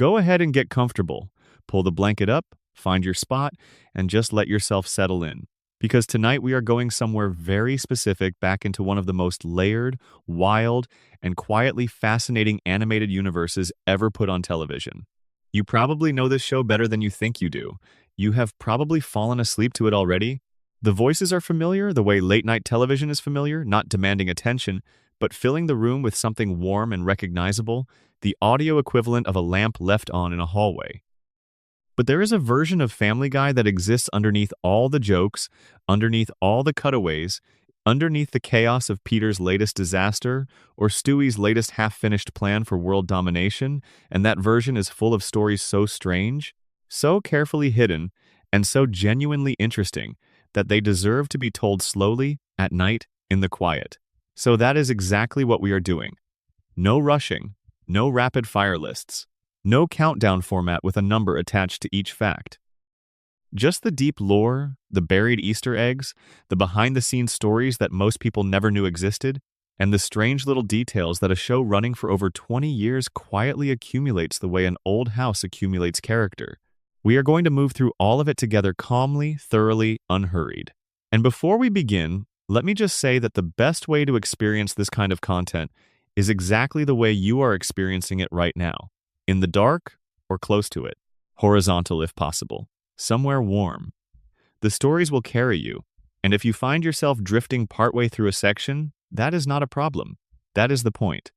Go ahead and get comfortable. Pull the blanket up, find your spot, and just let yourself settle in. Because tonight we are going somewhere very specific back into one of the most layered, wild, and quietly fascinating animated universes ever put on television. You probably know this show better than you think you do. You have probably fallen asleep to it already. The voices are familiar, the way late-night television is familiar, not demanding attention, but filling the room with something warm and recognizable, the audio equivalent of a lamp left on in a hallway. But there is a version of Family Guy that exists underneath all the jokes, underneath all the cutaways, underneath the chaos of Peter's latest disaster or Stewie's latest half-finished plan for world domination, and that version is full of stories so strange, so carefully hidden, and so genuinely interesting that they deserve to be told slowly, at night, in the quiet. So that is exactly what we are doing. No rushing, no rapid-fire lists. No countdown format with a number attached to each fact. Just the deep lore, the buried Easter eggs, the behind-the-scenes stories that most people never knew existed, and the strange little details that a show running for over 20 years quietly accumulates the way an old house accumulates character. We are going to move through all of it together calmly, thoroughly, unhurried. And before we begin, let me just say that the best way to experience this kind of content is exactly the way you are experiencing it right now. In the dark, or close to it. Horizontal if possible. Somewhere warm. The stories will carry you, and if you find yourself drifting partway through a section, that is not a problem. That is the point.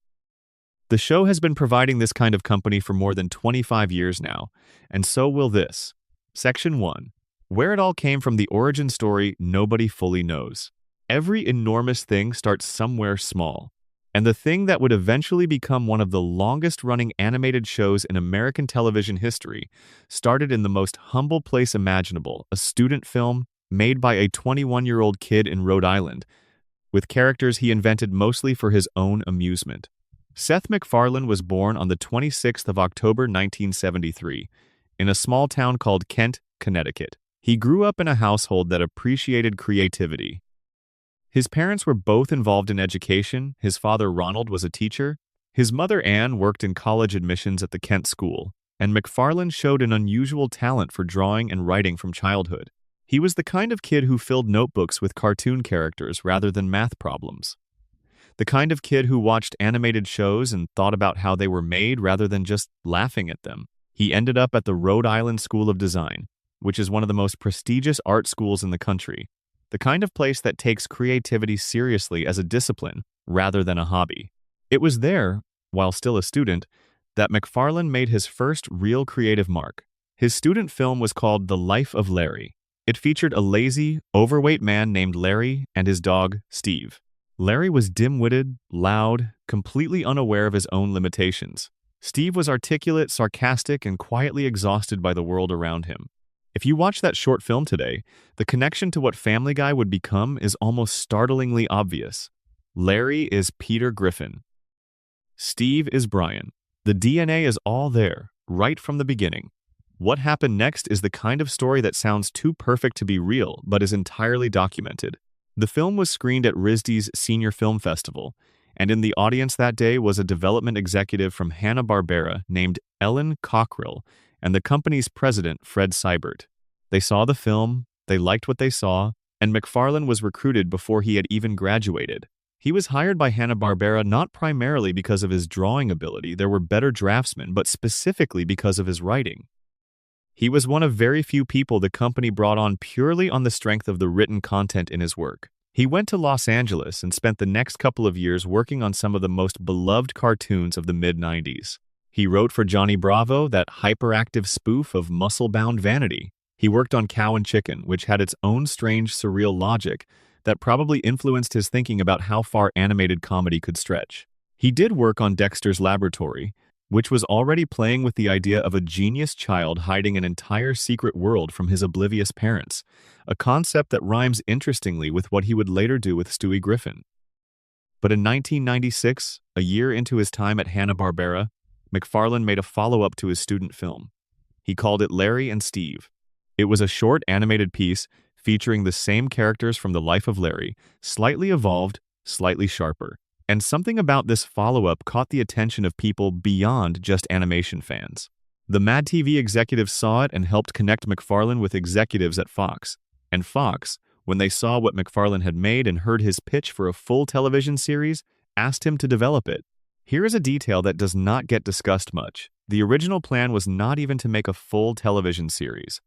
The show has been providing this kind of company for more than 25 years now, and so will this. Section 1. Where it all came from, the origin story nobody fully knows. Every enormous thing starts somewhere small. And the thing that would eventually become one of the longest-running animated shows in American television history started in the most humble place imaginable, a student film made by a 21-year-old kid in Rhode Island, with characters he invented mostly for his own amusement. Seth MacFarlane was born on the 26th of October 1973, in a small town called Kent, Connecticut. He grew up in a household that appreciated creativity. His parents were both involved in education. His father, Ronald, was a teacher. His mother, Anne, worked in college admissions at the Kent School, and MacFarlane showed an unusual talent for drawing and writing from childhood. He was the kind of kid who filled notebooks with cartoon characters rather than math problems. The kind of kid who watched animated shows and thought about how they were made rather than just laughing at them. He ended up at the Rhode Island School of Design, which is one of the most prestigious art schools in the country. The kind of place that takes creativity seriously as a discipline rather than a hobby. It was there, while still a student, that MacFarlane made his first real creative mark. His student film was called The Life of Larry. It featured a lazy, overweight man named Larry and his dog, Steve. Larry was dim-witted, loud, completely unaware of his own limitations. Steve was articulate, sarcastic, and quietly exhausted by the world around him. If you watch that short film today, the connection to what Family Guy would become is almost startlingly obvious. Larry is Peter Griffin. Steve is Brian. The DNA is all there, right from the beginning. What happened next is the kind of story that sounds too perfect to be real, but is entirely documented. The film was screened at RISD's Senior Film Festival, and in the audience that day was a development executive from Hanna-Barbera named Ellen Cockrell, and the company's president, Fred Seibert. They saw the film, they liked what they saw, and MacFarlane was recruited before he had even graduated. He was hired by Hanna-Barbera not primarily because of his drawing ability, there were better draftsmen, but specifically because of his writing. He was one of very few people the company brought on purely on the strength of the written content in his work. He went to Los Angeles and spent the next couple of years working on some of the most beloved cartoons of the mid-90s. He wrote for Johnny Bravo, that hyperactive spoof of muscle-bound vanity. He worked on Cow and Chicken, which had its own strange, surreal logic that probably influenced his thinking about how far animated comedy could stretch. He did work on Dexter's Laboratory, which was already playing with the idea of a genius child hiding an entire secret world from his oblivious parents, a concept that rhymes interestingly with what he would later do with Stewie Griffin. But in 1996, a year into his time at Hanna-Barbera, MacFarlane made a follow-up to his student film. He called it Larry and Steve. It was a short animated piece featuring the same characters from The Life of Larry, slightly evolved, slightly sharper. And something about this follow-up caught the attention of people beyond just animation fans. The Mad TV executives saw it and helped connect MacFarlane with executives at Fox. And Fox, when they saw what MacFarlane had made and heard his pitch for a full television series, asked him to develop it. Here is a detail that does not get discussed much. The original plan was not even to make a full television series.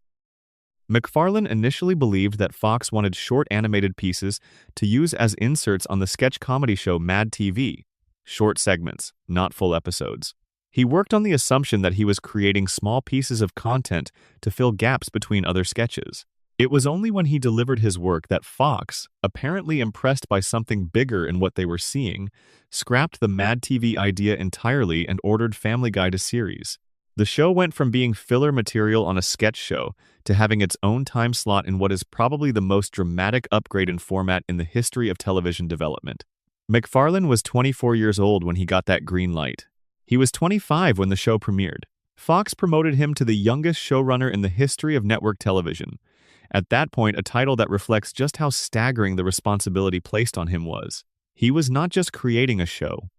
MacFarlane initially believed that Fox wanted short animated pieces to use as inserts on the sketch comedy show Mad TV, short segments, not full episodes. He worked on the assumption that he was creating small pieces of content to fill gaps between other sketches. It was only when he delivered his work that Fox, apparently impressed by something bigger in what they were seeing, scrapped the Mad TV idea entirely and ordered Family Guy to series. The show went from being filler material on a sketch show to having its own time slot in what is probably the most dramatic upgrade in format in the history of television development. MacFarlane was 24 years old when he got that green light. He was 25 when the show premiered. Fox promoted him to the youngest showrunner in the history of network television. At that point, a title that reflects just how staggering the responsibility placed on him was. He was not just creating a show.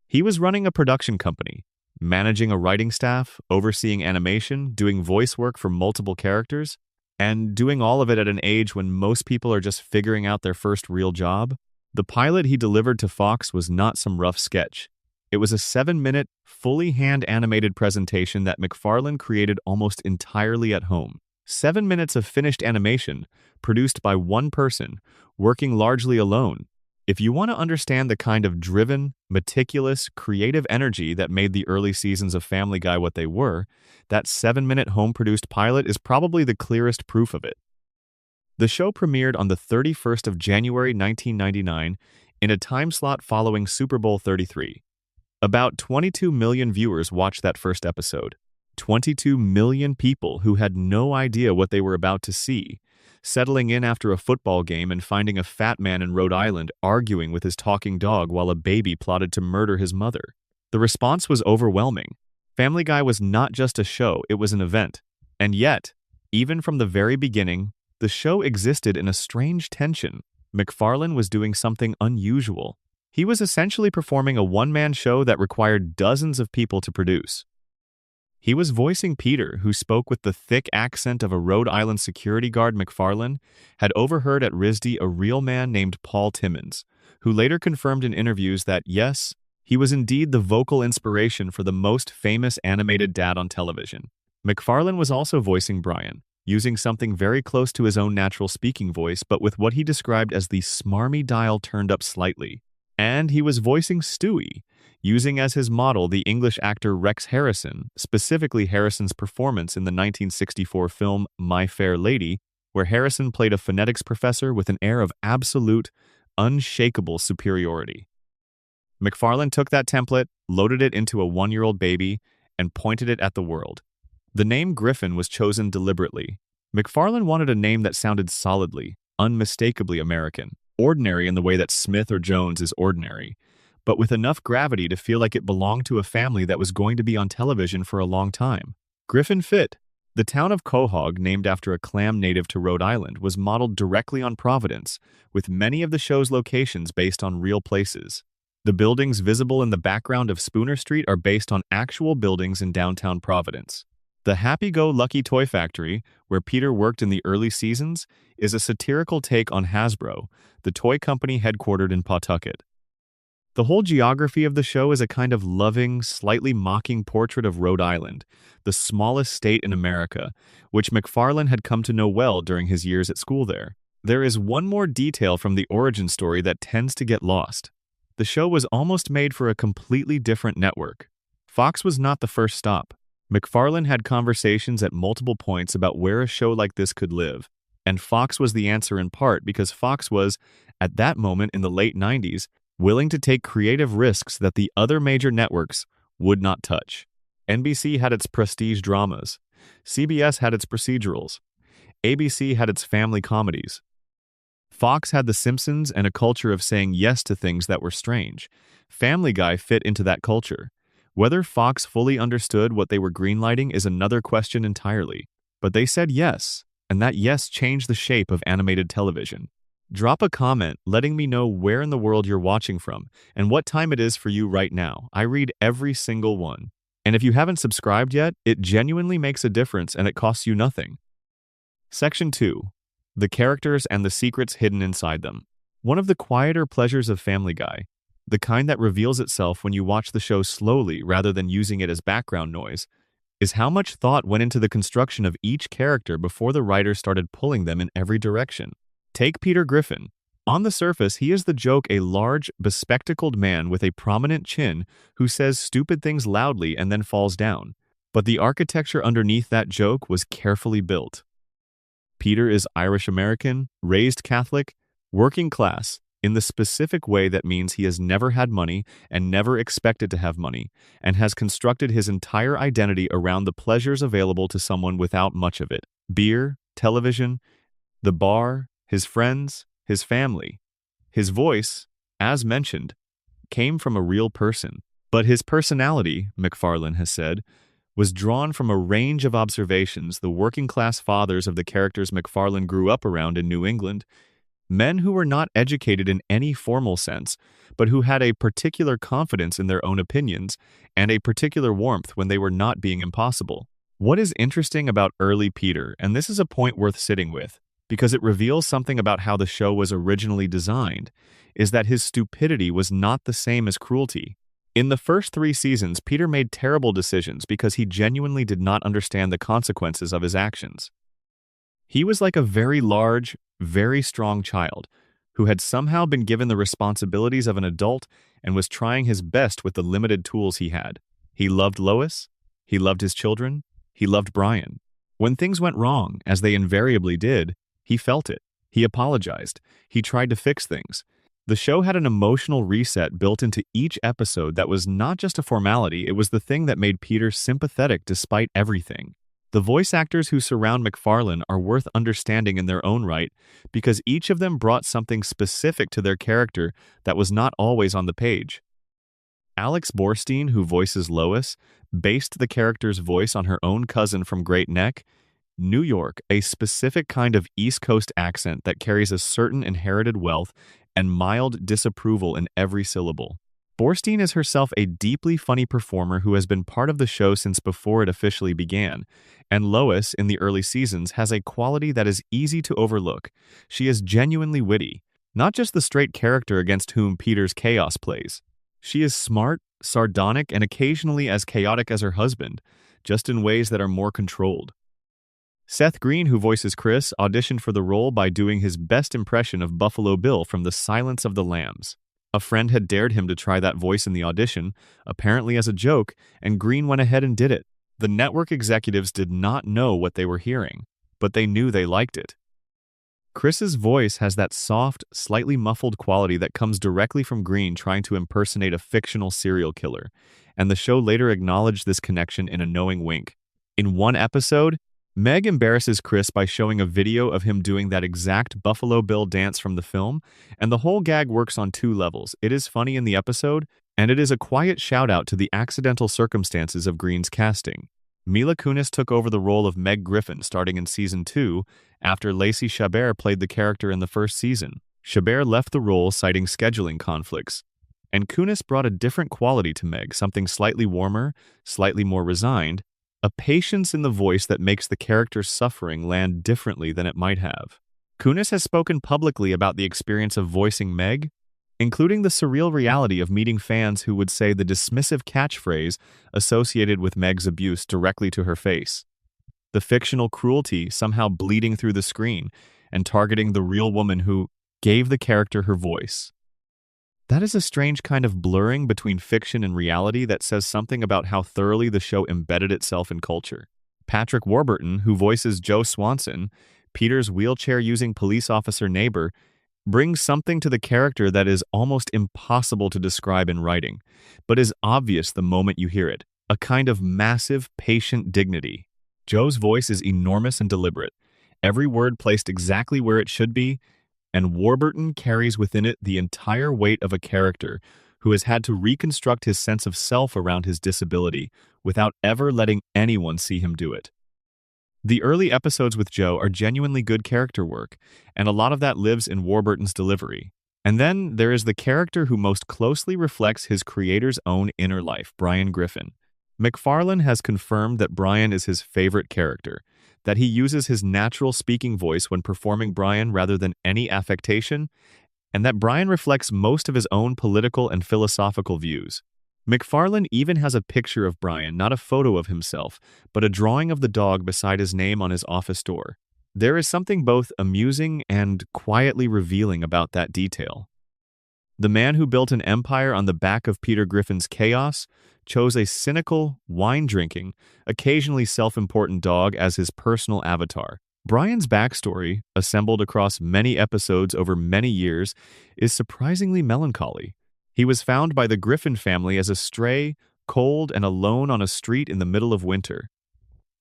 He was running a production company, managing a writing staff, overseeing animation, doing voice work for multiple characters, and doing all of it at an age when most people are just figuring out their first real job. The pilot he delivered to Fox was not some rough sketch. It was a 7-minute, fully hand-animated presentation that MacFarlane created almost entirely at home. 7 minutes of finished animation, produced by one person, working largely alone. If you want to understand the kind of driven, meticulous, creative energy that made the early seasons of Family Guy what they were, that 7-minute home-produced pilot is probably the clearest proof of it. The show premiered on the 31st of January 1999 in a time slot following Super Bowl 33. About 22 million viewers watched that first episode. 22 million people who had no idea what they were about to see, settling in after a football game and finding a fat man in Rhode Island arguing with his talking dog while a baby plotted to murder his mother. The response was overwhelming. Family Guy was not just a show, it was an event. And yet, even from the very beginning, the show existed in a strange tension. MacFarlane was doing something unusual. He was essentially performing a one-man show that required dozens of people to produce. He was voicing Peter, who spoke with the thick accent of a Rhode Island security guard. MacFarlane had overheard at RISD a real man named Paul Timmons, who later confirmed in interviews that, yes, he was indeed the vocal inspiration for the most famous animated dad on television. MacFarlane was also voicing Brian, using something very close to his own natural speaking voice, but with what he described as the smarmy dial turned up slightly. And he was voicing Stewie, using as his model the English actor Rex Harrison, specifically Harrison's performance in the 1964 film My Fair Lady, where Harrison played a phonetics professor with an air of absolute, unshakable superiority. MacFarlane took that template, loaded it into a 1-year-old baby, and pointed it at the world. The name Griffin was chosen deliberately. MacFarlane wanted a name that sounded solidly, unmistakably American. Ordinary in the way that Smith or Jones is ordinary, but with enough gravity to feel like it belonged to a family that was going to be on television for a long time. Griffin fit. The town of Quahog, named after a clam native to Rhode Island, was modeled directly on Providence, with many of the show's locations based on real places. The buildings visible in the background of Spooner Street are based on actual buildings in downtown Providence. The Happy-Go-Lucky Toy Factory, where Peter worked in the early seasons, is a satirical take on Hasbro, the toy company headquartered in Pawtucket. The whole geography of the show is a kind of loving, slightly mocking portrait of Rhode Island, the smallest state in America, which MacFarlane had come to know well during his years at school there. There is one more detail from the origin story that tends to get lost. The show was almost made for a completely different network. Fox was not the first stop. MacFarlane had conversations at multiple points about where a show like this could live, and Fox was the answer in part because Fox was, at that moment in the late 90s, willing to take creative risks that the other major networks would not touch. NBC had its prestige dramas. CBS had its procedurals. ABC had its family comedies. Fox had The Simpsons and a culture of saying yes to things that were strange. Family Guy fit into that culture. Whether Fox fully understood what they were greenlighting is another question entirely. But they said yes, and that yes changed the shape of animated television. Drop a comment letting me know where in the world you're watching from and what time it is for you right now. I read every single one. And if you haven't subscribed yet, it genuinely makes a difference and it costs you nothing. Section 2. The characters and the secrets hidden inside them. One of the quieter pleasures of Family Guy, the kind that reveals itself when you watch the show slowly rather than using it as background noise, is how much thought went into the construction of each character before the writers started pulling them in every direction. Take Peter Griffin. On the surface, he is the joke, a large, bespectacled man with a prominent chin who says stupid things loudly and then falls down. But the architecture underneath that joke was carefully built. Peter is Irish-American, raised Catholic, working class, in the specific way that means he has never had money and never expected to have money, and has constructed his entire identity around the pleasures available to someone without much of it. Beer, television, the bar, his friends, his family. His voice, as mentioned, came from a real person. But his personality, MacFarlane has said, was drawn from a range of observations the working-class fathers of the characters MacFarlane grew up around in New England, men who were not educated in any formal sense, but who had a particular confidence in their own opinions and a particular warmth when they were not being impossible. What is interesting about early Peter, and this is a point worth sitting with, because it reveals something about how the show was originally designed, is that his stupidity was not the same as cruelty. In the first 3 seasons, Peter made terrible decisions because he genuinely did not understand the consequences of his actions. He was like a very large, very strong child who had somehow been given the responsibilities of an adult and was trying his best with the limited tools he had. He loved Lois, he loved his children, he loved Brian. When things went wrong, as they invariably did, he felt it. He apologized. He tried to fix things. The show had an emotional reset built into each episode that was not just a formality, it was the thing that made Peter sympathetic despite everything. The voice actors who surround MacFarlane are worth understanding in their own right because each of them brought something specific to their character that was not always on the page. Alex Borstein, who voices Lois, based the character's voice on her own cousin from Great Neck, New York, a specific kind of East Coast accent that carries a certain inherited wealth and mild disapproval in every syllable. Borstein is herself a deeply funny performer who has been part of the show since before it officially began, and Lois, in the early seasons, has a quality that is easy to overlook. She is genuinely witty, not just the straight character against whom Peter's chaos plays. She is smart, sardonic, and occasionally as chaotic as her husband, just in ways that are more controlled. Seth Green, who voices Chris, auditioned for the role by doing his best impression of Buffalo Bill from The Silence of the Lambs. A friend had dared him to try that voice in the audition, apparently as a joke, and Green went ahead and did it. The network executives did not know what they were hearing, but they knew they liked it. Chris's voice has that soft, slightly muffled quality that comes directly from Green trying to impersonate a fictional serial killer, and the show later acknowledged this connection in a knowing wink. In one episode, Meg embarrasses Chris by showing a video of him doing that exact Buffalo Bill dance from the film, and the whole gag works on 2 levels. It is funny in the episode, and it is a quiet shout-out to the accidental circumstances of Green's casting. Mila Kunis took over the role of Meg Griffin starting in Season 2, after Lacey Chabert played the character in the first season. Chabert left the role citing scheduling conflicts, and Kunis brought a different quality to Meg, something slightly warmer, slightly more resigned, a patience in the voice that makes the character's suffering land differently than it might have. Kunis has spoken publicly about the experience of voicing Meg, including the surreal reality of meeting fans who would say the dismissive catchphrase associated with Meg's abuse directly to her face. The fictional cruelty somehow bleeding through the screen and targeting the real woman who gave the character her voice. That is a strange kind of blurring between fiction and reality that says something about how thoroughly the show embedded itself in culture. Patrick Warburton, who voices Joe Swanson, Peter's wheelchair-using police officer neighbor, brings something to the character that is almost impossible to describe in writing, but is obvious the moment you hear it, a kind of massive, patient dignity. Joe's voice is enormous and deliberate, every word placed exactly where it should be, and Warburton carries within it the entire weight of a character who has had to reconstruct his sense of self around his disability without ever letting anyone see him do it. The early episodes with Joe are genuinely good character work, and a lot of that lives in Warburton's delivery. And then there is the character who most closely reflects his creator's own inner life, Brian Griffin. MacFarlane has confirmed that Brian is his favorite character, that he uses his natural speaking voice when performing Brian rather than any affectation, and that Brian reflects most of his own political and philosophical views. MacFarlane even has a picture of Brian, not a photo of himself, but a drawing of the dog beside his name on his office door. There is something both amusing and quietly revealing about that detail. The man who built an empire on the back of Peter Griffin's chaos chose a cynical, wine-drinking, occasionally self-important dog as his personal avatar. Brian's backstory, assembled across many episodes over many years, is surprisingly melancholy. He was found by the Griffin family as a stray, cold, and alone on a street in the middle of winter.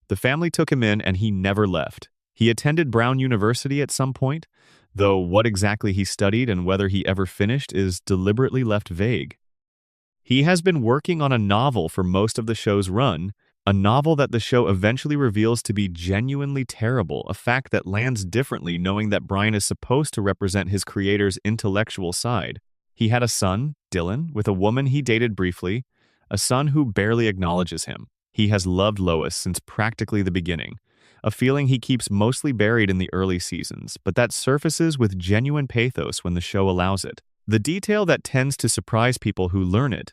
The family took him in and he never left. He attended Brown University at some point, though what exactly he studied and whether he ever finished is deliberately left vague. He has been working on a novel for most of the show's run, a novel that the show eventually reveals to be genuinely terrible, a fact that lands differently knowing that Brian is supposed to represent his creator's intellectual side. He had a son, Dylan, with a woman he dated briefly, a son who barely acknowledges him. He has loved Lois since practically the beginning, a feeling he keeps mostly buried in the early seasons, but that surfaces with genuine pathos when the show allows it. The detail that tends to surprise people who learn it.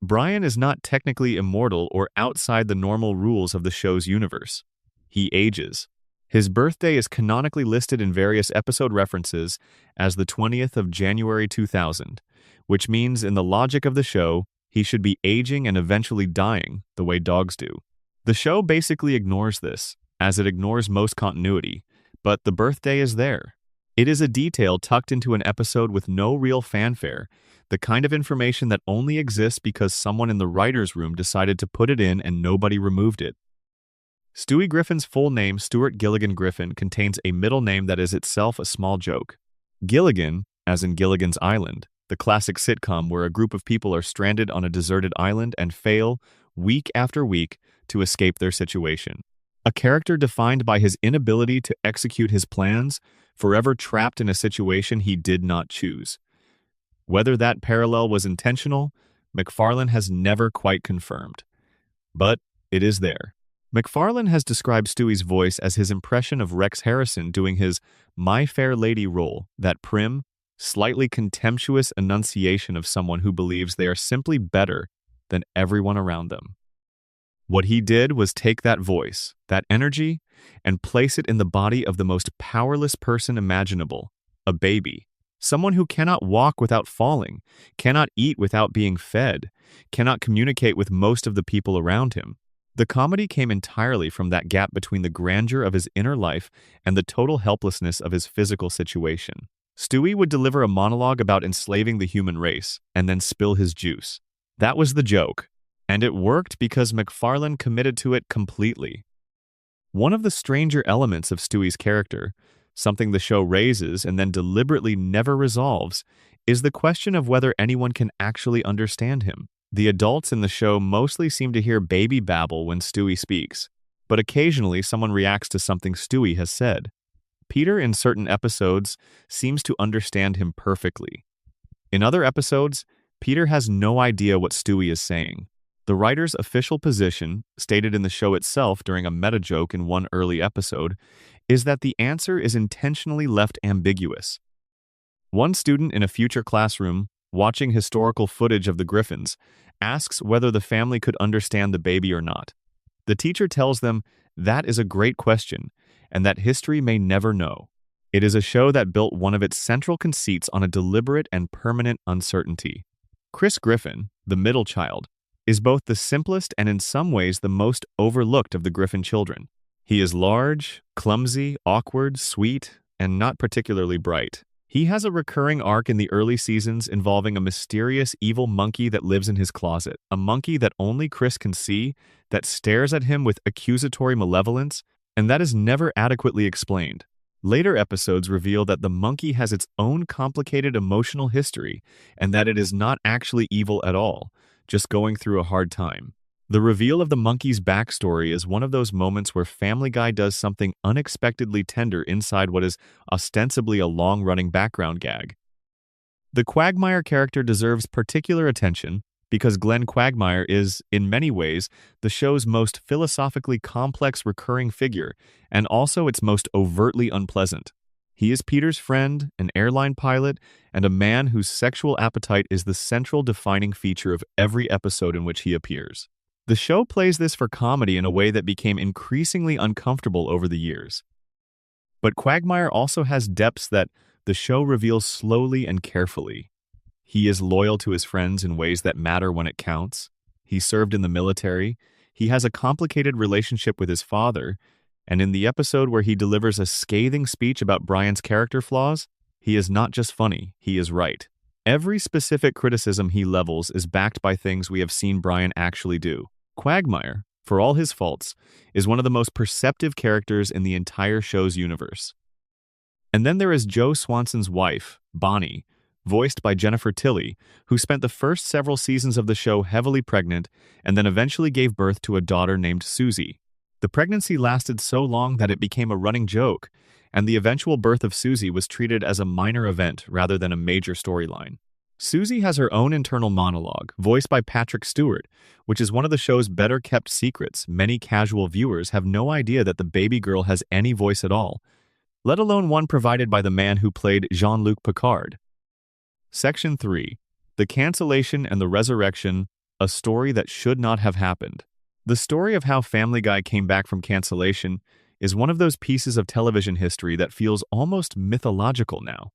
Brian is not technically immortal or outside the normal rules of the show's universe. He ages. His birthday is canonically listed in various episode references as the 20th of January 2000, which means in the logic of the show, he should be aging and eventually dying the way dogs do. The show basically ignores this, as it ignores most continuity, but the birthday is there. It is a detail tucked into an episode with no real fanfare, the kind of information that only exists because someone in the writer's room decided to put it in and nobody removed it. Stewie Griffin's full name, Stuart Gilligan Griffin, contains a middle name that is itself a small joke. Gilligan, as in Gilligan's Island, the classic sitcom where a group of people are stranded on a deserted island and fail, week after week, to escape their situation. A character defined by his inability to execute his plans, forever trapped in a situation he did not choose. Whether that parallel was intentional, MacFarlane has never quite confirmed. But it is there. MacFarlane has described Stewie's voice as his impression of Rex Harrison doing his My Fair Lady role, that prim, slightly contemptuous enunciation of someone who believes they are simply better than everyone around them. What he did was take that voice, that energy, and place it in the body of the most powerless person imaginable, a baby. Someone who cannot walk without falling, cannot eat without being fed, cannot communicate with most of the people around him. The comedy came entirely from that gap between the grandeur of his inner life and the total helplessness of his physical situation. Stewie would deliver a monologue about enslaving the human race, and then spill his juice. That was the joke. And it worked because MacFarlane committed to it completely. One of the stranger elements of Stewie's character, something the show raises and then deliberately never resolves, is the question of whether anyone can actually understand him. The adults in the show mostly seem to hear baby babble when Stewie speaks, but occasionally someone reacts to something Stewie has said. Peter, in certain episodes, seems to understand him perfectly. In other episodes, Peter has no idea what Stewie is saying. The writer's official position, stated in the show itself during a meta-joke in one early episode, is that the answer is intentionally left ambiguous. One student in a future classroom, watching historical footage of the Griffins, asks whether the family could understand the baby or not. The teacher tells them that is a great question, and that history may never know. It is a show that built one of its central conceits on a deliberate and permanent uncertainty. Chris Griffin, the middle child, is both the simplest and in some ways the most overlooked of the Griffin children. He is large, clumsy, awkward, sweet, and not particularly bright. He has a recurring arc in the early seasons involving a mysterious evil monkey that lives in his closet, a monkey that only Chris can see, that stares at him with accusatory malevolence, and that is never adequately explained. Later episodes reveal that the monkey has its own complicated emotional history and that it is not actually evil at all, just going through a hard time. The reveal of the monkey's backstory is one of those moments where Family Guy does something unexpectedly tender inside what is ostensibly a long-running background gag. The Quagmire character deserves particular attention, because Glenn Quagmire is, in many ways, the show's most philosophically complex recurring figure, and also its most overtly unpleasant. He is Peter's friend, an airline pilot, and a man whose sexual appetite is the central defining feature of every episode in which he appears. The show plays this for comedy in a way that became increasingly uncomfortable over the years. But Quagmire also has depths that the show reveals slowly and carefully. He is loyal to his friends in ways that matter when it counts. He served in the military. He has a complicated relationship with his father. And in the episode where he delivers a scathing speech about Brian's character flaws, he is not just funny, he is right. Every specific criticism he levels is backed by things we have seen Brian actually do. Quagmire, for all his faults, is one of the most perceptive characters in the entire show's universe. And then there is Joe Swanson's wife, Bonnie, voiced by Jennifer Tilly, who spent the first several seasons of the show heavily pregnant and then eventually gave birth to a daughter named Susie. The pregnancy lasted so long that it became a running joke, and the eventual birth of Susie was treated as a minor event rather than a major storyline. Susie has her own internal monologue, voiced by Patrick Stewart, which is one of the show's better-kept secrets. Many casual viewers have no idea that the baby girl has any voice at all, let alone one provided by the man who played Jean-Luc Picard. Section 3. The Cancellation and the Resurrection, a story that should not have happened. The story of how Family Guy came back from cancellation is one of those pieces of television history that feels almost mythological now.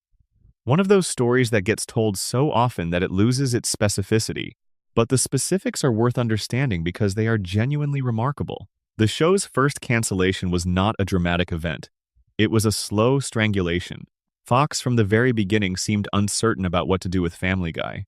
One of those stories that gets told so often that it loses its specificity, but the specifics are worth understanding because they are genuinely remarkable. The show's first cancellation was not a dramatic event. It was a slow strangulation. Fox from the very beginning seemed uncertain about what to do with Family Guy.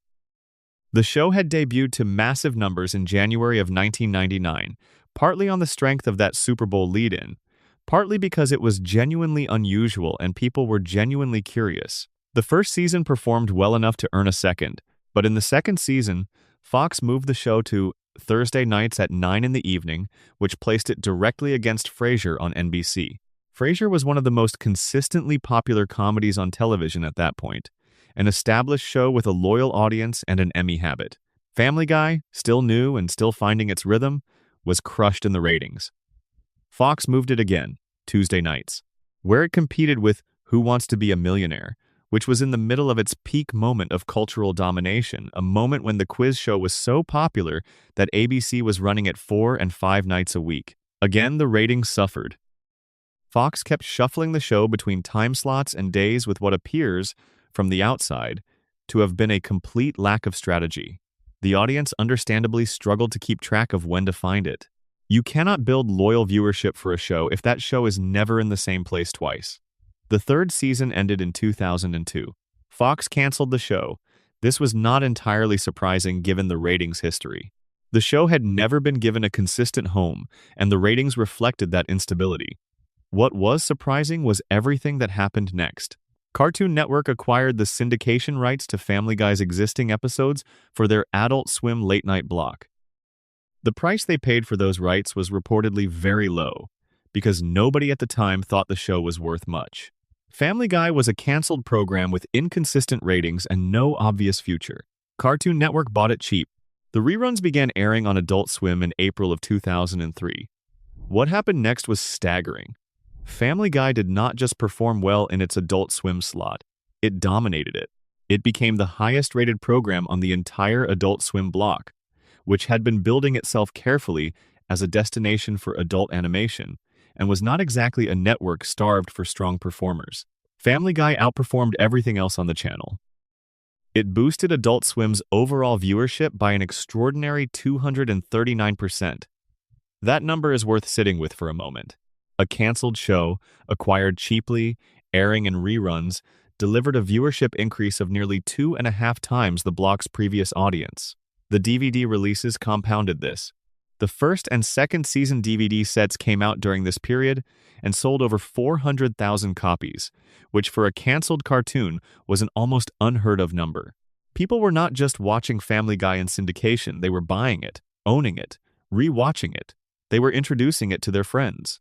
The show had debuted to massive numbers in January of 1999, partly on the strength of that Super Bowl lead-in, partly because it was genuinely unusual and people were genuinely curious. The first season performed well enough to earn a second, but in the second season, Fox moved the show to Thursday nights at 9 in the evening, which placed it directly against Frasier on NBC. Frasier was one of the most consistently popular comedies on television at that point, an established show with a loyal audience and an Emmy habit. Family Guy, still new and still finding its rhythm, was crushed in the ratings. Fox moved it again, Tuesday nights, where it competed with Who Wants to Be a Millionaire, which was in the middle of its peak moment of cultural domination, a moment when the quiz show was so popular that ABC was running it 4 and 5 nights a week. Again, the ratings suffered. Fox kept shuffling the show between time slots and days with what appears, from the outside, to have been a complete lack of strategy. The audience understandably struggled to keep track of when to find it. You cannot build loyal viewership for a show if that show is never in the same place twice. The third season ended in 2002. Fox canceled the show. This was not entirely surprising given the ratings history. The show had never been given a consistent home, and the ratings reflected that instability. What was surprising was everything that happened next. Cartoon Network acquired the syndication rights to Family Guy's existing episodes for their Adult Swim late-night block. The price they paid for those rights was reportedly very low, because nobody at the time thought the show was worth much. Family Guy was a canceled program with inconsistent ratings and no obvious future. Cartoon Network bought it cheap. The reruns began airing on Adult Swim in April of 2003. What happened next was staggering. Family Guy did not just perform well in its Adult Swim slot, it dominated it. It became the highest-rated program on the entire Adult Swim block, which had been building itself carefully as a destination for adult animation, and was not exactly a network starved for strong performers. Family Guy outperformed everything else on the channel. It boosted Adult Swim's overall viewership by an extraordinary 239%. That number is worth sitting with for a moment. A canceled show, acquired cheaply, airing in reruns, delivered a viewership increase of nearly 2.5 times the block's previous audience. The DVD releases compounded this. The first and second season DVD sets came out during this period and sold over 400,000 copies, which for a canceled cartoon was an almost unheard of number. People were not just watching Family Guy in syndication, they were buying it, owning it, re-watching it. They were introducing it to their friends.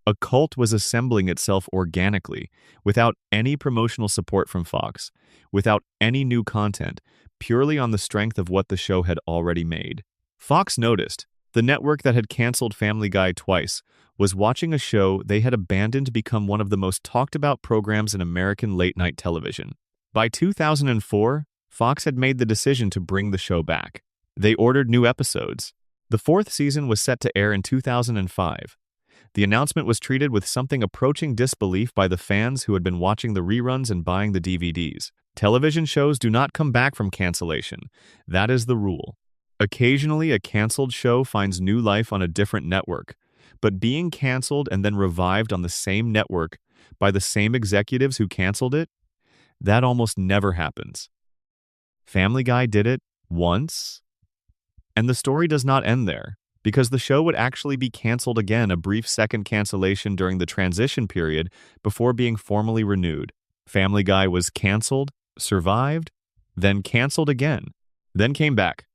A cult was assembling itself organically, without any promotional support from Fox, without any new content, purely on the strength of what the show had already made. Fox noticed the network that had canceled Family Guy twice was watching a show they had abandoned become one of the most talked about programs in American late-night television. By 2004, Fox had made the decision to bring the show back. They ordered new episodes. The fourth season was set to air in 2005. The announcement was treated with something approaching disbelief by the fans who had been watching the reruns and buying the DVDs. Television shows do not come back from cancellation. That is the rule. Occasionally, a canceled show finds new life on a different network, but being canceled and then revived on the same network by the same executives who canceled it, that almost never happens. Family Guy did it once, and the story does not end there, because the show would actually be canceled again, a brief second cancellation during the transition period before being formally renewed. Family Guy was canceled, survived, then canceled again, then came back,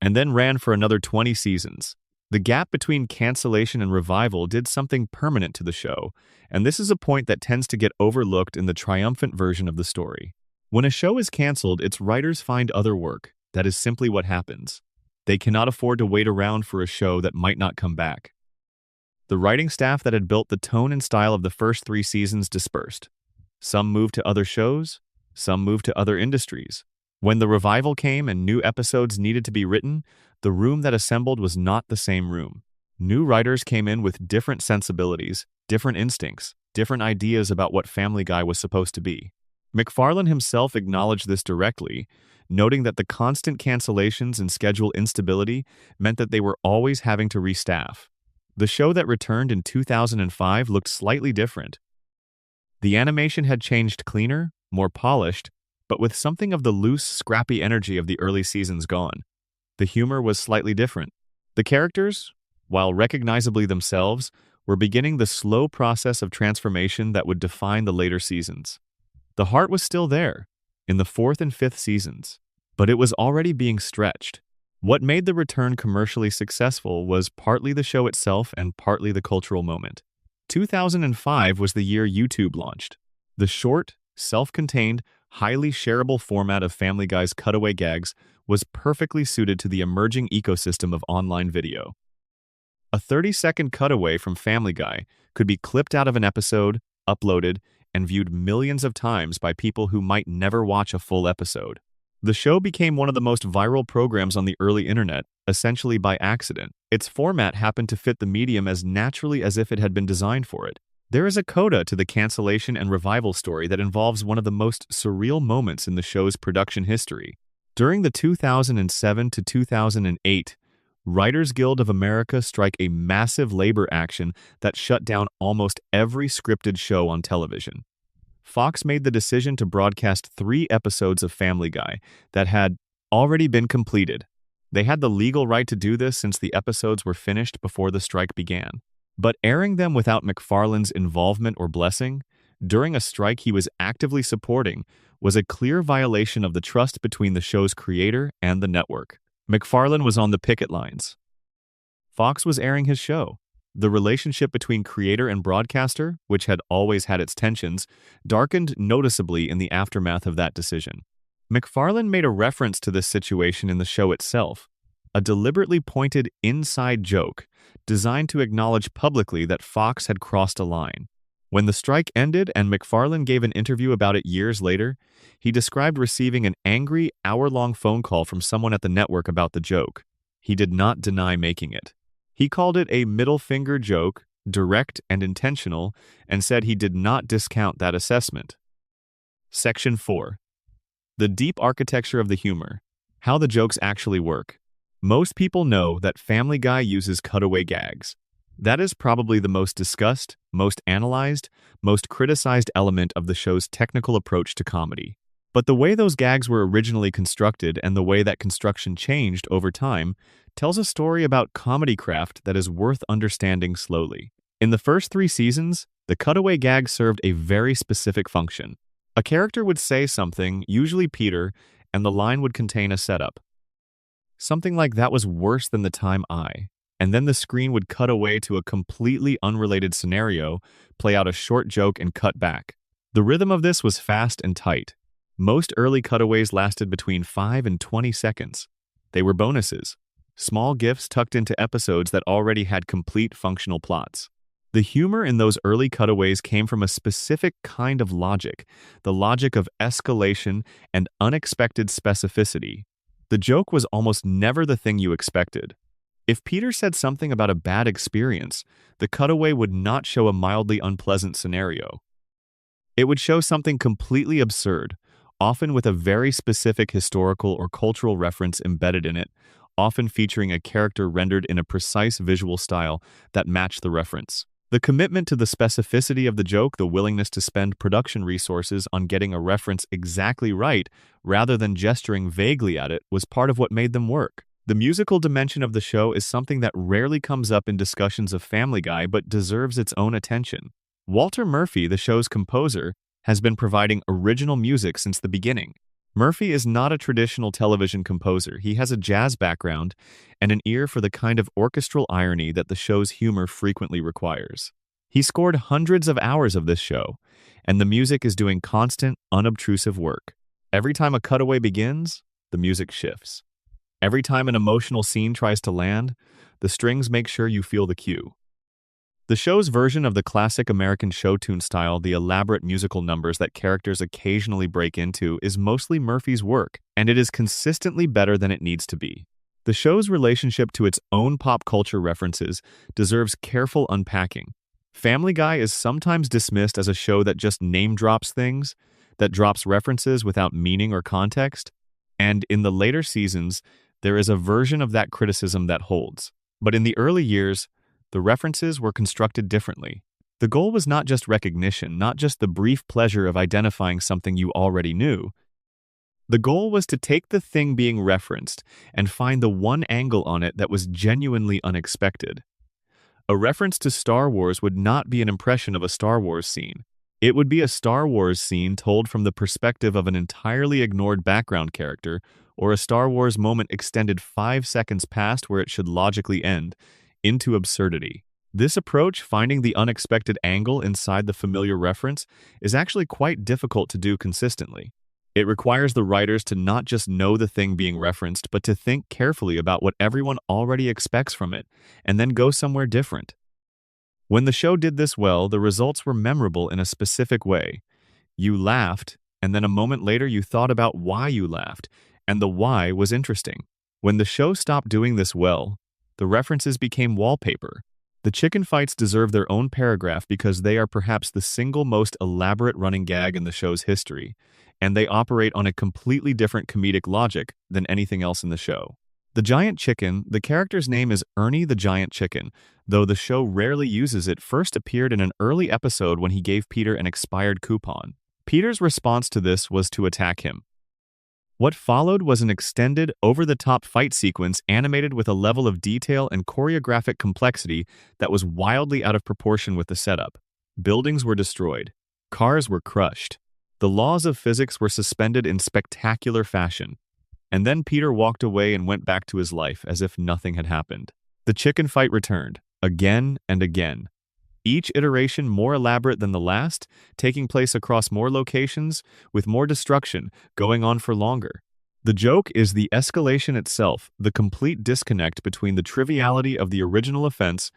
and then ran for another 20 seasons. The gap between cancellation and revival did something permanent to the show, and this is a point that tends to get overlooked in the triumphant version of the story. When a show is canceled, its writers find other work. That is simply what happens. They cannot afford to wait around for a show that might not come back. The writing staff that had built the tone and style of the first 3 seasons dispersed. Some moved to other shows, some moved to other industries. When the revival came and new episodes needed to be written, the room that assembled was not the same room. New writers came in with different sensibilities, different instincts, different ideas about what Family Guy was supposed to be. MacFarlane himself acknowledged this directly, noting that the constant cancellations and schedule instability meant that they were always having to restaff. The show that returned in 2005 looked slightly different. The animation had changed cleaner, more polished, but with something of the loose, scrappy energy of the early seasons gone. The humor was slightly different. The characters, while recognizably themselves, were beginning the slow process of transformation that would define the later seasons. The heart was still there, in the 4th and 5th seasons, but it was already being stretched. What made the return commercially successful was partly the show itself and partly the cultural moment. 2005 was the year YouTube launched. The short, self-contained, highly shareable format of Family Guy's cutaway gags was perfectly suited to the emerging ecosystem of online video. A 30-second cutaway from Family Guy could be clipped out of an episode, uploaded, and viewed millions of times by people who might never watch a full episode. The show became one of the most viral programs on the early internet, essentially by accident. Its format happened to fit the medium as naturally as if it had been designed for it. There is a coda to the cancellation and revival story that involves one of the most surreal moments in the show's production history. During the 2007 to 2008 Writers Guild of America strike a massive labor action that shut down almost every scripted show on television. Fox made the decision to broadcast 3 episodes of Family Guy that had already been completed. They had the legal right to do this since the episodes were finished before the strike began. But airing them without MacFarlane's involvement or blessing, during a strike he was actively supporting, was a clear violation of the trust between the show's creator and the network. MacFarlane was on the picket lines. Fox was airing his show. The relationship between creator and broadcaster, which had always had its tensions, darkened noticeably in the aftermath of that decision. MacFarlane made a reference to this situation in the show itself, a deliberately pointed inside joke designed to acknowledge publicly that Fox had crossed a line. When the strike ended and MacFarlane gave an interview about it years later, he described receiving an angry, hour-long phone call from someone at the network about the joke. He did not deny making it. He called it a middle-finger joke, direct and intentional, and said he did not discount that assessment. Section 4. The deep architecture of the humor. How the jokes actually work. Most people know that Family Guy uses cutaway gags. That is probably the most discussed, most analyzed, most criticized element of the show's technical approach to comedy. But the way those gags were originally constructed and the way that construction changed over time tells a story about comedy craft that is worth understanding slowly. In the first 3 seasons, the cutaway gag served a very specific function. A character would say something, usually Peter, and the line would contain a setup. Something like "that was worse than the time I," and then the screen would cut away to a completely unrelated scenario, play out a short joke, and cut back. The rhythm of this was fast and tight. Most early cutaways lasted between 5 and 20 seconds. They were bonuses, small gifts tucked into episodes that already had complete functional plots. The humor in those early cutaways came from a specific kind of logic, the logic of escalation and unexpected specificity. The joke was almost never the thing you expected. If Peter said something about a bad experience, the cutaway would not show a mildly unpleasant scenario. It would show something completely absurd, often with a very specific historical or cultural reference embedded in it, often featuring a character rendered in a precise visual style that matched the reference. The commitment to the specificity of the joke, the willingness to spend production resources on getting a reference exactly right rather than gesturing vaguely at it, was part of what made them work. The musical dimension of the show is something that rarely comes up in discussions of Family Guy but deserves its own attention. Walter Murphy, the show's composer, has been providing original music since the beginning. Murphy is not a traditional television composer. He has a jazz background and an ear for the kind of orchestral irony that the show's humor frequently requires. He scored hundreds of hours of this show, and the music is doing constant, unobtrusive work. Every time a cutaway begins, the music shifts. Every time an emotional scene tries to land, the strings make sure you feel the cue. The show's version of the classic American show tune style, the elaborate musical numbers that characters occasionally break into, is mostly Murphy's work, and it is consistently better than it needs to be. The show's relationship to its own pop culture references deserves careful unpacking. Family Guy is sometimes dismissed as a show that just name-drops things, that drops references without meaning or context, and in the later seasons, there is a version of that criticism that holds. But in the early years, the references were constructed differently. The goal was not just recognition, not just the brief pleasure of identifying something you already knew. The goal was to take the thing being referenced and find the one angle on it that was genuinely unexpected. A reference to Star Wars would not be an impression of a Star Wars scene. It would be a Star Wars scene told from the perspective of an entirely ignored background character, or a Star Wars moment extended 5 seconds past where it should logically end, into absurdity. This approach, finding the unexpected angle inside the familiar reference, is actually quite difficult to do consistently. It requires the writers to not just know the thing being referenced, but to think carefully about what everyone already expects from it, and then go somewhere different. When the show did this well, the results were memorable in a specific way. You laughed, and then a moment later you thought about why you laughed, and the why was interesting. When the show stopped doing this well, the references became wallpaper. The chicken fights deserve their own paragraph because they are perhaps the single most elaborate running gag in the show's history, and they operate on a completely different comedic logic than anything else in the show. The giant chicken, the character's name is Ernie the Giant Chicken, though the show rarely uses it, first appeared in an early episode when he gave Peter an expired coupon. Peter's response to this was to attack him. What followed was an extended, over-the-top fight sequence animated with a level of detail and choreographic complexity that was wildly out of proportion with the setup. Buildings were destroyed. Cars were crushed. The laws of physics were suspended in spectacular fashion. And then Peter walked away and went back to his life as if nothing had happened. The chicken fight returned, again and again. Each iteration more elaborate than the last, taking place across more locations, with more destruction, going on for longer. The joke is the escalation itself, the complete disconnect between the triviality of the original offense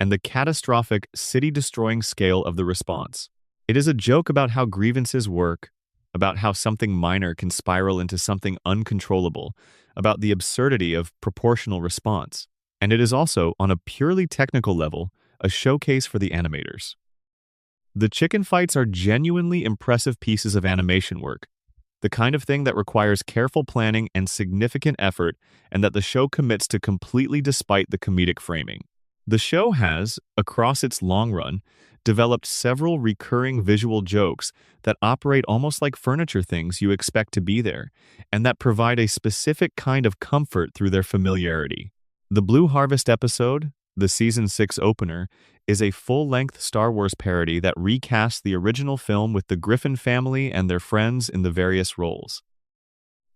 and the catastrophic, city-destroying scale of the response. It is a joke about how grievances work, about how something minor can spiral into something uncontrollable, about the absurdity of proportional response. And it is also, on a purely technical level, a showcase for the animators. The chicken fights are genuinely impressive pieces of animation work, the kind of thing that requires careful planning and significant effort, and that the show commits to completely despite the comedic framing. The show has, across its long run, developed several recurring visual jokes that operate almost like furniture things you expect to be there, and that provide a specific kind of comfort through their familiarity. The Blue Harvest episode, the Season 6 opener, is a full-length Star Wars parody that recasts the original film with the Griffin family and their friends in the various roles.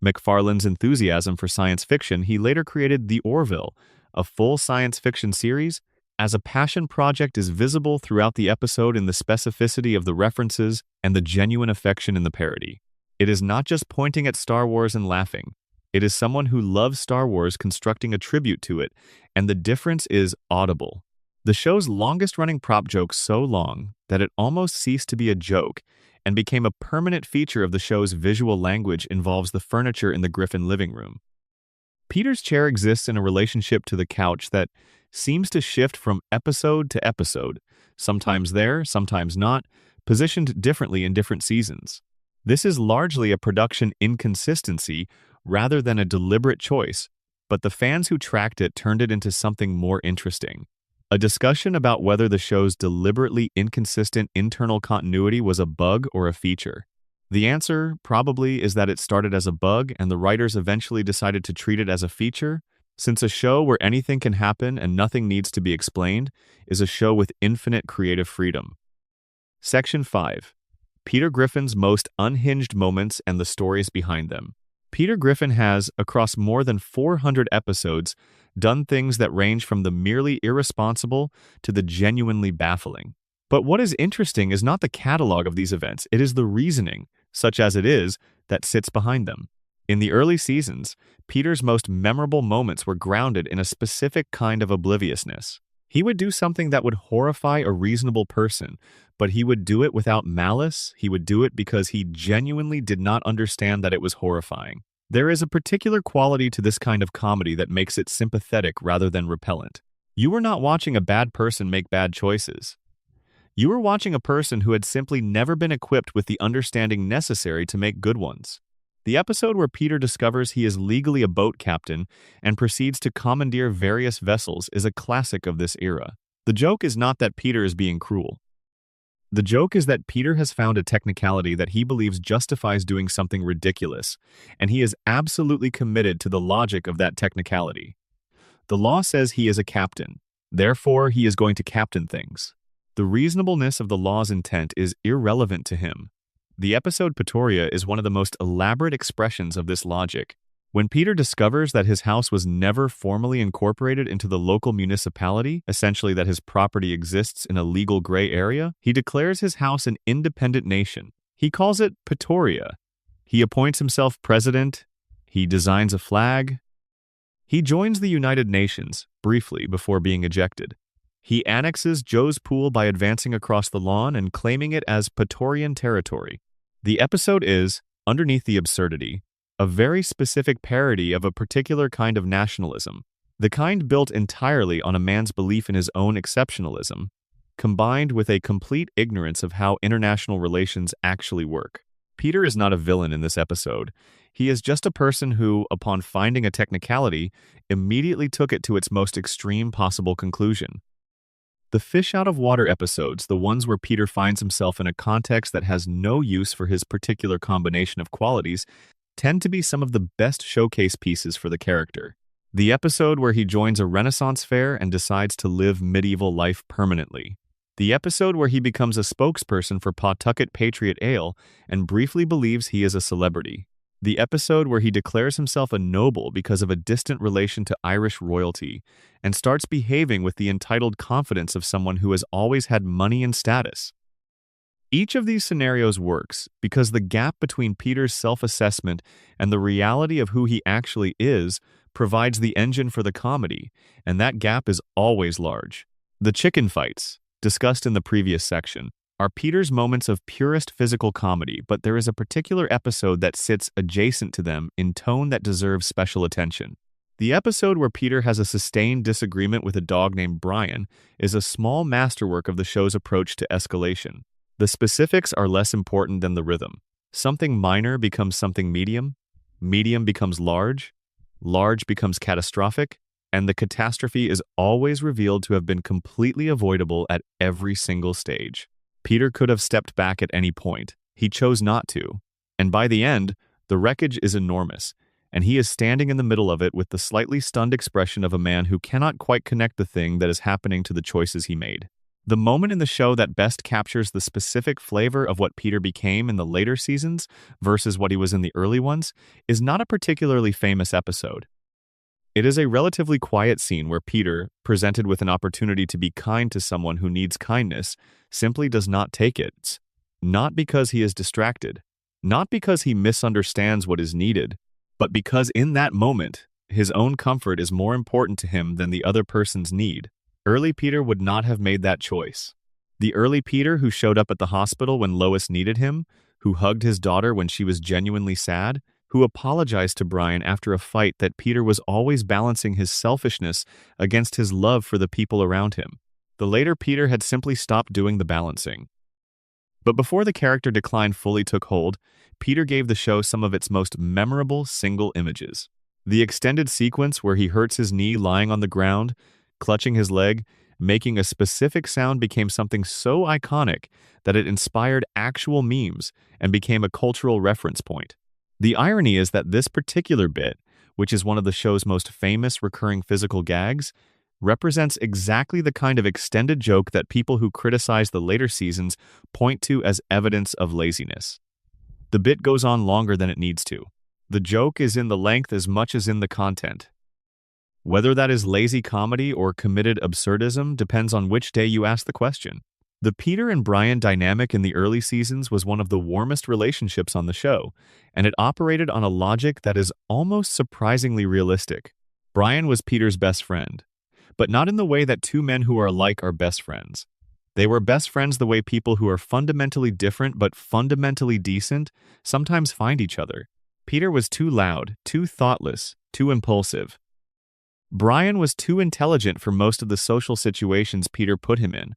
McFarlane's enthusiasm for science fiction, he later created The Orville, a full science fiction series, as a passion project is visible throughout the episode in the specificity of the references and the genuine affection in the parody. It is not just pointing at Star Wars and laughing. It is someone who loves Star Wars constructing a tribute to it, and the difference is audible. The show's longest-running prop joke so long that it almost ceased to be a joke and became a permanent feature of the show's visual language involves the furniture in the Griffin living room. Peter's chair exists in a relationship to the couch that seems to shift from episode to episode, sometimes there, sometimes not, positioned differently in different seasons. This is largely a production inconsistency rather than a deliberate choice, but the fans who tracked it turned it into something more interesting. A discussion about whether the show's deliberately inconsistent internal continuity was a bug or a feature. The answer, probably, is that it started as a bug and the writers eventually decided to treat it as a feature, since a show where anything can happen and nothing needs to be explained is a show with infinite creative freedom. Section 5. Peter Griffin's most unhinged moments and the stories behind them. Peter Griffin has, across more than 400 episodes, done things that range from the merely irresponsible to the genuinely baffling. But what is interesting is not the catalog of these events, it is the reasoning, such as it is, that sits behind them. In the early seasons, Peter's most memorable moments were grounded in a specific kind of obliviousness. He would do something that would horrify a reasonable person, but he would do it without malice. He would do it because he genuinely did not understand that it was horrifying. There is a particular quality to this kind of comedy that makes it sympathetic rather than repellent. You were not watching a bad person make bad choices. You were watching a person who had simply never been equipped with the understanding necessary to make good ones. The episode where Peter discovers he is legally a boat captain and proceeds to commandeer various vessels is a classic of this era. The joke is not that Peter is being cruel. The joke is that Peter has found a technicality that he believes justifies doing something ridiculous, and he is absolutely committed to the logic of that technicality. The law says he is a captain, therefore he is going to captain things. The reasonableness of the law's intent is irrelevant to him. The episode Pretoria is one of the most elaborate expressions of this logic. When Peter discovers that his house was never formally incorporated into the local municipality, essentially that his property exists in a legal gray area, he declares his house an independent nation. He calls it Pretoria. He appoints himself president. He designs a flag. He joins the United Nations, briefly, before being ejected. He annexes Joe's Pool by advancing across the lawn and claiming it as Praetorian territory. The episode is, underneath the absurdity, a very specific parody of a particular kind of nationalism, the kind built entirely on a man's belief in his own exceptionalism, combined with a complete ignorance of how international relations actually work. Peter is not a villain in this episode. He is just a person who, upon finding a technicality, immediately took it to its most extreme possible conclusion. The fish out of water episodes, the ones where Peter finds himself in a context that has no use for his particular combination of qualities, tend to be some of the best showcase pieces for the character. The episode where he joins a Renaissance fair and decides to live medieval life permanently. The episode where he becomes a spokesperson for Pawtucket Patriot Ale and briefly believes he is a celebrity. The episode where he declares himself a noble because of a distant relation to Irish royalty and starts behaving with the entitled confidence of someone who has always had money and status. Each of these scenarios works because the gap between Peter's self-assessment and the reality of who he actually is provides the engine for the comedy, and that gap is always large. The chicken fights, discussed in the previous section, are Peter's moments of purest physical comedy, but there is a particular episode that sits adjacent to them in tone that deserves special attention. The episode where Peter has a sustained disagreement with a dog named Brian is a small masterwork of the show's approach to escalation. The specifics are less important than the rhythm. Something minor becomes something medium, medium becomes large becomes catastrophic, and the catastrophe is always revealed to have been completely avoidable at every single stage. Peter could have stepped back at any point. He chose not to. And by the end, the wreckage is enormous, and he is standing in the middle of it with the slightly stunned expression of a man who cannot quite connect the thing that is happening to the choices he made. The moment in the show that best captures the specific flavor of what Peter became in the later seasons versus what he was in the early ones is not a particularly famous episode. It is a relatively quiet scene where Peter, presented with an opportunity to be kind to someone who needs kindness, simply does not take it. Not because he is distracted, not because he misunderstands what is needed, but because in that moment, his own comfort is more important to him than the other person's need. Early Peter would not have made that choice. The early Peter who showed up at the hospital when Lois needed him, who hugged his daughter when she was genuinely sad, who apologized to Brian after a fight that Peter was always balancing his selfishness against his love for the people around him. The later Peter had simply stopped doing the balancing. But before the character decline fully took hold, Peter gave the show some of its most memorable single images. The extended sequence where he hurts his knee lying on the ground, clutching his leg, making a specific sound became something so iconic that it inspired actual memes and became a cultural reference point. The irony is that this particular bit, which is one of the show's most famous recurring physical gags, represents exactly the kind of extended joke that people who criticize the later seasons point to as evidence of laziness. The bit goes on longer than it needs to. The joke is in the length as much as in the content. Whether that is lazy comedy or committed absurdism depends on which day you ask the question. The Peter and Brian dynamic in the early seasons was one of the warmest relationships on the show, and it operated on a logic that is almost surprisingly realistic. Brian was Peter's best friend, but not in the way that two men who are alike are best friends. They were best friends the way people who are fundamentally different but fundamentally decent sometimes find each other. Peter was too loud, too thoughtless, too impulsive. Brian was too intelligent for most of the social situations Peter put him in,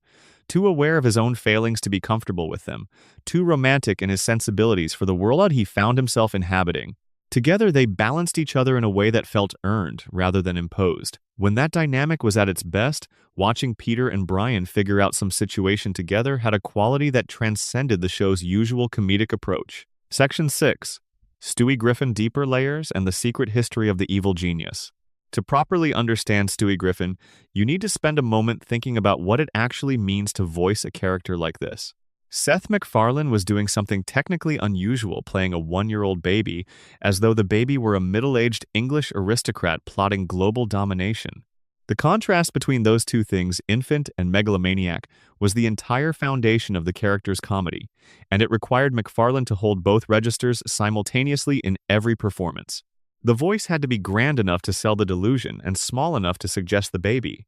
too aware of his own failings to be comfortable with them, too romantic in his sensibilities for the world he found himself inhabiting. Together, they balanced each other in a way that felt earned rather than imposed. When that dynamic was at its best, watching Peter and Brian figure out some situation together had a quality that transcended the show's usual comedic approach. Section 6. Stewie Griffin Deeper Layers and the Secret History of the Evil Genius. To properly understand Stewie Griffin, you need to spend a moment thinking about what it actually means to voice a character like this. Seth MacFarlane was doing something technically unusual, playing a one-year-old baby, as though the baby were a middle-aged English aristocrat plotting global domination. The contrast between those two things, infant and megalomaniac, was the entire foundation of the character's comedy, and it required MacFarlane to hold both registers simultaneously in every performance. The voice had to be grand enough to sell the delusion and small enough to suggest the baby.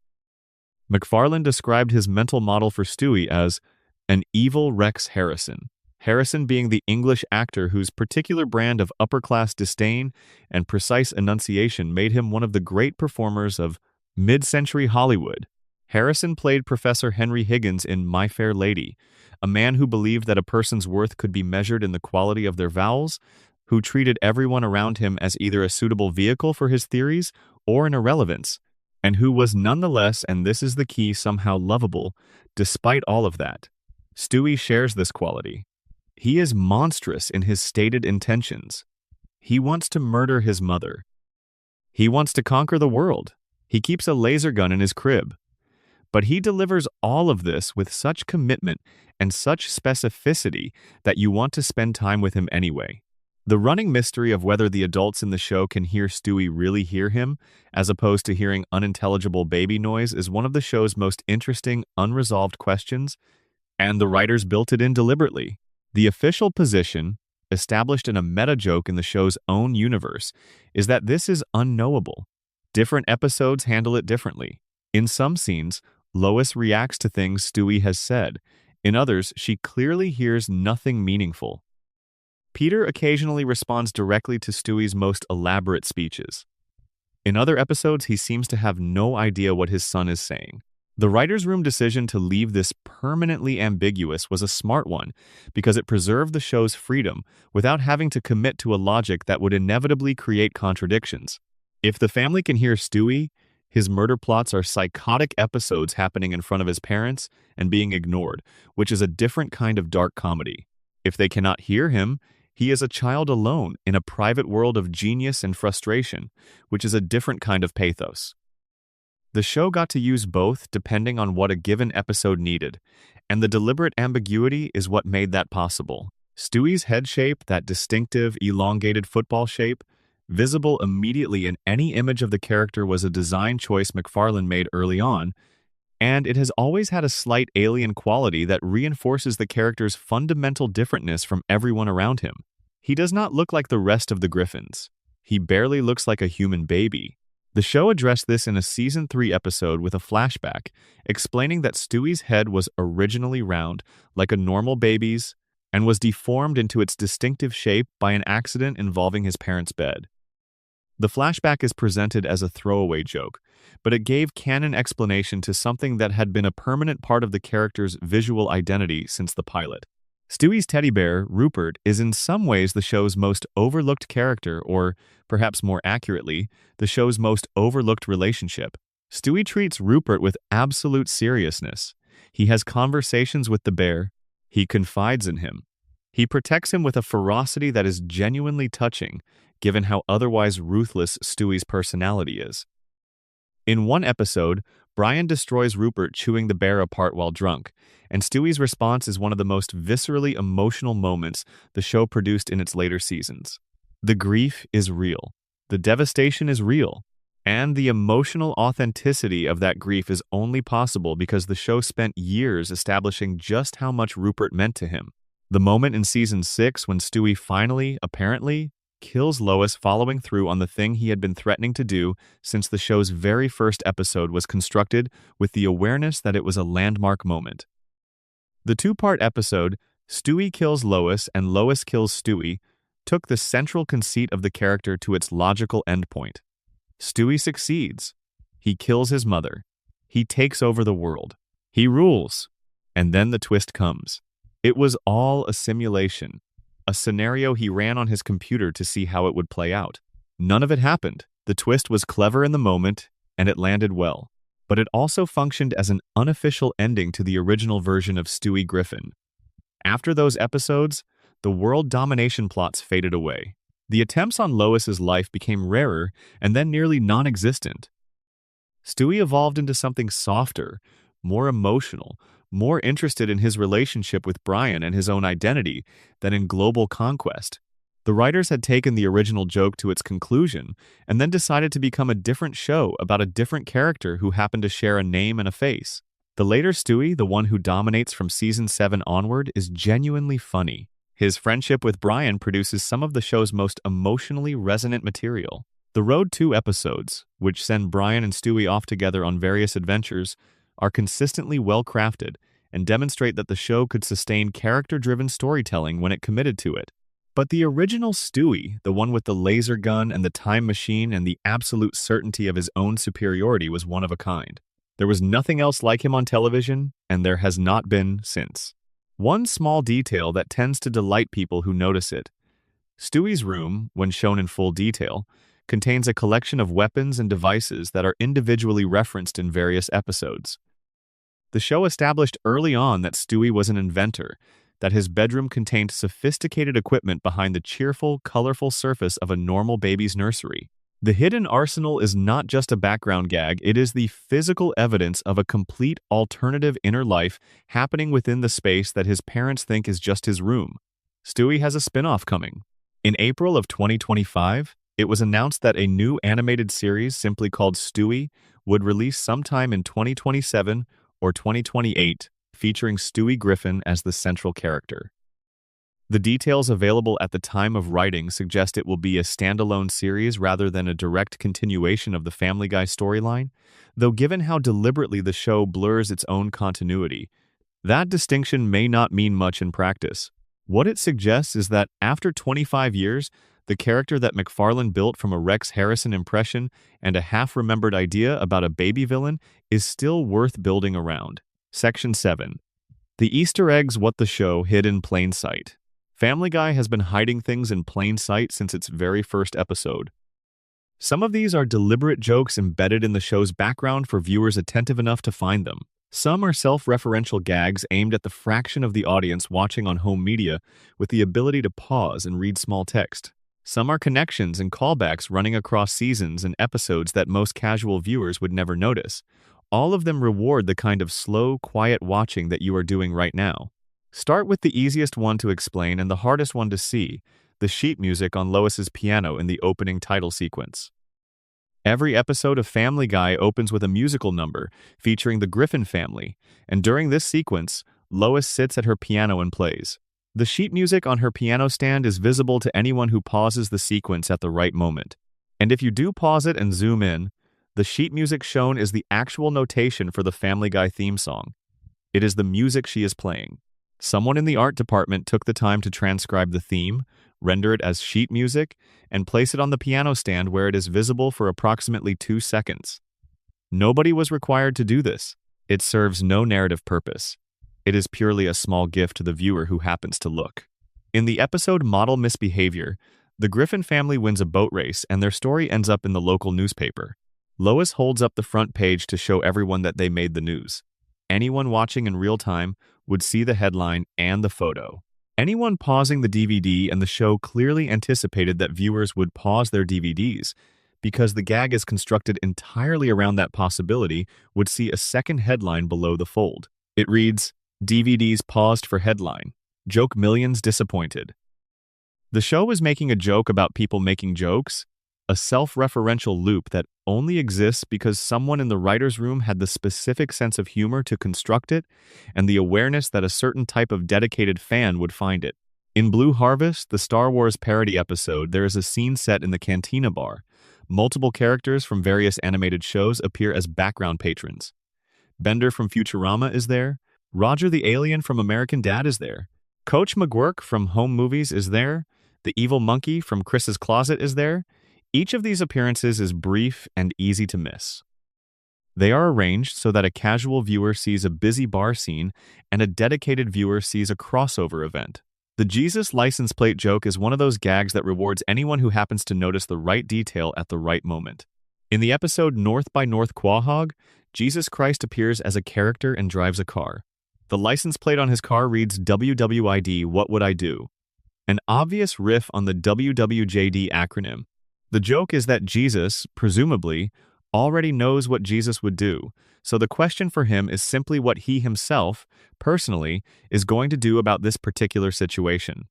MacFarlane described his mental model for Stewie as an evil Rex Harrison, Harrison being the English actor whose particular brand of upper-class disdain and precise enunciation made him one of the great performers of mid-century Hollywood. Harrison played Professor Henry Higgins in My Fair Lady, a man who believed that a person's worth could be measured in the quality of their vowels, who treated everyone around him as either a suitable vehicle for his theories or an irrelevance, and who was nonetheless, and this is the key, somehow lovable, despite all of that. Stewie shares this quality. He is monstrous in his stated intentions. He wants to murder his mother. He wants to conquer the world. He keeps a laser gun in his crib. But he delivers all of this with such commitment and such specificity that you want to spend time with him anyway. The running mystery of whether the adults in the show can hear Stewie really hear him, as opposed to hearing unintelligible baby noise, is one of the show's most interesting, unresolved questions, and the writers built it in deliberately. The official position, established in a meta-joke in the show's own universe, is that this is unknowable. Different episodes handle it differently. In some scenes, Lois reacts to things Stewie has said. In others, she clearly hears nothing meaningful. Peter occasionally responds directly to Stewie's most elaborate speeches. In other episodes, he seems to have no idea what his son is saying. The writer's room decision to leave this permanently ambiguous was a smart one because it preserved the show's freedom without having to commit to a logic that would inevitably create contradictions. If the family can hear Stewie, his murder plots are psychotic episodes happening in front of his parents and being ignored, which is a different kind of dark comedy. If they cannot hear him, he is a child alone in a private world of genius and frustration, which is a different kind of pathos. The show got to use both depending on what a given episode needed, and the deliberate ambiguity is what made that possible. Stewie's head shape, that distinctive, elongated football shape, visible immediately in any image of the character, was a design choice MacFarlane made early on, and it has always had a slight alien quality that reinforces the character's fundamental differentness from everyone around him. He does not look like the rest of the Griffins. He barely looks like a human baby. The show addressed this in a Season 3 episode with a flashback, explaining that Stewie's head was originally round, like a normal baby's, and was deformed into its distinctive shape by an accident involving his parents' bed. The flashback is presented as a throwaway joke, but it gave canon explanation to something that had been a permanent part of the character's visual identity since the pilot. Stewie's teddy bear, Rupert, is in some ways the show's most overlooked character, or, perhaps more accurately, the show's most overlooked relationship. Stewie treats Rupert with absolute seriousness. He has conversations with the bear. He confides in him. He protects him with a ferocity that is genuinely touching, given how otherwise ruthless Stewie's personality is. In one episode, Brian destroys Rupert chewing the bear apart while drunk, and Stewie's response is one of the most viscerally emotional moments the show produced in its later seasons. The grief is real. The devastation is real. And the emotional authenticity of that grief is only possible because the show spent years establishing just how much Rupert meant to him. The moment in Season 6 when Stewie finally, apparently, kills Lois following through on the thing he had been threatening to do since the show's very first episode was constructed with the awareness that it was a landmark moment. The two-part episode, Stewie Kills Lois and Lois Kills Stewie, took the central conceit of the character to its logical endpoint. Stewie succeeds. He kills his mother. He takes over the world. He rules. And then the twist comes. It was all a simulation. A scenario he ran on his computer to see how it would play out. None of it happened. The twist was clever in the moment, and it landed well. But it also functioned as an unofficial ending to the original version of Stewie Griffin. After those episodes, the world domination plots faded away. The attempts on Lois's life became rarer and then nearly non-existent. Stewie evolved into something softer, more emotional, more interested in his relationship with Brian and his own identity than in global conquest. The writers had taken the original joke to its conclusion and then decided to become a different show about a different character who happened to share a name and a face. The later Stewie, the one who dominates from Season 7 onward, is genuinely funny. His friendship with Brian produces some of the show's most emotionally resonant material. The Road 2 episodes, which send Brian and Stewie off together on various adventures, are consistently well-crafted and demonstrate that the show could sustain character-driven storytelling when it committed to it. But the original Stewie, the one with the laser gun and the time machine and the absolute certainty of his own superiority, was one of a kind. There was nothing else like him on television, and there has not been since. One small detail that tends to delight people who notice it. Stewie's room, when shown in full detail, contains a collection of weapons and devices that are individually referenced in various episodes. The show established early on that Stewie was an inventor, that his bedroom contained sophisticated equipment behind the cheerful, colorful surface of a normal baby's nursery. The hidden arsenal is not just a background gag, it is the physical evidence of a complete alternative inner life happening within the space that his parents think is just his room. Stewie has a spin-off coming. In April of 2025, it was announced that a new animated series simply called Stewie would release sometime in 2027 or 2028, featuring Stewie Griffin as the central character. The details available at the time of writing suggest it will be a standalone series rather than a direct continuation of the Family Guy storyline, though given how deliberately the show blurs its own continuity, that distinction may not mean much in practice. What it suggests is that after 25 years, the character that McFarlane built from a Rex Harrison impression and a half-remembered idea about a baby villain is still worth building around. Section 7. The Easter eggs what the show hid in plain sight. Family Guy has been hiding things in plain sight since its very first episode. Some of these are deliberate jokes embedded in the show's background for viewers attentive enough to find them. Some are self-referential gags aimed at the fraction of the audience watching on home media with the ability to pause and read small text. Some are connections and callbacks running across seasons and episodes that most casual viewers would never notice. All of them reward the kind of slow, quiet watching that you are doing right now. Start with the easiest one to explain and the hardest one to see, the sheet music on Lois's piano in the opening title sequence. Every episode of Family Guy opens with a musical number featuring the Griffin family, and during this sequence, Lois sits at her piano and plays. The sheet music on her piano stand is visible to anyone who pauses the sequence at the right moment. And if you do pause it and zoom in, the sheet music shown is the actual notation for the Family Guy theme song. It is the music she is playing. Someone in the art department took the time to transcribe the theme, render it as sheet music, and place it on the piano stand where it is visible for approximately 2 seconds. Nobody was required to do this. It serves no narrative purpose. It is purely a small gift to the viewer who happens to look. In the episode Model Misbehavior, the Griffin family wins a boat race and their story ends up in the local newspaper. Lois holds up the front page to show everyone that they made the news. Anyone watching in real time would see the headline and the photo. Anyone pausing the DVD and the show clearly anticipated that viewers would pause their DVDs because the gag is constructed entirely around that possibility would see a second headline below the fold. It reads, DVDs paused for headline. Joke millions disappointed. The show is making a joke about people making jokes, a self-referential loop that only exists because someone in the writer's room had the specific sense of humor to construct it and the awareness that a certain type of dedicated fan would find it. In Blue Harvest, the Star Wars parody episode, there is a scene set in the Cantina Bar. Multiple characters from various animated shows appear as background patrons. Bender from Futurama is there. Roger the Alien from American Dad is there. Coach McGuirk from Home Movies is there. The Evil Monkey from Chris's Closet is there. Each of these appearances is brief and easy to miss. They are arranged so that a casual viewer sees a busy bar scene and a dedicated viewer sees a crossover event. The Jesus license plate joke is one of those gags that rewards anyone who happens to notice the right detail at the right moment. In the episode North by North Quahog, Jesus Christ appears as a character and drives a car. The license plate on his car reads WWID, What Would I Do? An obvious riff on the WWJD acronym. The joke is that Jesus, presumably, already knows what Jesus would do, so the question for him is simply what he himself, personally, is going to do about this particular situation.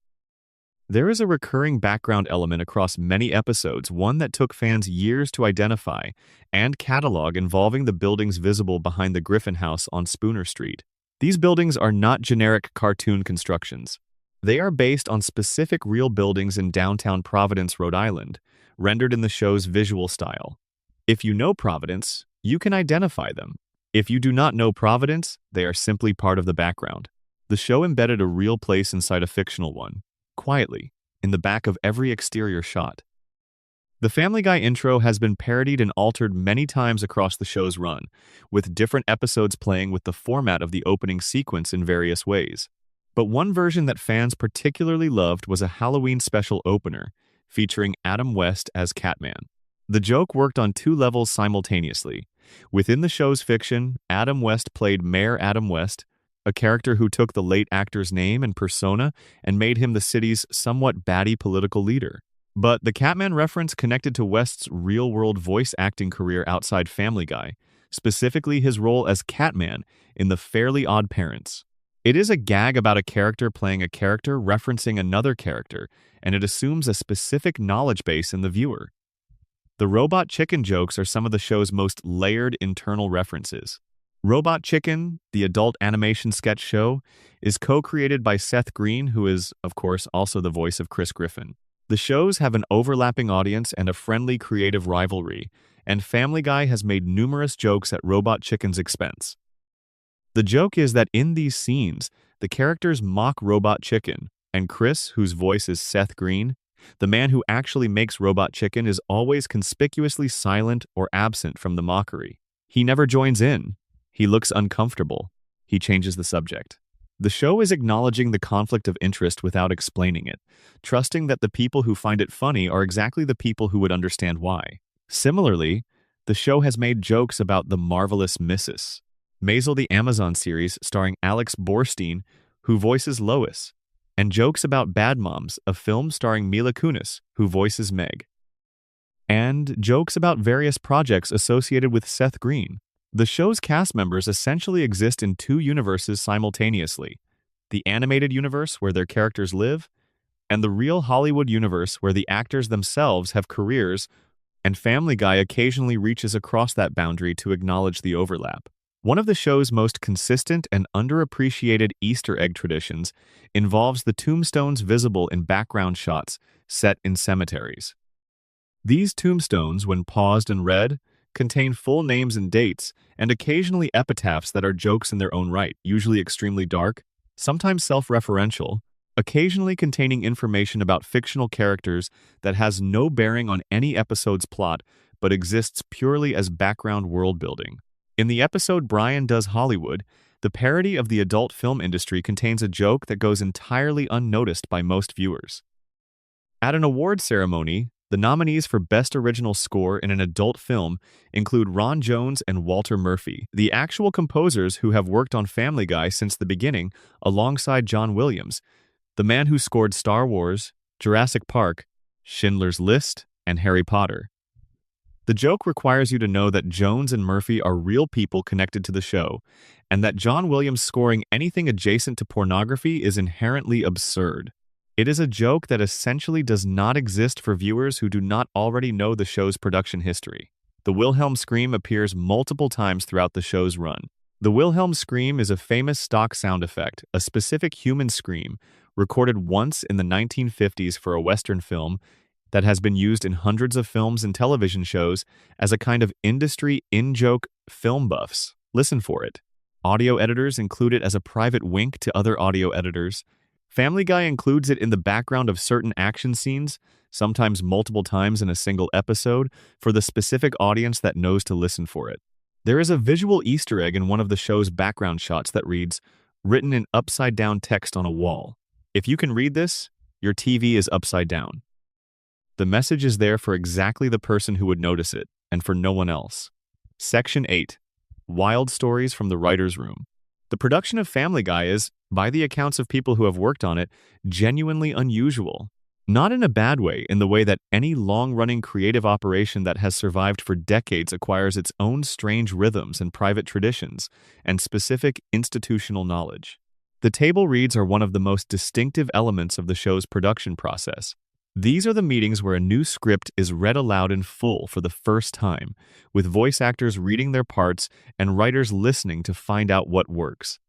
There is a recurring background element across many episodes, one that took fans years to identify and catalog involving the buildings visible behind the Griffin House on Spooner Street. These buildings are not generic cartoon constructions. They are based on specific real buildings in downtown Providence, Rhode Island, rendered in the show's visual style. If you know Providence, you can identify them. If you do not know Providence, they are simply part of the background. The show embedded a real place inside a fictional one, quietly, in the back of every exterior shot. The Family Guy intro has been parodied and altered many times across the show's run, with different episodes playing with the format of the opening sequence in various ways. But one version that fans particularly loved was a Halloween special opener, featuring Adam West as Catman. The joke worked on 2 levels simultaneously. Within the show's fiction, Adam West played Mayor Adam West, a character who took the late actor's name and persona and made him the city's somewhat batty political leader. But the Catman reference connected to West's real-world voice acting career outside Family Guy, specifically his role as Catman in The Fairly Odd Parents. It is a gag about a character playing a character referencing another character, and it assumes a specific knowledge base in the viewer. The Robot Chicken jokes are some of the show's most layered internal references. Robot Chicken, the adult animation sketch show, is co-created by Seth Green, who is, of course, also the voice of Chris Griffin. The shows have an overlapping audience and a friendly creative rivalry, and Family Guy has made numerous jokes at Robot Chicken's expense. The joke is that in these scenes, the characters mock Robot Chicken, and Chris, whose voice is Seth Green, the man who actually makes Robot Chicken, is always conspicuously silent or absent from the mockery. He never joins in. He looks uncomfortable. He changes the subject. The show is acknowledging the conflict of interest without explaining it, trusting that the people who find it funny are exactly the people who would understand why. Similarly, the show has made jokes about The Marvelous Mrs. Maisel the Amazon series starring Alex Borstein, who voices Lois, and jokes about Bad Moms, a film starring Mila Kunis, who voices Meg, and jokes about various projects associated with Seth Green. The show's cast members essentially exist in 2 universes simultaneously: the animated universe where their characters live, and the real Hollywood universe where the actors themselves have careers, and Family Guy occasionally reaches across that boundary to acknowledge the overlap. One of the show's most consistent and underappreciated Easter egg traditions involves the tombstones visible in background shots set in cemeteries. These tombstones, when paused and read, contain full names and dates, and occasionally epitaphs that are jokes in their own right, usually extremely dark, sometimes self-referential, occasionally containing information about fictional characters that has no bearing on any episode's plot but exists purely as background world building. In the episode Brian Does Hollywood, the parody of the adult film industry contains a joke that goes entirely unnoticed by most viewers. At an award ceremony, the nominees for Best Original Score in an Adult Film include Ron Jones and Walter Murphy, the actual composers who have worked on Family Guy since the beginning, alongside John Williams, the man who scored Star Wars, Jurassic Park, Schindler's List, and Harry Potter. The joke requires you to know that Jones and Murphy are real people connected to the show, and that John Williams scoring anything adjacent to pornography is inherently absurd. It is a joke that essentially does not exist for viewers who do not already know the show's production history. The Wilhelm scream appears multiple times throughout the show's run. The Wilhelm scream is a famous stock sound effect, a specific human scream, recorded once in the 1950s for a Western film that has been used in hundreds of films and television shows as a kind of industry in-joke film buffs. Listen for it. Audio editors include it as a private wink to other audio editors. Family Guy includes it in the background of certain action scenes, sometimes multiple times in a single episode, for the specific audience that knows to listen for it. There is a visual Easter egg in one of the show's background shots that reads, written in upside-down text on a wall. If you can read this, your TV is upside down. The message is there for exactly the person who would notice it, and for no one else. Section 8. Wild Stories from the Writer's Room. The production of Family Guy is, by the accounts of people who have worked on it, genuinely unusual. Not in a bad way, in the way that any long-running creative operation that has survived for decades acquires its own strange rhythms and private traditions, and specific institutional knowledge. The table reads are one of the most distinctive elements of the show's production process. These are the meetings where a new script is read aloud in full for the first time, with voice actors reading their parts and writers listening to find out what works.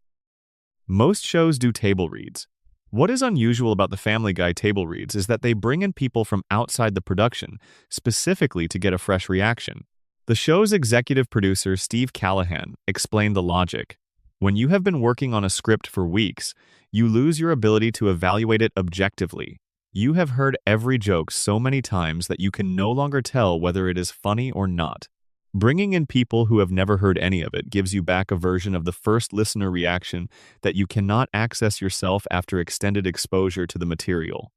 Most shows do table reads. What is unusual about the Family Guy table reads is that they bring in people from outside the production, specifically to get a fresh reaction. The show's executive producer, Steve Callahan, explained the logic. When you have been working on a script for weeks, you lose your ability to evaluate it objectively. You have heard every joke so many times that you can no longer tell whether it is funny or not. Bringing in people who have never heard any of it gives you back a version of the first listener reaction that you cannot access yourself after extended exposure to the material.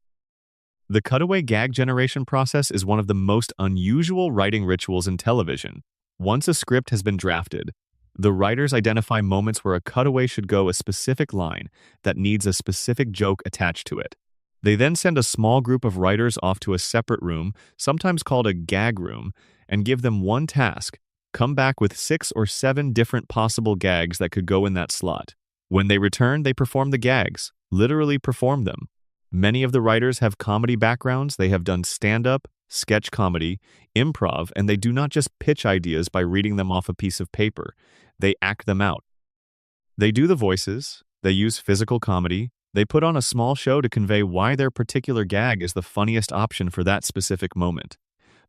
The cutaway gag generation process is one of the most unusual writing rituals in television. Once a script has been drafted, the writers identify moments where a cutaway should go a specific line that needs a specific joke attached to it. They then send a small group of writers off to a separate room, sometimes called a gag room, and give them one task: come back with 6 or 7 different possible gags that could go in that slot. When they return, they perform the gags, literally perform them. Many of the writers have comedy backgrounds. They have done stand-up, sketch comedy, improv, and they do not just pitch ideas by reading them off a piece of paper. They act them out. They do the voices, they use physical comedy, they put on a small show to convey why their particular gag is the funniest option for that specific moment.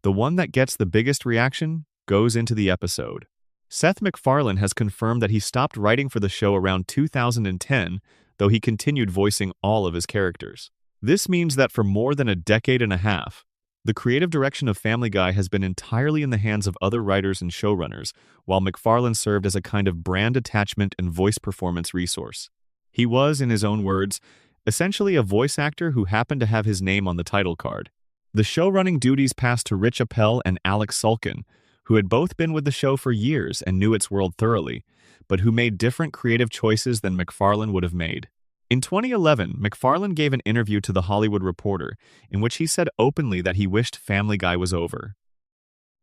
The one that gets the biggest reaction goes into the episode. Seth MacFarlane has confirmed that he stopped writing for the show around 2010, though he continued voicing all of his characters. This means that for more than a decade and a half, the creative direction of Family Guy has been entirely in the hands of other writers and showrunners, while MacFarlane served as a kind of brand attachment and voice performance resource. He was, in his own words, essentially a voice actor who happened to have his name on the title card. The show-running duties passed to Rich Appel and Alex Sulkin, who had both been with the show for years and knew its world thoroughly, but who made different creative choices than MacFarlane would have made. In 2011, MacFarlane gave an interview to The Hollywood Reporter in which he said openly that he wished Family Guy was over.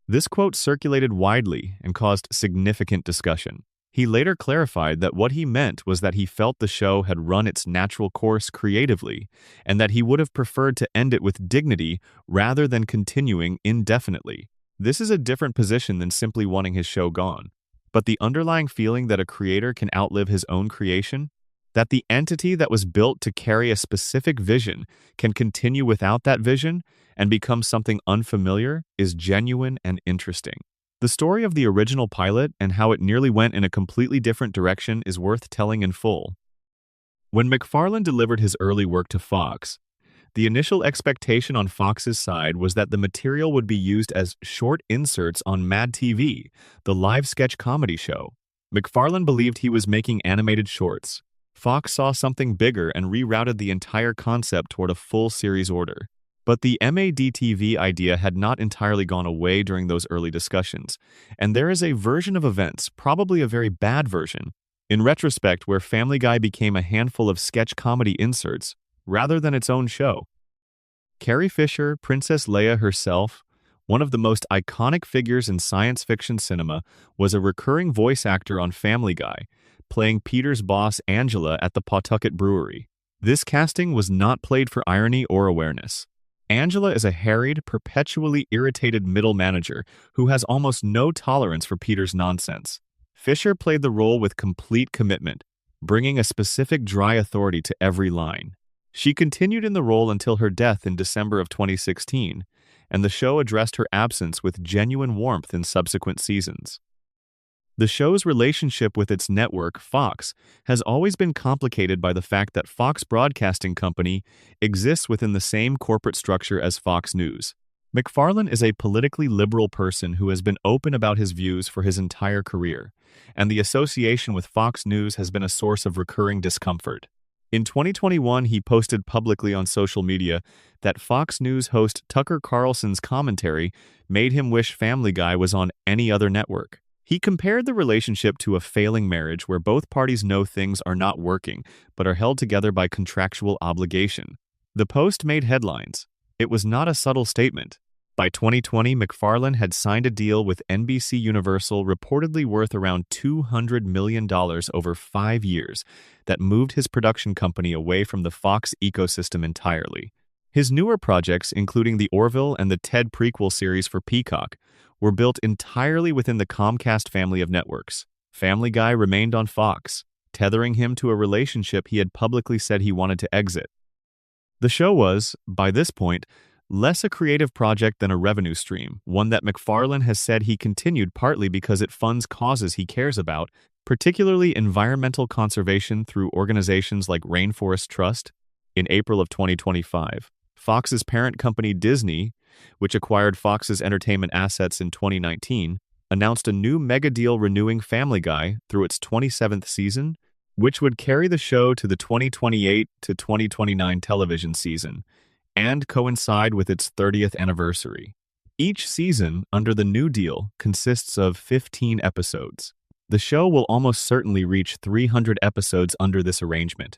This quote circulated widely and caused significant discussion. He later clarified that what he meant was that he felt the show had run its natural course creatively, and that he would have preferred to end it with dignity rather than continuing indefinitely. This is a different position than simply wanting his show gone. but the underlying feeling that a creator can outlive his own creation, that the entity that was built to carry a specific vision can continue without that vision and become something unfamiliar, is genuine and interesting. The story of the original pilot and how it nearly went in a completely different direction is worth telling in full. When MacFarlane delivered his early work to Fox, the initial expectation on Fox's side was that the material would be used as short inserts on Mad TV, the live sketch comedy show. MacFarlane believed he was making animated shorts. Fox saw something bigger and rerouted the entire concept toward a full series order. But the MAD-TV idea had not entirely gone away during those early discussions, and there is a version of events, probably a very bad version, in retrospect, where Family Guy became a handful of sketch comedy inserts, rather than its own show. Carrie Fisher, Princess Leia herself, one of the most iconic figures in science fiction cinema, was a recurring voice actor on Family Guy, playing Peter's boss Angela at the Pawtucket Brewery. This casting was not played for irony or awareness. Angela is a harried, perpetually irritated middle manager who has almost no tolerance for Peter's nonsense. Fisher played the role with complete commitment, bringing a specific dry authority to every line. She continued in the role until her death in December of 2016, and the show addressed her absence with genuine warmth in subsequent seasons. The show's relationship with its network, Fox, has always been complicated by the fact that Fox Broadcasting Company exists within the same corporate structure as Fox News. MacFarlane is a politically liberal person who has been open about his views for his entire career, and the association with Fox News has been a source of recurring discomfort. In 2021, he posted publicly on social media that Fox News host Tucker Carlson's commentary made him wish Family Guy was on any other network. He compared the relationship to a failing marriage where both parties know things are not working but are held together by contractual obligation. The post made headlines. It was not a subtle statement. By 2020, MacFarlane had signed a deal with NBC Universal reportedly worth around $200 million over 5 years that moved his production company away from the Fox ecosystem entirely. His newer projects, including the Orville and the Ted prequel series for Peacock, were built entirely within the Comcast family of networks. Family Guy remained on Fox, tethering him to a relationship he had publicly said he wanted to exit. The show was, by this point, less a creative project than a revenue stream, one that MacFarlane has said he continued partly because it funds causes he cares about, particularly environmental conservation through organizations like Rainforest Trust. In April of 2025, Fox's parent company Disney, which acquired Fox's entertainment assets in 2019, announced a new mega deal renewing Family Guy through its 27th season, which would carry the show to the 2028 to 2029 television season and coincide with its 30th anniversary. Each season under the new deal consists of 15 episodes. The show will almost certainly reach 300 episodes under this arrangement.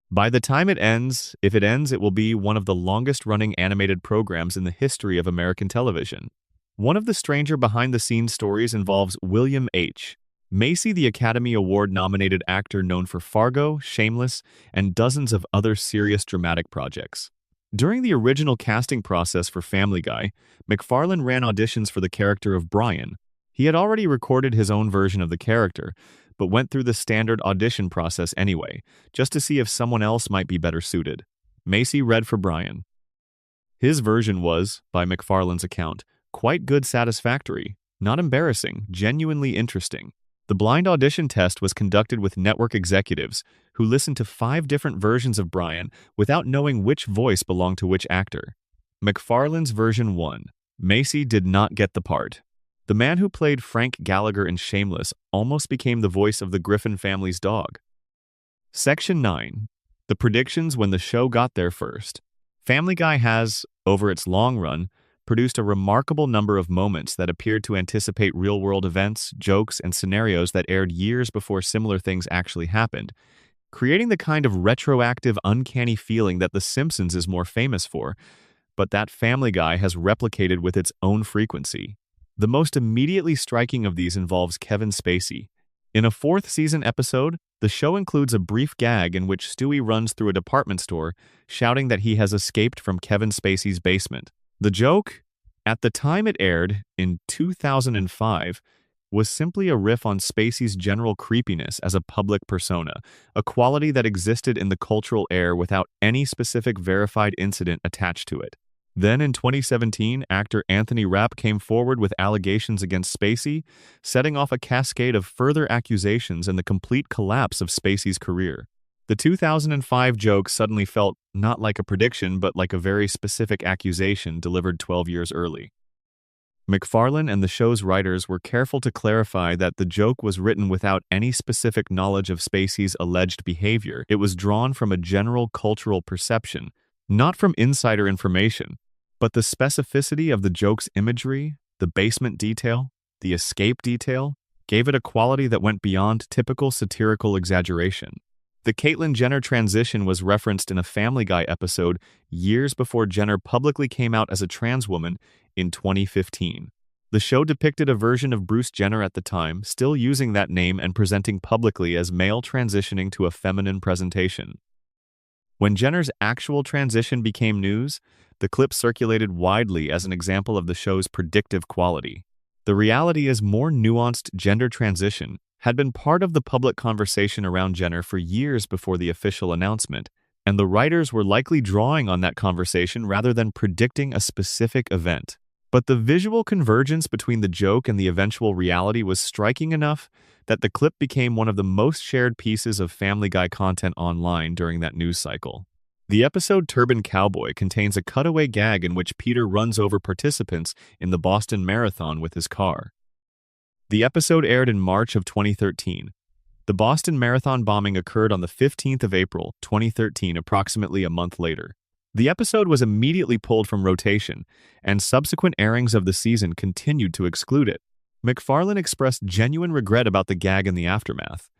By the time it ends, if it ends, it will be one of the longest-running animated programs in the history of American television. One of the stranger behind-the-scenes stories involves William H. Macy, the Academy Award-nominated actor known for Fargo, Shameless, and dozens of other serious dramatic projects. During the original casting process for Family Guy, MacFarlane ran auditions for the character of Brian. He had already recorded his own version of the character, but went through the standard audition process anyway, just to see if someone else might be better suited. Macy read for Brian. His version was, by MacFarlane's account, quite good, satisfactory, not embarrassing, genuinely interesting. The blind audition test was conducted with network executives who listened to 5 different versions of Brian without knowing which voice belonged to which actor. MacFarlane's version won. Macy did not get the part. The man who played Frank Gallagher in Shameless almost became the voice of the Griffin family's dog. Section 9. The predictions when the show got there first. Family Guy has, over its long run, produced a remarkable number of moments that appeared to anticipate real-world events, jokes, and scenarios that aired years before similar things actually happened, creating the kind of retroactive, uncanny feeling that The Simpsons is more famous for, but that Family Guy has replicated with its own frequency. The most immediately striking of these involves Kevin Spacey. In a 4th season episode, the show includes a brief gag in which Stewie runs through a department store, shouting that he has escaped from Kevin Spacey's basement. The joke, at the time it aired, in 2005, was simply a riff on Spacey's general creepiness as a public persona, a quality that existed in the cultural air without any specific verified incident attached to it. Then in 2017, actor Anthony Rapp came forward with allegations against Spacey, setting off a cascade of further accusations and the complete collapse of Spacey's career. The 2005 joke suddenly felt not like a prediction but like a very specific accusation delivered 12 years early. MacFarlane and the show's writers were careful to clarify that the joke was written without any specific knowledge of Spacey's alleged behavior. It was drawn from a general cultural perception, not from insider information. But the specificity of the joke's imagery, the basement detail, the escape detail, gave it a quality that went beyond typical satirical exaggeration. The Caitlyn Jenner transition was referenced in a Family Guy episode years before Jenner publicly came out as a trans woman in 2015. The show depicted a version of Bruce Jenner at the time, still using that name and presenting publicly as male transitioning to a feminine presentation. When Jenner's actual transition became news, the clip circulated widely as an example of the show's predictive quality. The reality is more nuanced gender transition had been part of the public conversation around Jenner for years before the official announcement, and the writers were likely drawing on that conversation rather than predicting a specific event. But the visual convergence between the joke and the eventual reality was striking enough that the clip became one of the most shared pieces of Family Guy content online during that news cycle. The episode Turban Cowboy contains a cutaway gag in which Peter runs over participants in the Boston Marathon with his car. The episode aired in March of 2013. The Boston Marathon bombing occurred on the 15th of April, 2013, approximately a month later. The episode was immediately pulled from rotation, and subsequent airings of the season continued to exclude it. MacFarlane expressed genuine regret about the gag in the aftermath,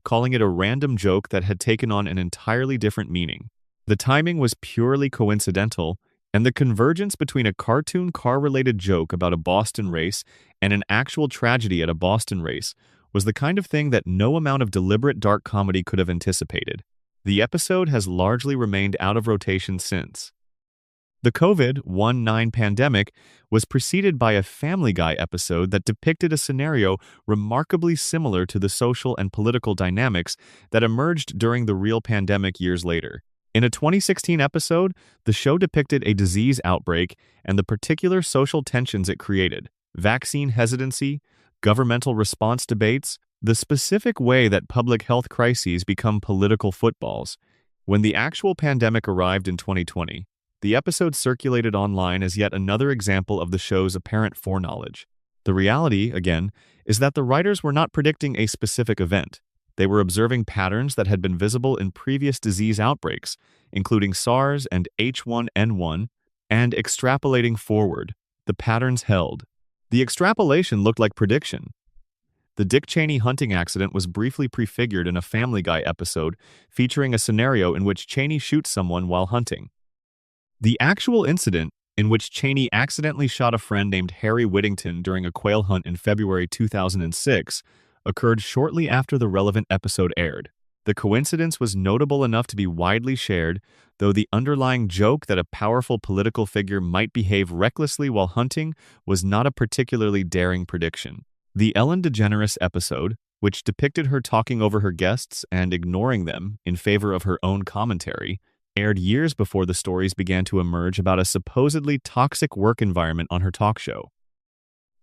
calling it a random joke that had taken on an entirely different meaning. The timing was purely coincidental, and the convergence between a cartoon car-related joke about a Boston race and an actual tragedy at a Boston race was the kind of thing that no amount of deliberate dark comedy could have anticipated. The episode has largely remained out of rotation since. The COVID-19 pandemic was preceded by a Family Guy episode that depicted a scenario remarkably similar to the social and political dynamics that emerged during the real pandemic years later. In a 2016 episode, the show depicted a disease outbreak and the particular social tensions it created, vaccine hesitancy, governmental response debates, the specific way that public health crises become political footballs. When the actual pandemic arrived in 2020, the episode circulated online as yet another example of the show's apparent foreknowledge. The reality, again, is that the writers were not predicting a specific event. They were observing patterns that had been visible in previous disease outbreaks, including SARS and H1N1, and extrapolating forward. The patterns held. The extrapolation looked like prediction. The Dick Cheney hunting accident was briefly prefigured in a Family Guy episode featuring a scenario in which Cheney shoots someone while hunting. The actual incident, in which Cheney accidentally shot a friend named Harry Whittington during a quail hunt in February 2006, occurred shortly after the relevant episode aired. The coincidence was notable enough to be widely shared, though the underlying joke that a powerful political figure might behave recklessly while hunting was not a particularly daring prediction. The Ellen DeGeneres episode, which depicted her talking over her guests and ignoring them in favor of her own commentary, aired years before the stories began to emerge about a supposedly toxic work environment on her talk show.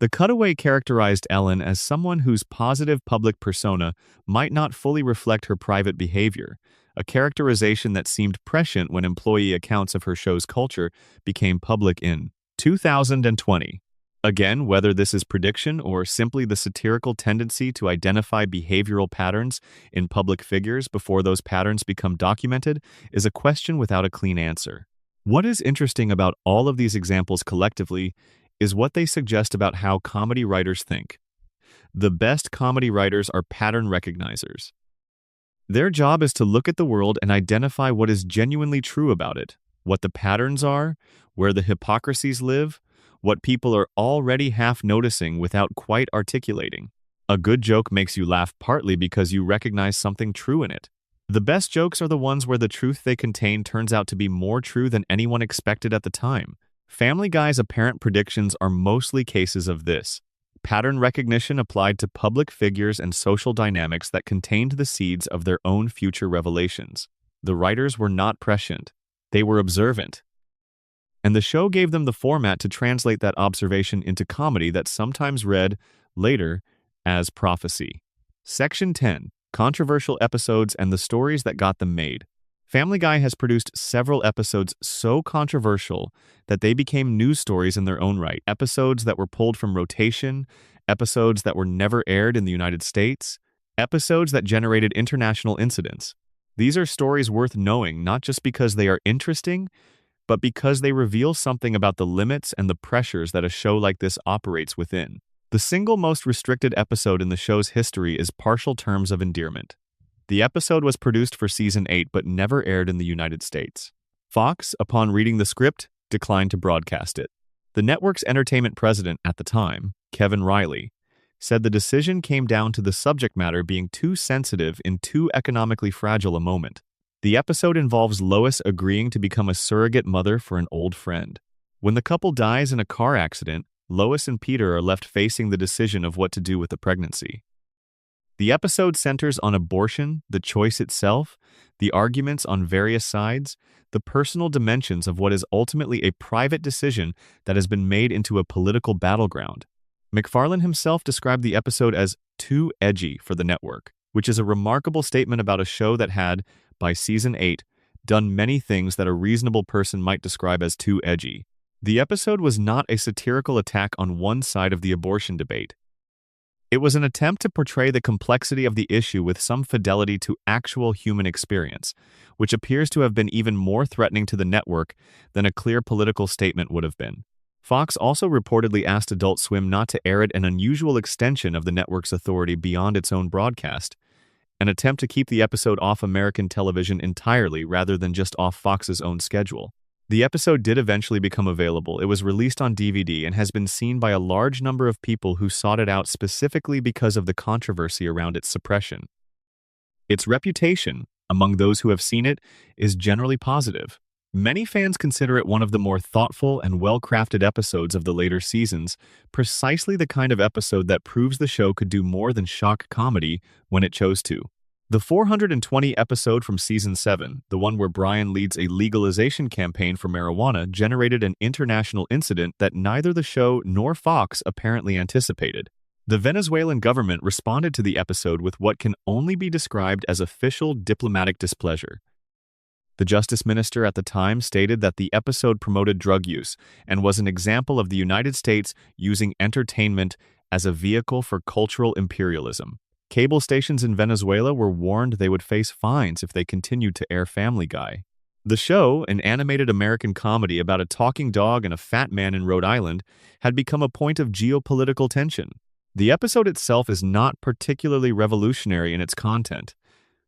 The cutaway characterized Ellen as someone whose positive public persona might not fully reflect her private behavior, a characterization that seemed prescient when employee accounts of her show's culture became public in 2020. Again, whether this is prediction or simply the satirical tendency to identify behavioral patterns in public figures before those patterns become documented is a question without a clean answer. What is interesting about all of these examples collectively is what they suggest about how comedy writers think. The best comedy writers are pattern recognizers. Their job is to look at the world and identify what is genuinely true about it, what the patterns are, where the hypocrisies live, what people are already half noticing without quite articulating. A good joke makes you laugh partly because you recognize something true in it. The best jokes are the ones where the truth they contain turns out to be more true than anyone expected at the time. Family Guy's apparent predictions are mostly cases of this. pattern recognition applied to public figures and social dynamics that contained the seeds of their own future revelations. The writers were not prescient. They were observant. And the show gave them the format to translate that observation into comedy that sometimes read, later, as prophecy. Section 10. Controversial episodes and the stories that got them made. Family Guy has produced several episodes so controversial that they became news stories in their own right. Episodes that were pulled from rotation, episodes that were never aired in the United States, episodes that generated international incidents. These are stories worth knowing not just because they are interesting, but because they reveal something about the limits and the pressures that a show like this operates within. The single most restricted episode in the show's history is Partial Terms of Endearment. The episode was produced for Season 8 but never aired in the United States. Fox, upon reading the script, declined to broadcast it. The network's entertainment president at the time, Kevin Riley, said the decision came down to the subject matter being too sensitive in too economically fragile a moment. The episode involves Lois agreeing to become a surrogate mother for an old friend. When the couple dies in a car accident, Lois and Peter are left facing the decision of what to do with the pregnancy. The episode centers on abortion, the choice itself, the arguments on various sides, the personal dimensions of what is ultimately a private decision that has been made into a political battleground. MacFarlane himself described the episode as too edgy for the network, which is a remarkable statement about a show that had, by Season 8, done many things that a reasonable person might describe as too edgy. The episode was not a satirical attack on one side of the abortion debate. It was an attempt to portray the complexity of the issue with some fidelity to actual human experience, which appears to have been even more threatening to the network than a clear political statement would have been. Fox also reportedly asked Adult Swim not to air it, an unusual extension of the network's authority beyond its own broadcast, an attempt to keep the episode off American television entirely rather than just off Fox's own schedule. The episode did eventually become available. It was released on DVD and has been seen by a large number of people who sought it out specifically because of the controversy around its suppression. Its reputation, among those who have seen it, is generally positive. Many fans consider it one of the more thoughtful and well-crafted episodes of the later seasons, precisely the kind of episode that proves the show could do more than shock comedy when it chose to. The 420 episode from Season 7, the one where Brian leads a legalization campaign for marijuana, generated an international incident that neither the show nor Fox apparently anticipated. The Venezuelan government responded to the episode with what can only be described as official diplomatic displeasure. The Justice Minister at the time stated that the episode promoted drug use and was an example of the United States using entertainment as a vehicle for cultural imperialism. Cable stations in Venezuela were warned they would face fines if they continued to air Family Guy. The show, an animated American comedy about a talking dog and a fat man in Rhode Island, had become a point of geopolitical tension. The episode itself is not particularly revolutionary in its content.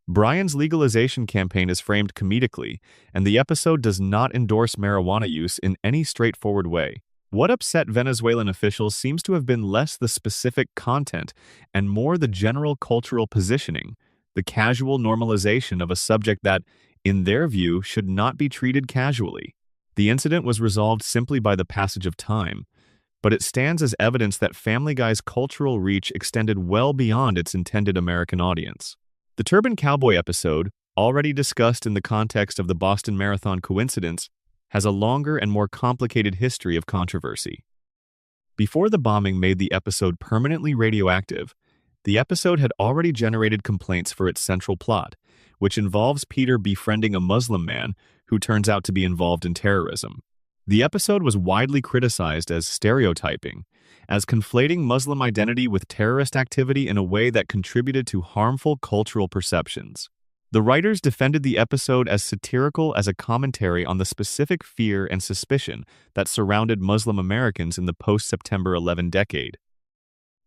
Brian's legalization campaign is framed comedically, and the episode does not endorse marijuana use in any straightforward way. What upset Venezuelan officials seems to have been less the specific content and more the general cultural positioning, the casual normalization of a subject that, in their view, should not be treated casually. The incident was resolved simply by the passage of time, but it stands as evidence that Family Guy's cultural reach extended well beyond its intended American audience. The Turban Cowboy episode, already discussed in the context of the Boston Marathon coincidence, has a longer and more complicated history of controversy. Before the bombing made the episode permanently radioactive, the episode had already generated complaints for its central plot, which involves Peter befriending a Muslim man who turns out to be involved in terrorism. The episode was widely criticized as stereotyping, as conflating Muslim identity with terrorist activity in a way that contributed to harmful cultural perceptions. The writers defended the episode as satirical as a commentary on the specific fear and suspicion that surrounded Muslim Americans in the post-September 11 decade.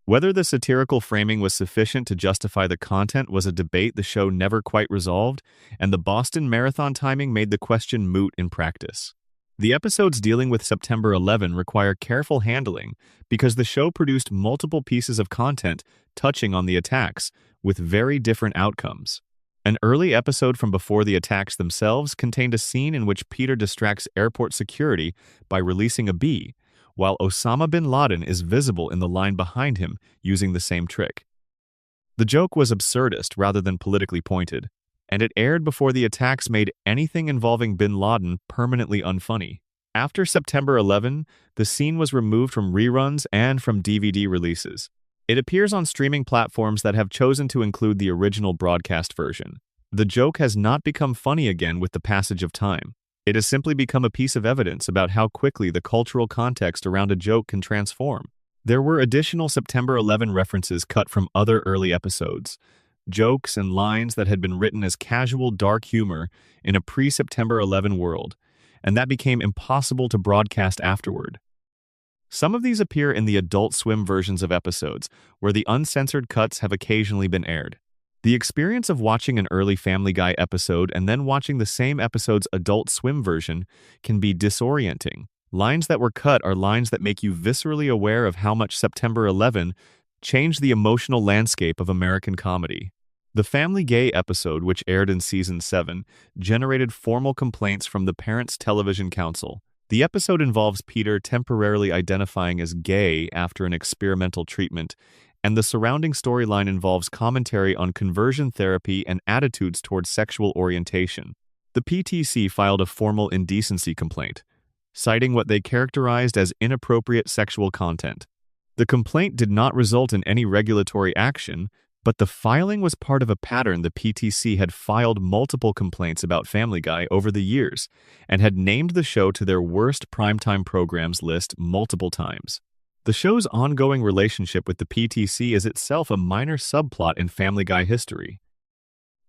Whether the satirical framing was sufficient to justify the content was a debate the show never quite resolved, and the Boston Marathon timing made the question moot in practice. The episodes dealing with September 11 require careful handling because the show produced multiple pieces of content touching on the attacks, with very different outcomes. An early episode from before the attacks themselves contained a scene in which Peter distracts airport security by releasing a bee, while Osama bin Laden is visible in the line behind him using the same trick. The joke was absurdist rather than politically pointed, and it aired before the attacks made anything involving bin Laden permanently unfunny. After September 11, the scene was removed from reruns and from DVD releases. It appears on streaming platforms that have chosen to include the original broadcast version. The joke has not become funny again with the passage of time. It has simply become a piece of evidence about how quickly the cultural context around a joke can transform. There were additional September 11 references cut from other early episodes, jokes and lines that had been written as casual dark humor in a pre-September 11 world, and that became impossible to broadcast afterward. Some of these appear in the Adult Swim versions of episodes, where the uncensored cuts have occasionally been aired. The experience of watching an early Family Guy episode and then watching the same episode's Adult Swim version can be disorienting. Lines that were cut are lines that make you viscerally aware of how much September 11 changed the emotional landscape of American comedy. The Family Guy episode, which aired in Season 7, generated formal complaints from the Parents Television Council. The episode involves Peter temporarily identifying as gay after an experimental treatment, and the surrounding storyline involves commentary on conversion therapy and attitudes towards sexual orientation. The PTC filed a formal indecency complaint, citing what they characterized as inappropriate sexual content. The complaint did not result in any regulatory action, but the filing was part of a pattern. The PTC had filed multiple complaints about Family Guy over the years and had named the show to their worst primetime programs list multiple times. The show's ongoing relationship with the PTC is itself a minor subplot in Family Guy history.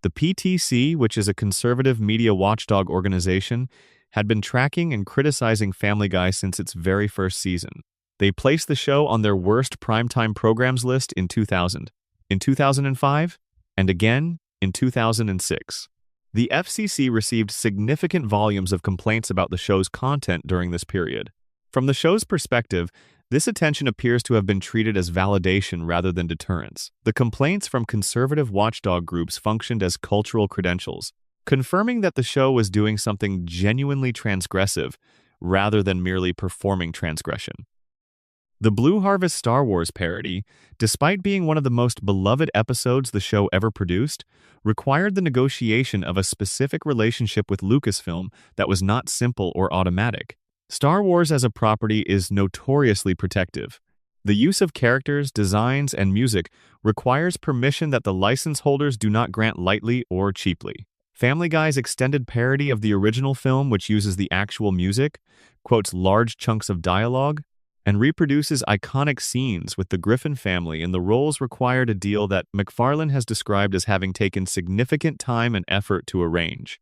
The PTC, which is a conservative media watchdog organization, had been tracking and criticizing Family Guy since its very first season. They placed the show on their worst primetime programs list in 2000. In 2005, and again in 2006. The FCC received significant volumes of complaints about the show's content during this period. From the show's perspective, this attention appears to have been treated as validation rather than deterrence. The complaints from conservative watchdog groups functioned as cultural credentials, confirming that the show was doing something genuinely transgressive rather than merely performing transgression. The Blue Harvest Star Wars parody, despite being one of the most beloved episodes the show ever produced, required the negotiation of a specific relationship with Lucasfilm that was not simple or automatic. Star Wars as a property is notoriously protective. The use of characters, designs, and music requires permission that the license holders do not grant lightly or cheaply. Family Guy's extended parody of the original film, which uses the actual music, quotes large chunks of dialogue, and reproduces iconic scenes with the Griffin family in the roles required a deal that McFarlane has described as having taken significant time and effort to arrange.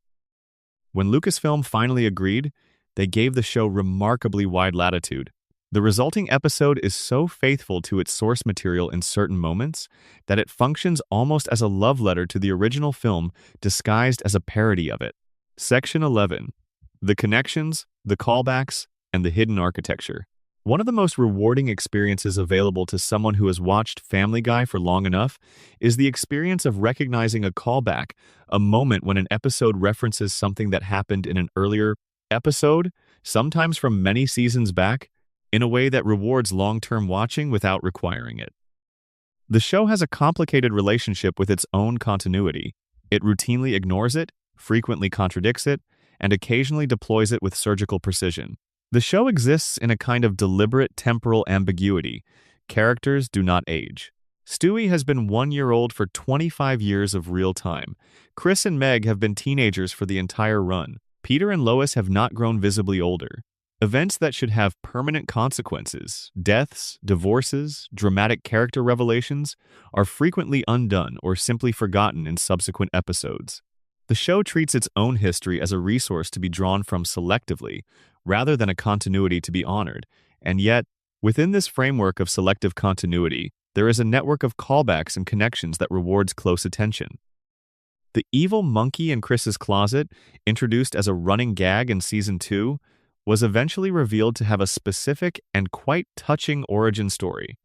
When Lucasfilm finally agreed, they gave the show remarkably wide latitude. The resulting episode is so faithful to its source material in certain moments that it functions almost as a love letter to the original film disguised as a parody of it. Section 11. The connections, the callbacks, and the hidden architecture. One of the most rewarding experiences available to someone who has watched Family Guy for long enough is the experience of recognizing a callback, a moment when an episode references something that happened in an earlier episode, sometimes from many seasons back, in a way that rewards long-term watching without requiring it. The show has a complicated relationship with its own continuity. It routinely ignores it, frequently contradicts it, and occasionally deploys it with surgical precision. The show exists in a kind of deliberate temporal ambiguity. Characters do not age. Stewie has been 1 year old for 25 years of real time. Chris and Meg have been teenagers for the entire run. Peter and Lois have not grown visibly older. Events that should have permanent consequences, deaths, divorces, dramatic character revelations, are frequently undone or simply forgotten in subsequent episodes. The show treats its own history as a resource to be drawn from selectively, rather than a continuity to be honored, and yet, within this framework of selective continuity, there is a network of callbacks and connections that rewards close attention. The evil monkey in Chris's closet, introduced as a running gag in Season 2, was eventually revealed to have a specific and quite touching origin story.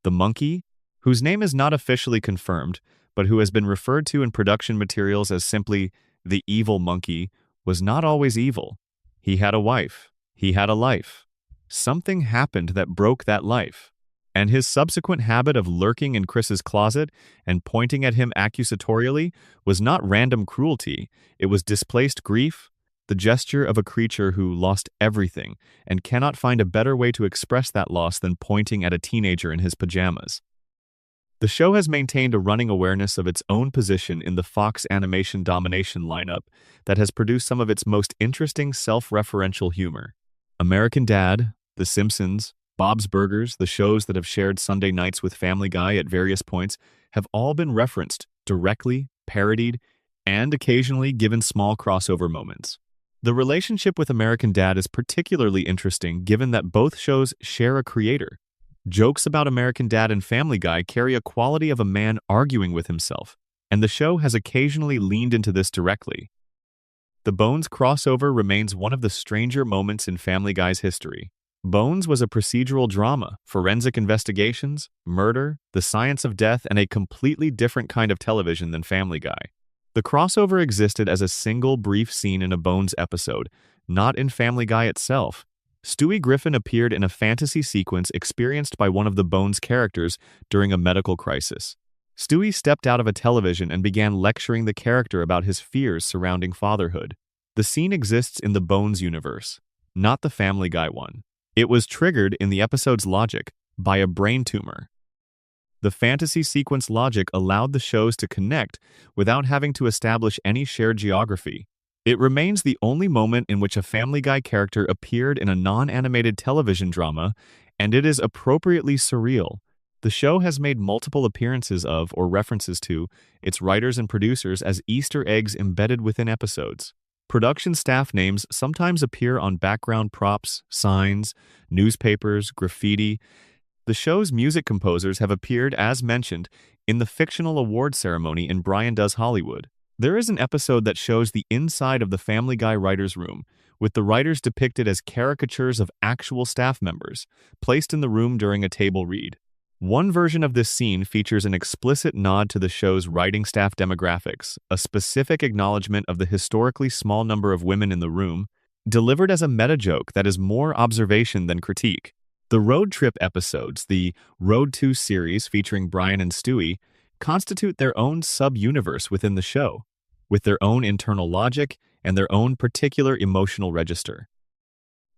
The monkey, whose name is not officially confirmed, but who has been referred to in production materials as simply the evil monkey, was not always evil. He had a wife. He had a life. something happened that broke that life. And his subsequent habit of lurking in Chris's closet and pointing at him accusatorially was not random cruelty, it was displaced grief, the gesture of a creature who lost everything and cannot find a better way to express that loss than pointing at a teenager in his pajamas. The show has maintained a running awareness of its own position in the Fox animation domination lineup that has produced some of its most interesting self-referential humor. American Dad, The Simpsons, Bob's Burgers, the shows that have shared Sunday nights with Family Guy at various points, have all been referenced, directly, parodied, and occasionally given small crossover moments. The relationship with American Dad is particularly interesting given that both shows share a creator. Jokes about American Dad and Family Guy carry a quality of a man arguing with himself, and the show has occasionally leaned into this directly. The Bones crossover remains one of the stranger moments in Family Guy's history. Bones was a procedural drama, forensic investigations, murder, the science of death, and a completely different kind of television than Family Guy. The crossover existed as a single brief scene in a Bones episode, not in Family Guy itself. Stewie Griffin appeared in a fantasy sequence experienced by one of the Bones characters during a medical crisis. Stewie stepped out of a television and began lecturing the character about his fears surrounding fatherhood. The scene exists in the Bones universe, not the Family Guy one. It was triggered in the episode's logic by a brain tumor. The fantasy sequence logic allowed the shows to connect without having to establish any shared geography. It remains the only moment in which a Family Guy character appeared in a non-animated television drama, and it is appropriately surreal. The show has made multiple appearances of or references to its writers and producers as Easter eggs embedded within episodes. Production staff names sometimes appear on background props, signs, newspapers, graffiti. The show's music composers have appeared, as mentioned, in the fictional award ceremony in Brian Does Hollywood. There is an episode that shows the inside of the Family Guy writers' room, with the writers depicted as caricatures of actual staff members, placed in the room during a table read. One version of this scene features an explicit nod to the show's writing staff demographics, a specific acknowledgement of the historically small number of women in the room, delivered as a meta-joke that is more observation than critique. The road trip episodes, the Road To series featuring Brian and Stewie, constitute their own sub-universe within the show, with their own internal logic and their own particular emotional register.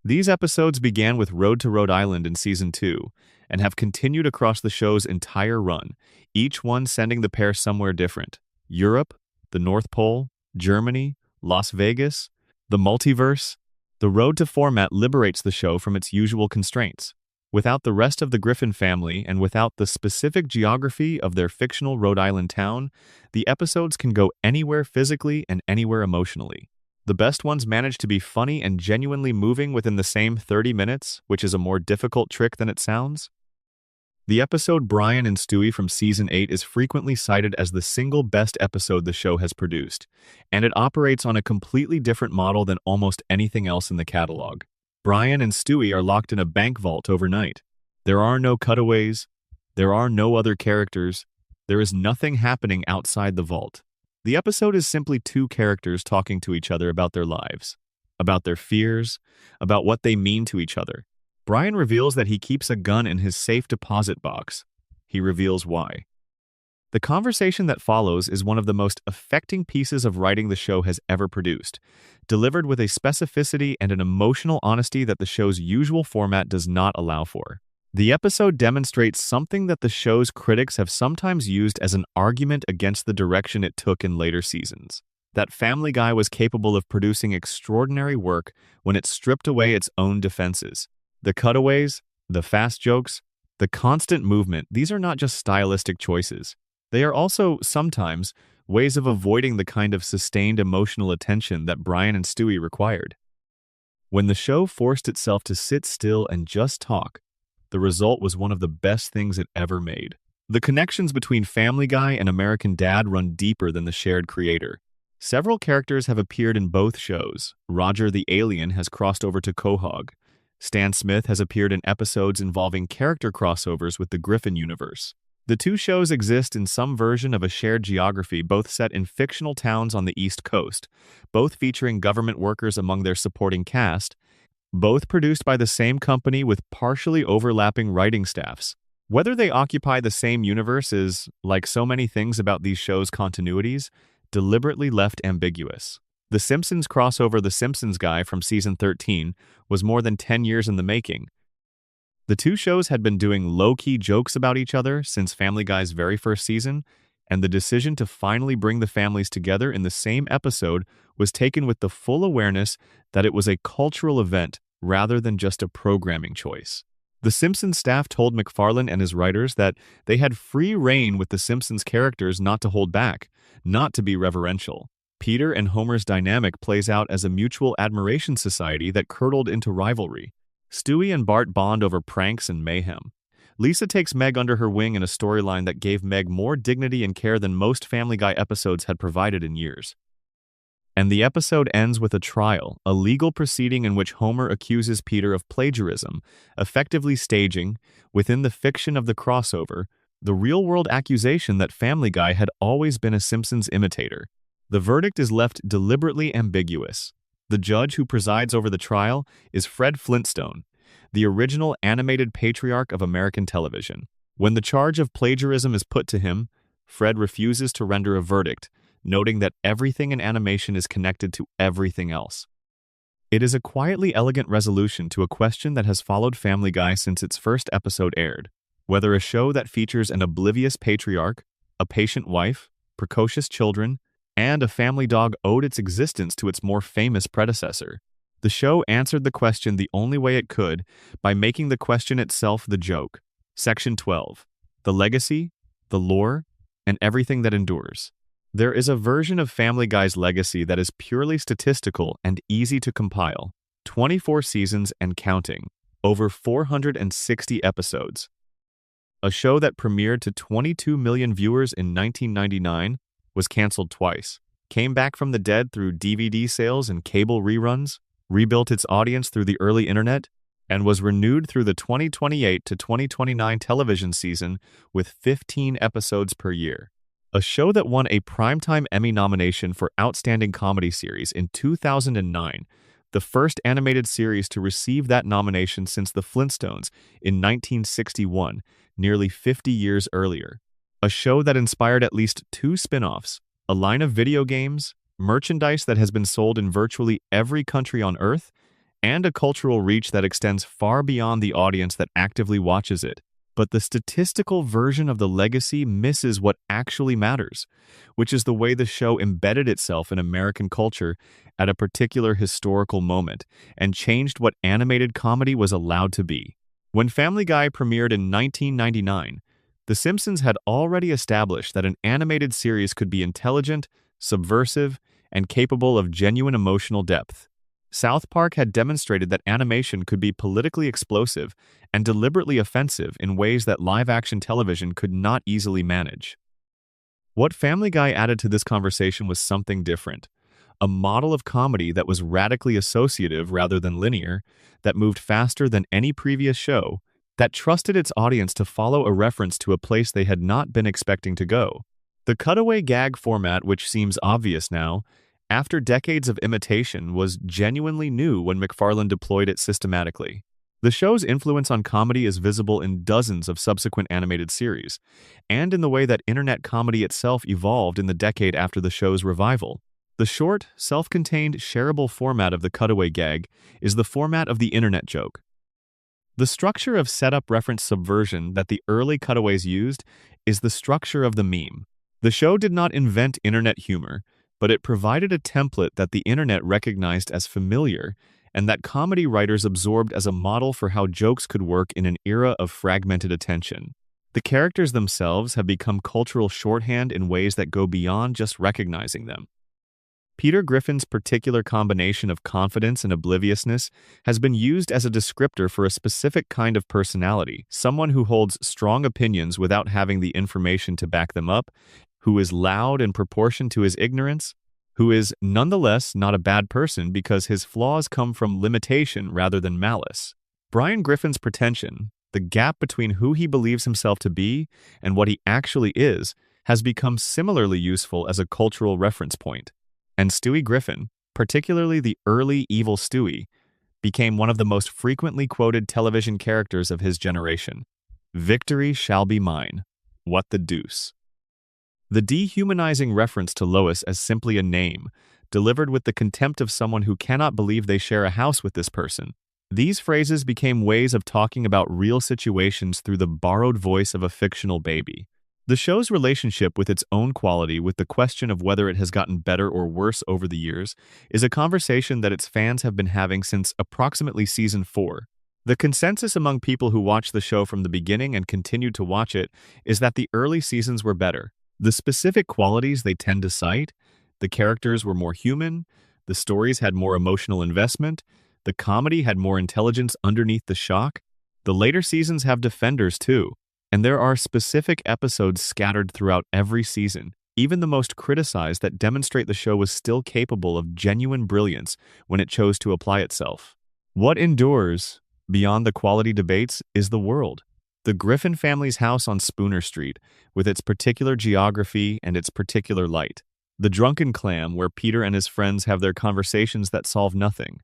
These episodes began with Road to Rhode Island in Season 2 and have continued across the show's entire run, each one sending the pair somewhere different: Europe, the North Pole, Germany, Las Vegas, the multiverse. The Road to format liberates the show from its usual constraints. Without the rest of the Griffin family and without the specific geography of their fictional Rhode Island town, the episodes can go anywhere physically and anywhere emotionally. The best ones manage to be funny and genuinely moving within the same 30 minutes, which is a more difficult trick than it sounds. The episode Brian and Stewie from Season 8 is frequently cited as the single best episode the show has produced, and it operates on a completely different model than almost anything else in the catalog. Brian and Stewie are locked in a bank vault overnight. There are no cutaways. There are no other characters. There is nothing happening outside the vault. The episode is simply two characters talking to each other about their lives, about their fears, about what they mean to each other. Brian reveals that he keeps a gun in his safe deposit box. He reveals why. The conversation that follows is one of the most affecting pieces of writing the show has ever produced, delivered with a specificity and an emotional honesty that the show's usual format does not allow for. The episode demonstrates something that the show's critics have sometimes used as an argument against the direction it took in later seasons: that Family Guy was capable of producing extraordinary work when it stripped away its own defenses. The cutaways, the fast jokes, the constant movement, these are not just stylistic choices. They are also, sometimes, ways of avoiding the kind of sustained emotional attention that Brian and Stewie required. When the show forced itself to sit still and just talk, the result was one of the best things it ever made. The connections between Family Guy and American Dad run deeper than the shared creator. Several characters have appeared in both shows. Roger the Alien has crossed over to Quahog. Stan Smith has appeared in episodes involving character crossovers with the Griffin universe. The two shows exist in some version of a shared geography, both set in fictional towns on the East Coast, both featuring government workers among their supporting cast, both produced by the same company with partially overlapping writing staffs. Whether they occupy the same universe is, like so many things about these shows' continuities, deliberately left ambiguous. The Simpsons crossover The Simpsons Guy from season 13 was more than 10 years in the making. The two shows had been doing low-key jokes about each other since Family Guy's very first season, and the decision to finally bring the families together in the same episode was taken with the full awareness that it was a cultural event rather than just a programming choice. The Simpsons staff told MacFarlane and his writers that they had free rein with the Simpsons characters not to hold back, not to be reverential. Peter and Homer's dynamic plays out as a mutual admiration society that curdled into rivalry. Stewie and Bart bond over pranks and mayhem. Lisa takes Meg under her wing in a storyline that gave Meg more dignity and care than most Family Guy episodes had provided in years. And the episode ends with a trial, a legal proceeding in which Homer accuses Peter of plagiarism, effectively staging, within the fiction of the crossover, the real-world accusation that Family Guy had always been a Simpsons imitator. The verdict is left deliberately ambiguous. The judge who presides over the trial is Fred Flintstone, the original animated patriarch of American television. When the charge of plagiarism is put to him, Fred refuses to render a verdict, noting that everything in animation is connected to everything else. It is a quietly elegant resolution to a question that has followed Family Guy since its first episode aired. Whether a show that features an oblivious patriarch, a patient wife, precocious children, and a family dog owed its existence to its more famous predecessor. The show answered the question the only way it could, by making the question itself the joke. Section 12. The legacy, the lore, and everything that endures. There is a version of Family Guy's legacy that is purely statistical and easy to compile. 24 seasons and counting. Over 460 episodes. A show that premiered to 22 million viewers in 1999 was canceled twice, came back from the dead through DVD sales and cable reruns, rebuilt its audience through the early internet, and was renewed through the 2028 to 2029 television season with 15 episodes per year. A show that won a Primetime Emmy nomination for Outstanding Comedy Series in 2009, the first animated series to receive that nomination since The Flintstones in 1961, nearly 50 years earlier. A show that inspired at least 2 spin-offs, a line of video games, merchandise that has been sold in virtually every country on Earth, and a cultural reach that extends far beyond the audience that actively watches it. But the statistical version of the legacy misses what actually matters, which is the way the show embedded itself in American culture at a particular historical moment and changed what animated comedy was allowed to be. When Family Guy premiered in 1999, The Simpsons had already established that an animated series could be intelligent, subversive, and capable of genuine emotional depth. South Park had demonstrated that animation could be politically explosive and deliberately offensive in ways that live-action television could not easily manage. What Family Guy added to this conversation was something different. A model of comedy that was radically associative rather than linear, that moved faster than any previous show, that trusted its audience to follow a reference to a place they had not been expecting to go. The cutaway gag format, which seems obvious now, after decades of imitation, was genuinely new when MacFarlane deployed it systematically. The show's influence on comedy is visible in dozens of subsequent animated series, and in the way that internet comedy itself evolved in the decade after the show's revival. The short, self-contained, shareable format of the cutaway gag is the format of the internet joke. The structure of setup reference subversion that the early cutaways used is the structure of the meme. The show did not invent internet humor, but it provided a template that the internet recognized as familiar and that comedy writers absorbed as a model for how jokes could work in an era of fragmented attention. The characters themselves have become cultural shorthand in ways that go beyond just recognizing them. Peter Griffin's particular combination of confidence and obliviousness has been used as a descriptor for a specific kind of personality, someone who holds strong opinions without having the information to back them up, who is loud in proportion to his ignorance, who is nonetheless not a bad person because his flaws come from limitation rather than malice. Brian Griffin's pretension, the gap between who he believes himself to be and what he actually is, has become similarly useful as a cultural reference point. And Stewie Griffin, particularly the early evil Stewie, became one of the most frequently quoted television characters of his generation. Victory shall be mine. What the deuce? The dehumanizing reference to Lois as simply a name, delivered with the contempt of someone who cannot believe they share a house with this person. These phrases became ways of talking about real situations through the borrowed voice of a fictional baby. The show's relationship with its own quality, with the question of whether it has gotten better or worse over the years, is a conversation that its fans have been having since approximately season 4. The consensus among people who watched the show from the beginning and continued to watch it is that the early seasons were better. The specific qualities they tend to cite: the characters were more human, the stories had more emotional investment, the comedy had more intelligence underneath the shock. The later seasons have defenders too, and there are specific episodes scattered throughout every season, even the most criticized, that demonstrate the show was still capable of genuine brilliance when it chose to apply itself. What endures, beyond the quality debates, is the world. The Griffin family's house on Spooner Street, with its particular geography and its particular light. The Drunken Clam, where Peter and his friends have their conversations that solve nothing.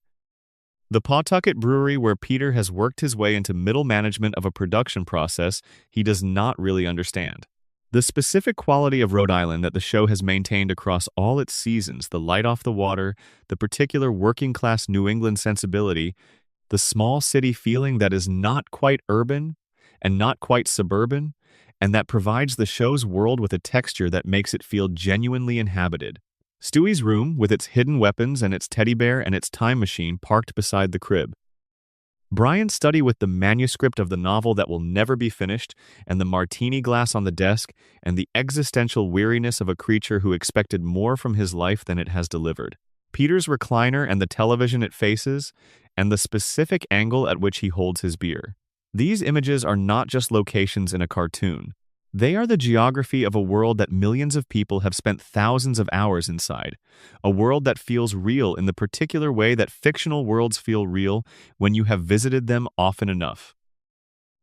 The Pawtucket Brewery, where Peter has worked his way into middle management of a production process he does not really understand. The specific quality of Rhode Island that the show has maintained across all its seasons, the light off the water, the particular working-class New England sensibility, the small city feeling that is not quite urban and not quite suburban, and that provides the show's world with a texture that makes it feel genuinely inhabited. Stewie's room, with its hidden weapons and its teddy bear and its time machine parked beside the crib. Brian's study with the manuscript of the novel that will never be finished, and the martini glass on the desk, and the existential weariness of a creature who expected more from his life than it has delivered. Peter's recliner and the television it faces, and the specific angle at which he holds his beer. These images are not just locations in a cartoon. They are the geography of a world that millions of people have spent thousands of hours inside, a world that feels real in the particular way that fictional worlds feel real when you have visited them often enough.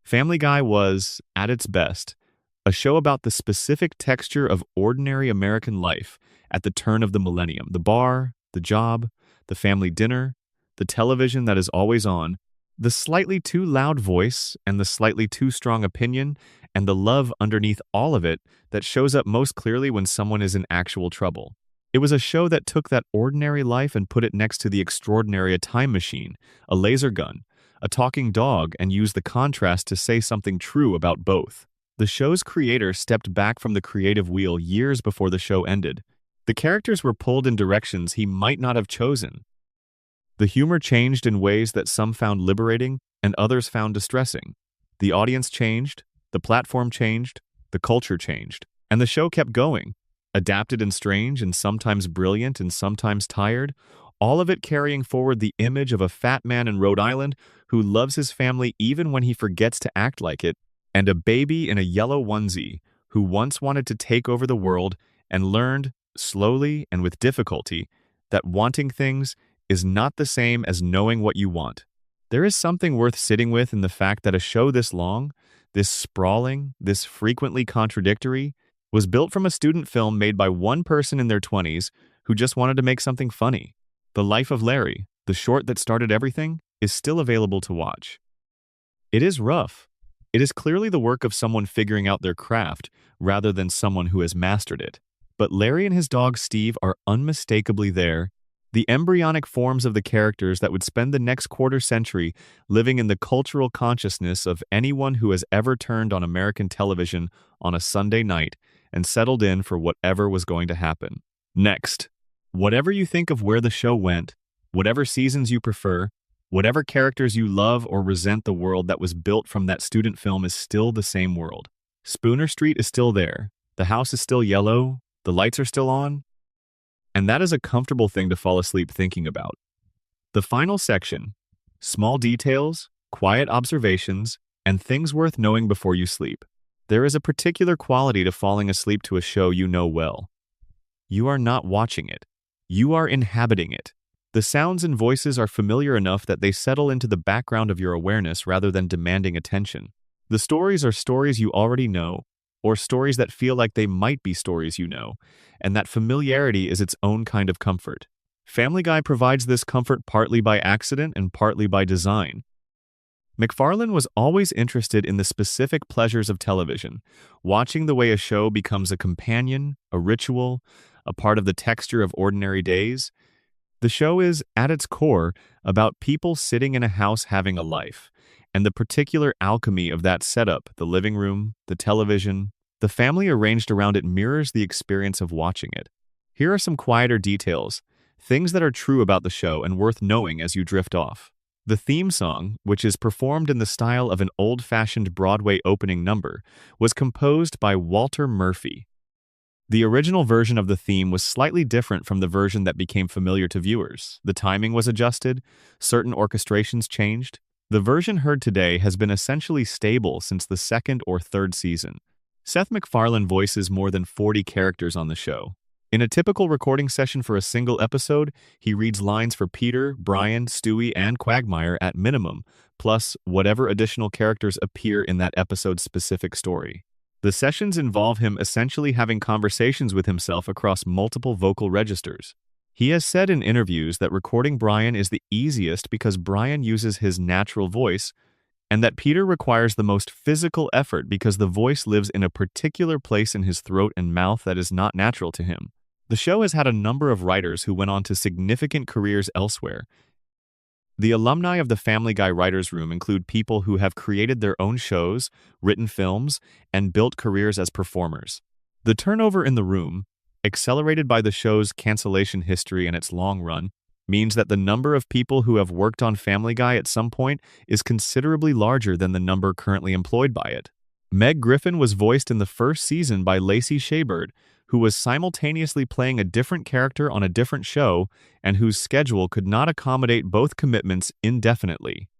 Family Guy was, at its best, a show about the specific texture of ordinary American life at the turn of the millennium. The bar, the job, the family dinner, the television that is always on, the slightly too loud voice and the slightly too strong opinion, and the love underneath all of it that shows up most clearly when someone is in actual trouble. It was a show that took that ordinary life and put it next to the extraordinary: a time machine, a laser gun, a talking dog, and used the contrast to say something true about both. The show's creator stepped back from the creative wheel years before the show ended. The characters were pulled in directions he might not have chosen. The humor changed in ways that some found liberating and others found distressing. The audience changed, the platform changed, the culture changed, and the show kept going, adapted and strange and sometimes brilliant and sometimes tired, all of it carrying forward the image of a fat man in Rhode Island who loves his family even when he forgets to act like it, and a baby in a yellow onesie who once wanted to take over the world and learned, slowly and with difficulty, that wanting things is not the same as knowing what you want. There is something worth sitting with in the fact that a show this long, this sprawling, this frequently contradictory, was built from a student film made by one person in their 20s who just wanted to make something funny. The Life of Larry, the short that started everything, is still available to watch. It is rough. It is clearly the work of someone figuring out their craft rather than someone who has mastered it. But Larry and his dog Steve are unmistakably there, the embryonic forms of the characters that would spend the next quarter century living in the cultural consciousness of anyone who has ever turned on American television on a Sunday night and settled in for whatever was going to happen. Next, whatever you think of where the show went, whatever seasons you prefer, whatever characters you love or resent, the world that was built from that student film is still the same world. Spooner Street is still there. The house is still yellow. The lights are still on. And that is a comfortable thing to fall asleep thinking about. The final section: small details, quiet observations, and things worth knowing before you sleep. There is a particular quality to falling asleep to a show you know well. You are not watching it. You are inhabiting it. The sounds and voices are familiar enough that they settle into the background of your awareness rather than demanding attention. The stories are stories you already know, or stories that feel like they might be stories you know, and that familiarity is its own kind of comfort. Family Guy provides this comfort partly by accident and partly by design. MacFarlane was always interested in the specific pleasures of television, watching the way a show becomes a companion, a ritual, a part of the texture of ordinary days. The show is, at its core, about people sitting in a house having a life, and the particular alchemy of that setup, the living room, the television, the family arranged around it mirrors the experience of watching it. Here are some quieter details, things that are true about the show and worth knowing as you drift off. The theme song, which is performed in the style of an old-fashioned Broadway opening number, was composed by Walter Murphy. The original version of the theme was slightly different from the version that became familiar to viewers. The timing was adjusted, certain orchestrations changed. The version heard today has been essentially stable since the second or third season. Seth MacFarlane voices more than 40 characters on the show. In a typical recording session for a single episode, he reads lines for Peter, Brian, Stewie, and Quagmire at minimum, plus whatever additional characters appear in that episode's specific story. The sessions involve him essentially having conversations with himself across multiple vocal registers. He has said in interviews that recording Brian is the easiest because Brian uses his natural voice, and that Peter requires the most physical effort because the voice lives in a particular place in his throat and mouth that is not natural to him. The show has had a number of writers who went on to significant careers elsewhere. The alumni of the Family Guy writers' room include people who have created their own shows, written films, and built careers as performers. The turnover in the room, accelerated by the show's cancellation history and its long run, means that the number of people who have worked on Family Guy at some point is considerably larger than the number currently employed by it. Meg Griffin was voiced in the first season by Lacey Shaybird, who was simultaneously playing a different character on a different show and whose schedule could not accommodate both commitments indefinitely.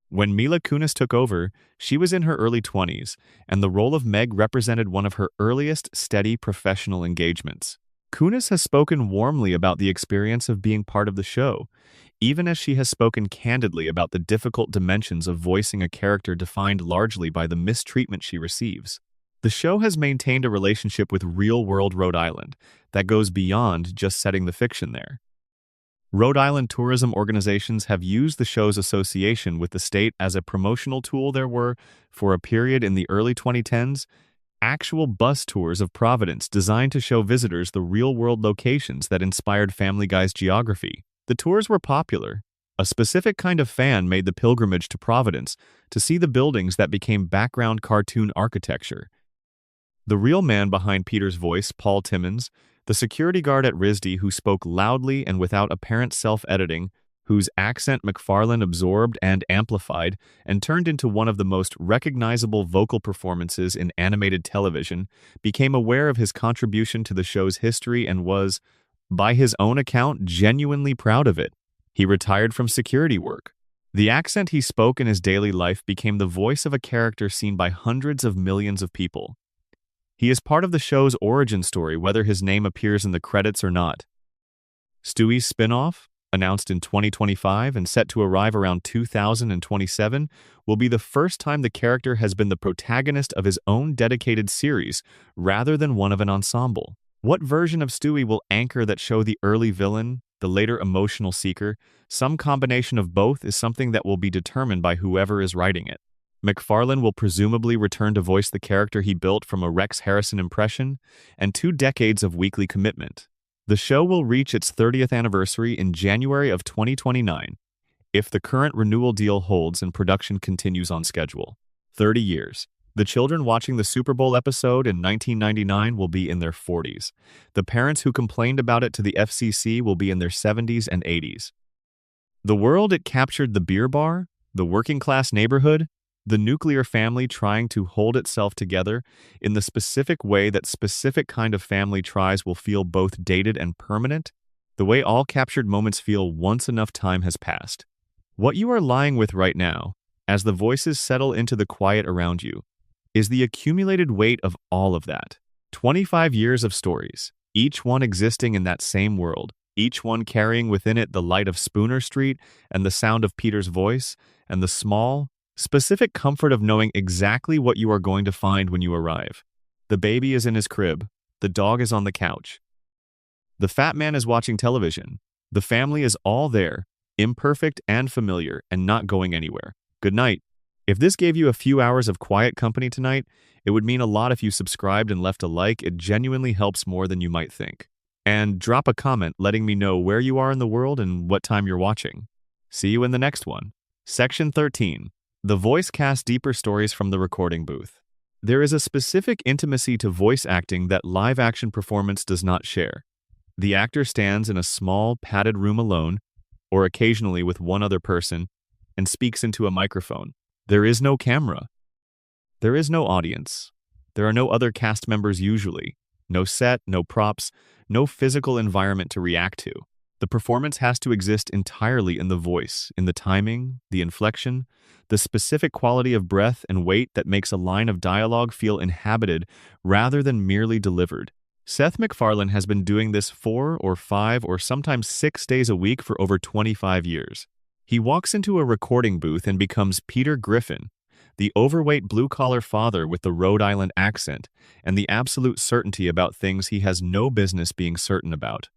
When Mila Kunis took over, she was in her early 20s, and the role of Meg represented one of her earliest steady professional engagements. Kunis has spoken warmly about the experience of being part of the show, even as she has spoken candidly about the difficult dimensions of voicing a character defined largely by the mistreatment she receives. The show has maintained a relationship with real-world Rhode Island that goes beyond just setting the fiction there. Rhode Island tourism organizations have used the show's association with the state as a promotional tool. There were, for a period in the early 2010s, actual bus tours of Providence designed to show visitors the real-world locations that inspired Family Guy's geography. The tours were popular. A specific kind of fan made the pilgrimage to Providence to see the buildings that became background cartoon architecture. The real man behind Peter's voice, Paul Timmons, the security guard at RISD who spoke loudly and without apparent self-editing, whose accent MacFarlane absorbed and amplified and turned into one of the most recognizable vocal performances in animated television, became aware of his contribution to the show's history and was, by his own account, genuinely proud of it. He retired from security work. The accent he spoke in his daily life became the voice of a character seen by hundreds of millions of people. He is part of the show's origin story, whether his name appears in the credits or not. Stewie's spin-off, announced in 2025 and set to arrive around 2027, will be the first time the character has been the protagonist of his own dedicated series rather than one of an ensemble. What version of Stewie will anchor that show the early villain, the later emotional seeker? Some combination of both is something that will be determined by whoever is writing it. MacFarlane will presumably return to voice the character he built from a Rex Harrison impression and 2 decades of weekly commitment. The show will reach its 30th anniversary in January of 2029, if the current renewal deal holds and production continues on schedule. 30 years. The children watching the Super Bowl episode in 1999 will be in their 40s. The parents who complained about it to the FCC will be in their 70s and 80s. The world it captured, the beer bar, the working-class neighborhood, the nuclear family trying to hold itself together in the specific way that specific kind of family tries will feel both dated and permanent, the way all captured moments feel once enough time has passed. What you are lying with right now, as the voices settle into the quiet around you, is the accumulated weight of all of that. 25 years of stories, each one existing in that same world, each one carrying within it the light of Spooner Street and the sound of Peter's voice and the small, specific comfort of knowing exactly what you are going to find when you arrive. The baby is in his crib. The dog is on the couch. The fat man is watching television. The family is all there, imperfect and familiar, and not going anywhere. Good night. If this gave you a few hours of quiet company tonight, it would mean a lot if you subscribed and left a like. It genuinely helps more than you might think. And drop a comment letting me know where you are in the world and what time you're watching. See you in the next one. Section 13. The voice casts deeper stories from the recording booth. There is a specific intimacy to voice acting that live-action performance does not share. The actor stands in a small, padded room alone, or occasionally with one other person, and speaks into a microphone. There is no camera. There is no audience. There are no other cast members usually. No set, no props, no physical environment to react to. The performance has to exist entirely in the voice, in the timing, the inflection, the specific quality of breath and weight that makes a line of dialogue feel inhabited rather than merely delivered. Seth MacFarlane has been doing this 4 or 5 or sometimes 6 days a week for over 25 years. He walks into a recording booth and becomes Peter Griffin, the overweight blue-collar father with the Rhode Island accent and the absolute certainty about things he has no business being certain about.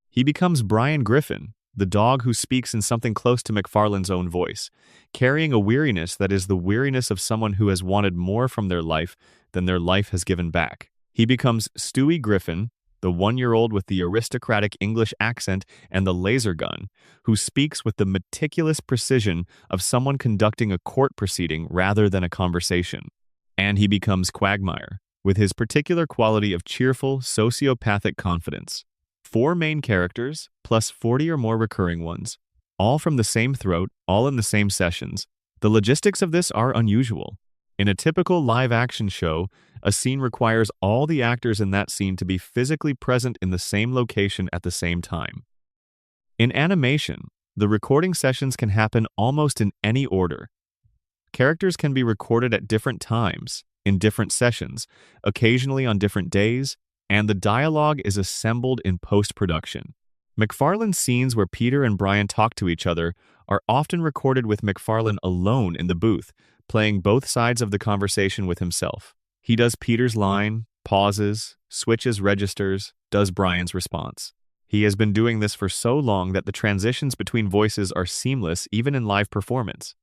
He becomes Brian Griffin, the dog who speaks in something close to MacFarlane's own voice, carrying a weariness that is the weariness of someone who has wanted more from their life than their life has given back. He becomes Stewie Griffin, the 1-year-old with the aristocratic English accent and the laser gun, who speaks with the meticulous precision of someone conducting a court proceeding rather than a conversation. And he becomes Quagmire, with his particular quality of cheerful, sociopathic confidence. 4 main characters, plus 40 or more recurring ones, all from the same throat, all in the same sessions. The logistics of this are unusual. In a typical live-action show, a scene requires all the actors in that scene to be physically present in the same location at the same time. In animation, the recording sessions can happen almost in any order. Characters can be recorded at different times, in different sessions, occasionally on different days, and the dialogue is assembled in post-production. MacFarlane's scenes where Peter and Brian talk to each other are often recorded with MacFarlane alone in the booth, playing both sides of the conversation with himself. He does Peter's line, pauses, switches registers, does Brian's response. He has been doing this for so long that the transitions between voices are seamless even in live performance.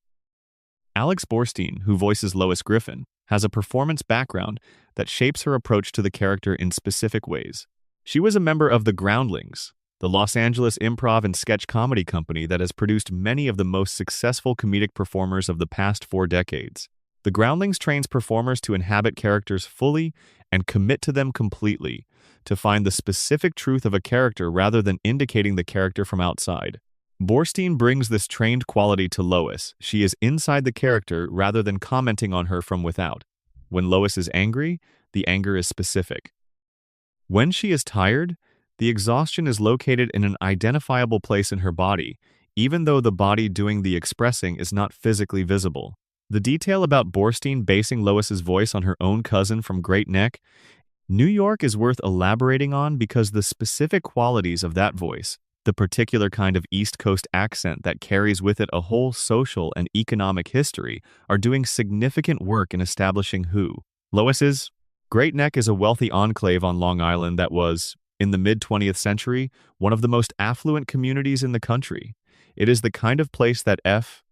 Alex Borstein, who voices Lois Griffin, has a performance background that shapes her approach to the character in specific ways. She was a member of the Groundlings, the Los Angeles improv and sketch comedy company that has produced many of the most successful comedic performers of the past 4 decades. The Groundlings trains performers to inhabit characters fully and commit to them completely, to find the specific truth of a character rather than indicating the character from outside. Borstein brings this trained quality to Lois. She is inside the character rather than commenting on her from without. When Lois is angry, the anger is specific. When she is tired, the exhaustion is located in an identifiable place in her body, even though the body doing the expressing is not physically visible. The detail about Borstein basing Lois's voice on her own cousin from Great Neck, New York is worth elaborating on because the specific qualities of that voice, the particular kind of East Coast accent that carries with it a whole social and economic history, are doing significant work in establishing who Lois is. Great Neck is a wealthy enclave on Long Island that was, in the mid-20th century, one of the most affluent communities in the country. It is the kind of place that F.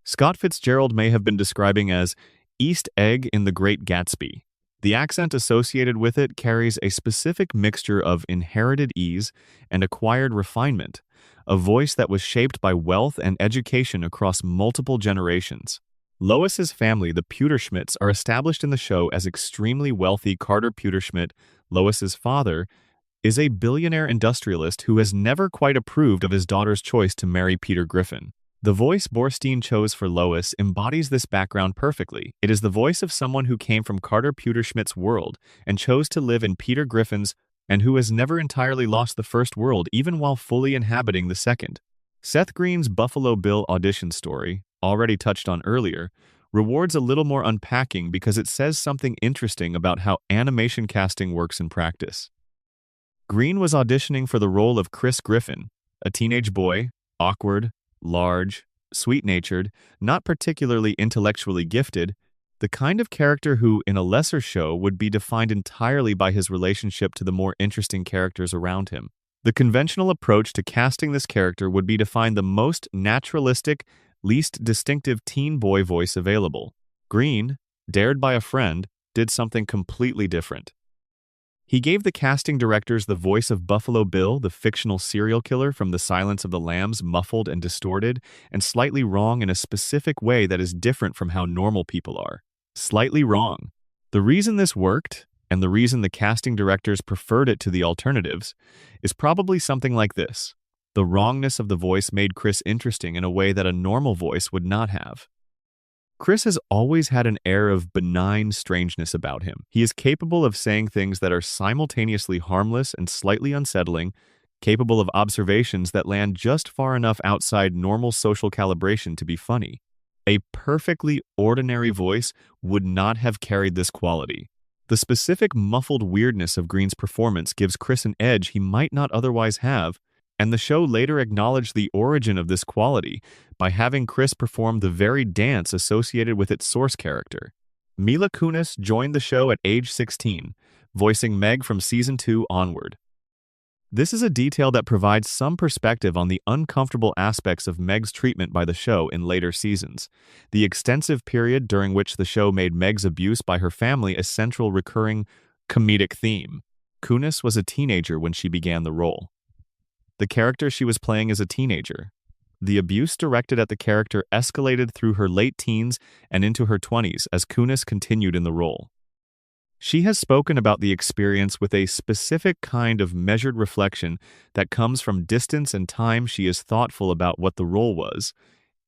Scott Fitzgerald may have been describing as East Egg in The Great Gatsby. The accent associated with it carries a specific mixture of inherited ease and acquired refinement, a voice that was shaped by wealth and education across multiple generations. Lois's family, the Pewterschmidts, are established in the show as extremely wealthy. Carter Pewterschmidt, Lois's father, is a billionaire industrialist who has never quite approved of his daughter's choice to marry Peter Griffin. The voice Borstein chose for Lois embodies this background perfectly. It is the voice of someone who came from Carter Pewterschmidt's world and chose to live in Peter Griffin's, and who has never entirely lost the first world even while fully inhabiting the second. Seth Green's Buffalo Bill audition story, already touched on earlier, rewards a little more unpacking because it says something interesting about how animation casting works in practice. Green was auditioning for the role of Chris Griffin, a teenage boy, awkward, large, sweet-natured, not particularly intellectually gifted, the kind of character who, in a lesser show, would be defined entirely by his relationship to the more interesting characters around him. The conventional approach to casting this character would be to find the most naturalistic, least distinctive teen boy voice available. Green, dared by a friend, did something completely different. He gave the casting directors the voice of Buffalo Bill, the fictional serial killer from The Silence of the Lambs, muffled and distorted, and slightly wrong in a specific way that is different from how normal people are. Slightly wrong. The reason this worked, and the reason the casting directors preferred it to the alternatives, is probably something like this. The wrongness of the voice made Chris interesting in a way that a normal voice would not have. Chris has always had an air of benign strangeness about him. He is capable of saying things that are simultaneously harmless and slightly unsettling, capable of observations that land just far enough outside normal social calibration to be funny. A perfectly ordinary voice would not have carried this quality. The specific muffled weirdness of Green's performance gives Chris an edge he might not otherwise have, and the show later acknowledged the origin of this quality by having Chris perform the very dance associated with its source character. Mila Kunis joined the show at age 16, voicing Meg from Season 2 onward. This is a detail that provides some perspective on the uncomfortable aspects of Meg's treatment by the show in later seasons. The extensive period during which the show made Meg's abuse by her family a central recurring comedic theme. Kunis was a teenager when she began the role. The character she was playing as a teenager. The abuse directed at the character escalated through her late teens and into her 20s as Kunis continued in the role. She has spoken about the experience with a specific kind of measured reflection that comes from distance and time. She is thoughtful about what the role was,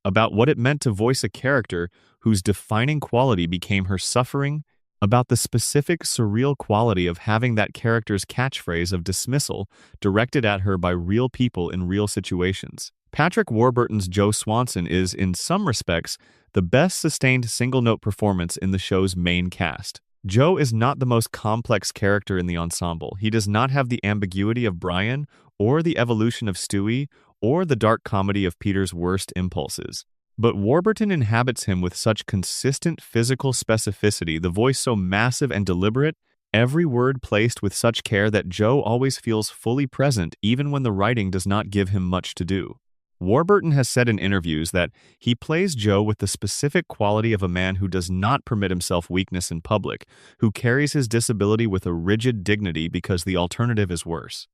about what it meant to voice a character whose defining quality became her suffering, about the specific surreal quality of having that character's catchphrase of dismissal directed at her by real people in real situations. Patrick Warburton's Joe Swanson is, in some respects, the best sustained single-note performance in the show's main cast. Joe is not the most complex character in the ensemble. He does not have the ambiguity of Brian, or the evolution of Stewie, or the dark comedy of Peter's worst impulses. But Warburton inhabits him with such consistent physical specificity, the voice so massive and deliberate, every word placed with such care that Joe always feels fully present even when the writing does not give him much to do. Warburton has said in interviews that he plays Joe with the specific quality of a man who does not permit himself weakness in public, who carries his disability with a rigid dignity because the alternative is worse.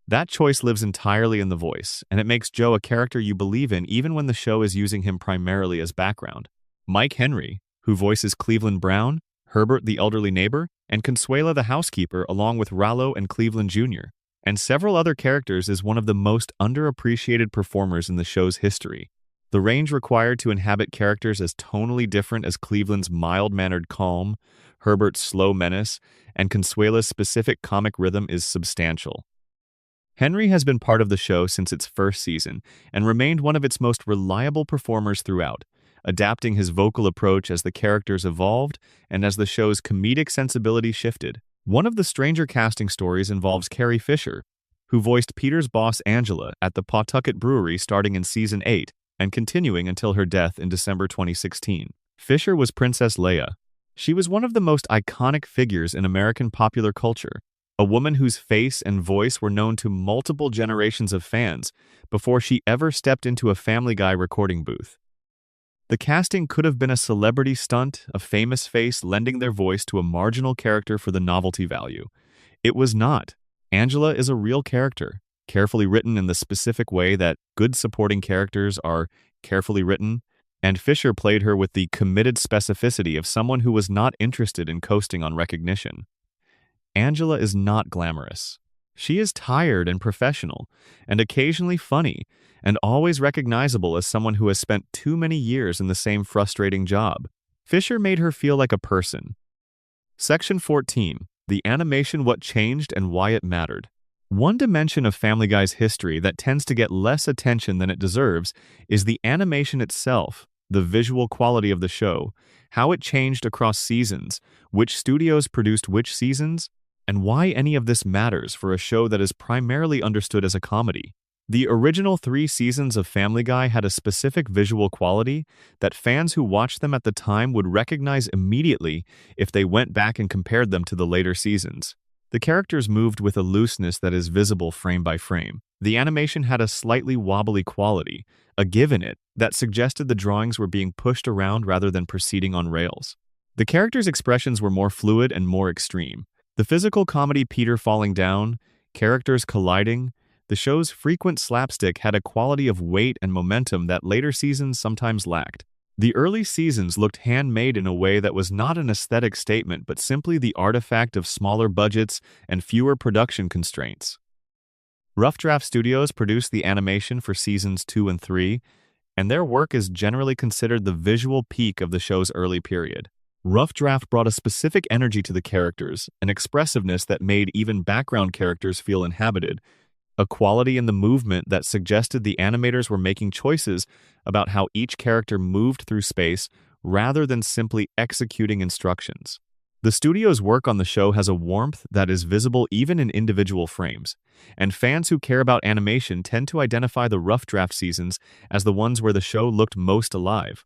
That choice lives entirely in the voice, and it makes Joe a character you believe in even when the show is using him primarily as background. Mike Henry, who voices Cleveland Brown, Herbert the elderly neighbor, and Consuela the housekeeper along with Rallo and Cleveland Jr., and several other characters, is one of the most underappreciated performers in the show's history. The range required to inhabit characters as tonally different as Cleveland's mild-mannered calm, Herbert's slow menace, and Consuela's specific comic rhythm is substantial. Henry has been part of the show since its first season and remained one of its most reliable performers throughout, adapting his vocal approach as the characters evolved and as the show's comedic sensibility shifted. One of the stranger casting stories involves Carrie Fisher, who voiced Peter's boss Angela at the Pawtucket Brewery starting in Season 8 and continuing until her death in December 2016. Fisher was Princess Leia. She was one of the most iconic figures in American popular culture, a woman whose face and voice were known to multiple generations of fans before she ever stepped into a Family Guy recording booth. The casting could have been a celebrity stunt, a famous face lending their voice to a marginal character for the novelty value. It was not. Angela is a real character, carefully written in the specific way that good supporting characters are carefully written, and Fisher played her with the committed specificity of someone who was not interested in coasting on recognition. Angela is not glamorous. She is tired and professional, and occasionally funny, and always recognizable as someone who has spent too many years in the same frustrating job. Fisher made her feel like a person. Section 14. The animation: what changed and why it mattered. One dimension of Family Guy's history that tends to get less attention than it deserves is the animation itself, the visual quality of the show, how it changed across seasons, which studios produced which seasons, and why any of this matters for a show that is primarily understood as a comedy. The original 3 seasons of Family Guy had a specific visual quality that fans who watched them at the time would recognize immediately if they went back and compared them to the later seasons. The characters moved with a looseness that is visible frame by frame. The animation had a slightly wobbly quality, a give in it, that suggested the drawings were being pushed around rather than proceeding on rails. The characters' expressions were more fluid and more extreme. The physical comedy Peter falling down, characters colliding, the show's frequent slapstick had a quality of weight and momentum that later seasons sometimes lacked. The early seasons looked handmade in a way that was not an aesthetic statement but simply the artifact of smaller budgets and fewer production constraints. Rough Draft Studios produced the animation for seasons 2 and 3, and their work is generally considered the visual peak of the show's early period. Rough Draft brought a specific energy to the characters, an expressiveness that made even background characters feel inhabited, a quality in the movement that suggested the animators were making choices about how each character moved through space rather than simply executing instructions. The studio's work on the show has a warmth that is visible even in individual frames, and fans who care about animation tend to identify the Rough Draft seasons as the ones where the show looked most alive.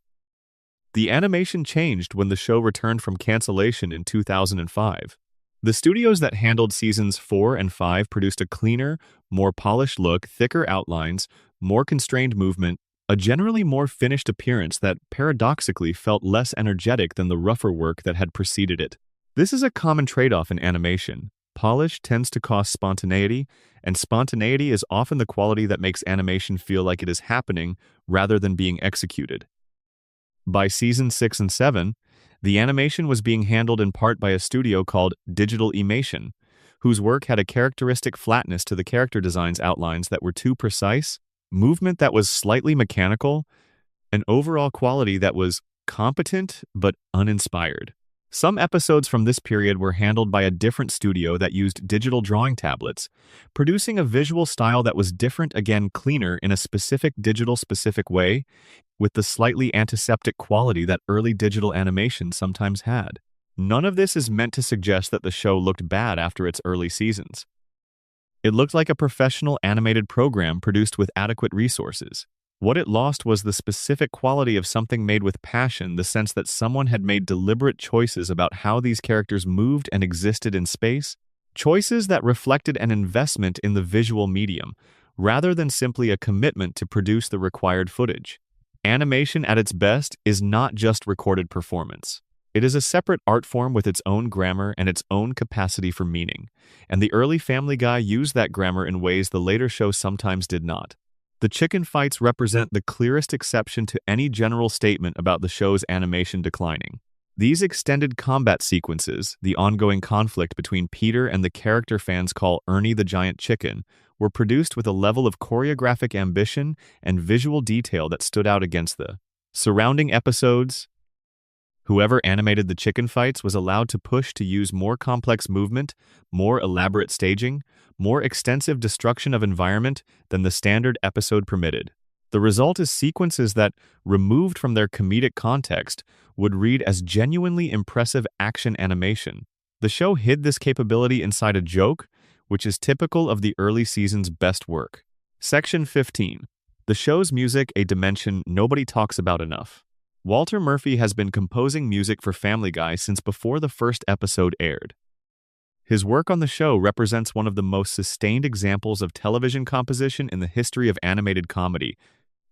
The animation changed when the show returned from cancellation in 2005. The studios that handled seasons 4 and 5 produced a cleaner, more polished look, thicker outlines, more constrained movement, a generally more finished appearance that paradoxically felt less energetic than the rougher work that had preceded it. This is a common trade-off in animation. Polish tends to cost spontaneity, and spontaneity is often the quality that makes animation feel like it is happening rather than being executed. By season 6 and 7, the animation was being handled in part by a studio called Digital Imation, whose work had a characteristic flatness to the character design's outlines that were too precise, movement that was slightly mechanical, an overall quality that was competent but uninspired. Some episodes from this period were handled by a different studio that used digital drawing tablets, producing a visual style that was different, again cleaner in a specific digital-specific way, with the slightly antiseptic quality that early digital animation sometimes had. None of this is meant to suggest that the show looked bad after its early seasons. It looked like a professional animated program produced with adequate resources. What it lost was the specific quality of something made with passion, the sense that someone had made deliberate choices about how these characters moved and existed in space, choices that reflected an investment in the visual medium, rather than simply a commitment to produce the required footage. Animation at its best is not just recorded performance. It is a separate art form with its own grammar and its own capacity for meaning, and the early Family Guy used that grammar in ways the later show sometimes did not. The chicken fights represent the clearest exception to any general statement about the show's animation declining. These extended combat sequences, the ongoing conflict between Peter and the character fans call Ernie the Giant Chicken, were produced with a level of choreographic ambition and visual detail that stood out against the surrounding episodes. Whoever animated the chicken fights was allowed to push to use more complex movement, more elaborate staging, more extensive destruction of environment than the standard episode permitted. The result is sequences that, removed from their comedic context, would read as genuinely impressive action animation. The show hid this capability inside a joke, which is typical of the early season's best work. Section 15. The show's music, a dimension nobody talks about enough. Walter Murphy has been composing music for Family Guy since before the first episode aired. His work on the show represents one of the most sustained examples of television composition in the history of animated comedy,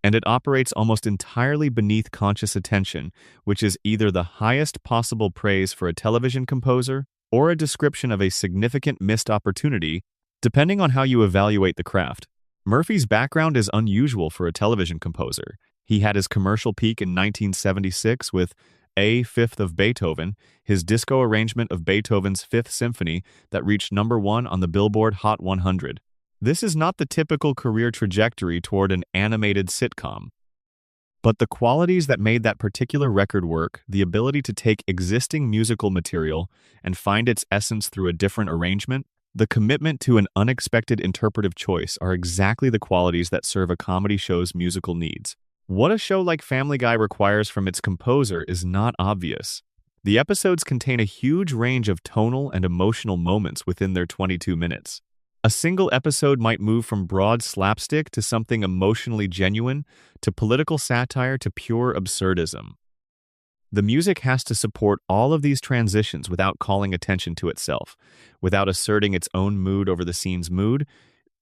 and it operates almost entirely beneath conscious attention, which is either the highest possible praise for a television composer or a description of a significant missed opportunity, depending on how you evaluate the craft. Murphy's background is unusual for a television composer. He had his commercial peak in 1976 with A Fifth of Beethoven, his disco arrangement of Beethoven's Fifth Symphony that reached #1 on the Billboard Hot 100. This is not the typical career trajectory toward an animated sitcom. But the qualities that made that particular record work, the ability to take existing musical material and find its essence through a different arrangement, the commitment to an unexpected interpretive choice are exactly the qualities that serve a comedy show's musical needs. What a show like Family Guy requires from its composer is not obvious. The episodes contain a huge range of tonal and emotional moments within their 22 minutes. A single episode might move from broad slapstick to something emotionally genuine, to political satire to pure absurdism. The music has to support all of these transitions without calling attention to itself, without asserting its own mood over the scene's mood,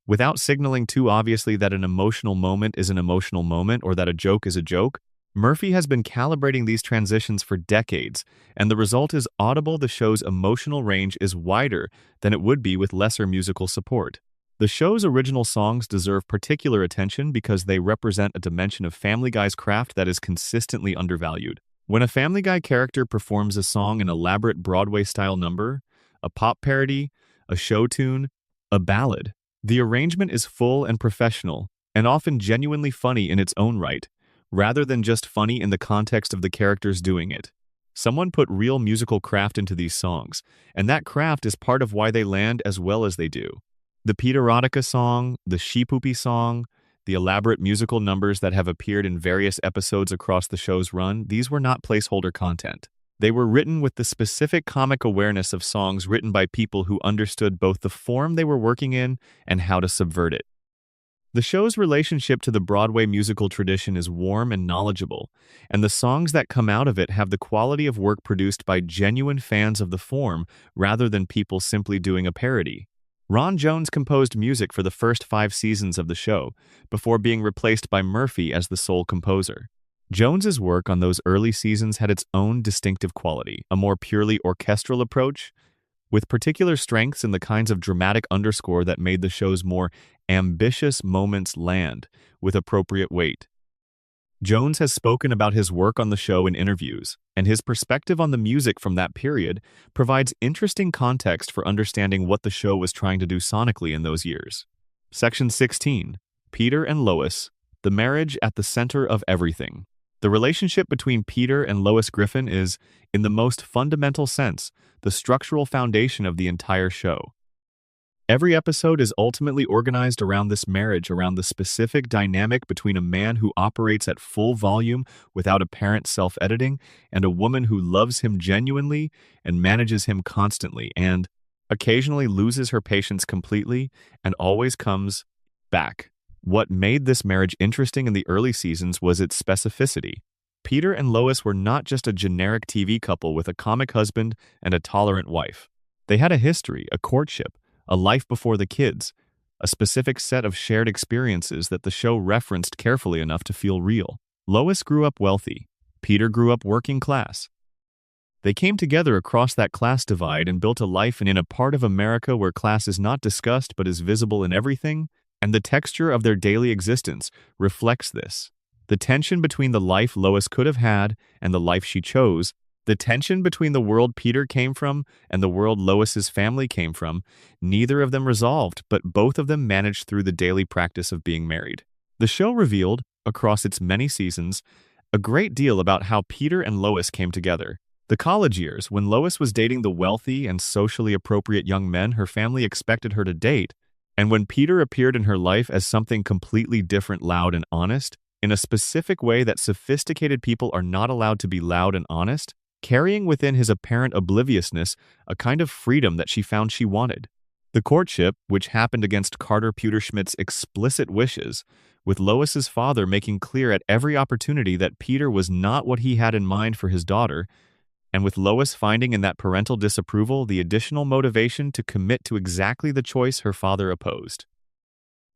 without signaling too obviously that an emotional moment is an emotional moment or that a joke is a joke. Murphy has been calibrating these transitions for decades, and the result is audible. The show's emotional range is wider than it would be with lesser musical support. The show's original songs deserve particular attention because they represent a dimension of Family Guy's craft that is consistently undervalued. When a Family Guy character performs a song, an elaborate Broadway-style number, a pop parody, a show tune, a ballad, the arrangement is full and professional, and often genuinely funny in its own right, rather than just funny in the context of the characters doing it. Someone put real musical craft into these songs, and that craft is part of why they land as well as they do. The Peterotica song, the She-Poopy song, the elaborate musical numbers that have appeared in various episodes across the show's run, these were not placeholder content. They were written with the specific comic awareness of songs written by people who understood both the form they were working in and how to subvert it. The show's relationship to the Broadway musical tradition is warm and knowledgeable, and the songs that come out of it have the quality of work produced by genuine fans of the form rather than people simply doing a parody. Ron Jones composed music for the first 5 seasons of the show, before being replaced by Murphy as the sole composer. Jones's work on those early seasons had its own distinctive quality, a more purely orchestral approach, with particular strengths in the kinds of dramatic underscore that made the show's more ambitious moments land with appropriate weight. Jones has spoken about his work on the show in interviews, and his perspective on the music from that period provides interesting context for understanding what the show was trying to do sonically in those years. Section 16. Peter and Lois, the marriage at the center of everything. The relationship between Peter and Lois Griffin is, in the most fundamental sense, the structural foundation of the entire show. Every episode is ultimately organized around this marriage, around the specific dynamic between a man who operates at full volume without apparent self-editing and a woman who loves him genuinely and manages him constantly and occasionally loses her patience completely and always comes back. What made this marriage interesting in the early seasons was its specificity. Peter and Lois were not just a generic TV couple with a comic husband and a tolerant wife. They had a history, a courtship, a life before the kids, a specific set of shared experiences that the show referenced carefully enough to feel real. Lois grew up wealthy. Peter grew up working class. They came together across that class divide and built a life in a part of America where class is not discussed but is visible in everything, and the texture of their daily existence reflects this. The tension between the life Lois could have had and the life she chose, the tension between the world Peter came from and the world Lois's family came from, neither of them resolved, but both of them managed through the daily practice of being married. The show revealed, across its many seasons, a great deal about how Peter and Lois came together. The college years, when Lois was dating the wealthy and socially appropriate young men her family expected her to date, and when Peter appeared in her life as something completely different, loud and honest, in a specific way that sophisticated people are not allowed to be loud and honest, carrying within his apparent obliviousness a kind of freedom that she found she wanted. The courtship, which happened against Carter Pewterschmidt's explicit wishes, with Lois's father making clear at every opportunity that Peter was not what he had in mind for his daughter, and with Lois finding in that parental disapproval the additional motivation to commit to exactly the choice her father opposed.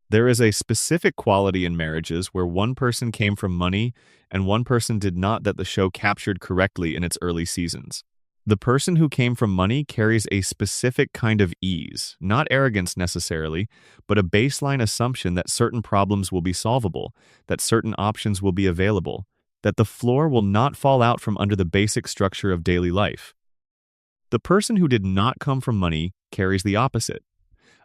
There is a specific quality in marriages where one person came from money and one person did not that the show captured correctly in its early seasons. The person who came from money carries a specific kind of ease, not arrogance necessarily, but a baseline assumption that certain problems will be solvable, that certain options will be available, that the floor will not fall out from under the basic structure of daily life. The person who did not come from money carries the opposite.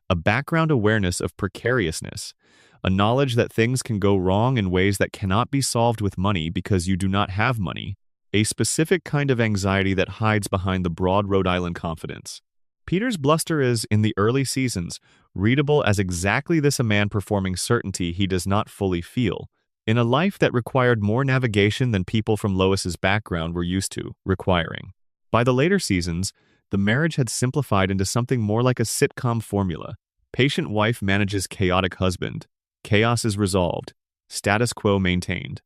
A background awareness of precariousness, a knowledge that things can go wrong in ways that cannot be solved with money because you do not have money, a specific kind of anxiety that hides behind the broad Rhode Island confidence. Peter's bluster is, in the early seasons, readable as exactly this: a man performing certainty he does not fully feel, in a life that required more navigation than people from Lois's background were used to requiring. By the later seasons, the marriage had simplified into something more like a sitcom formula. Patient wife manages chaotic husband. Chaos is resolved. Status quo maintained.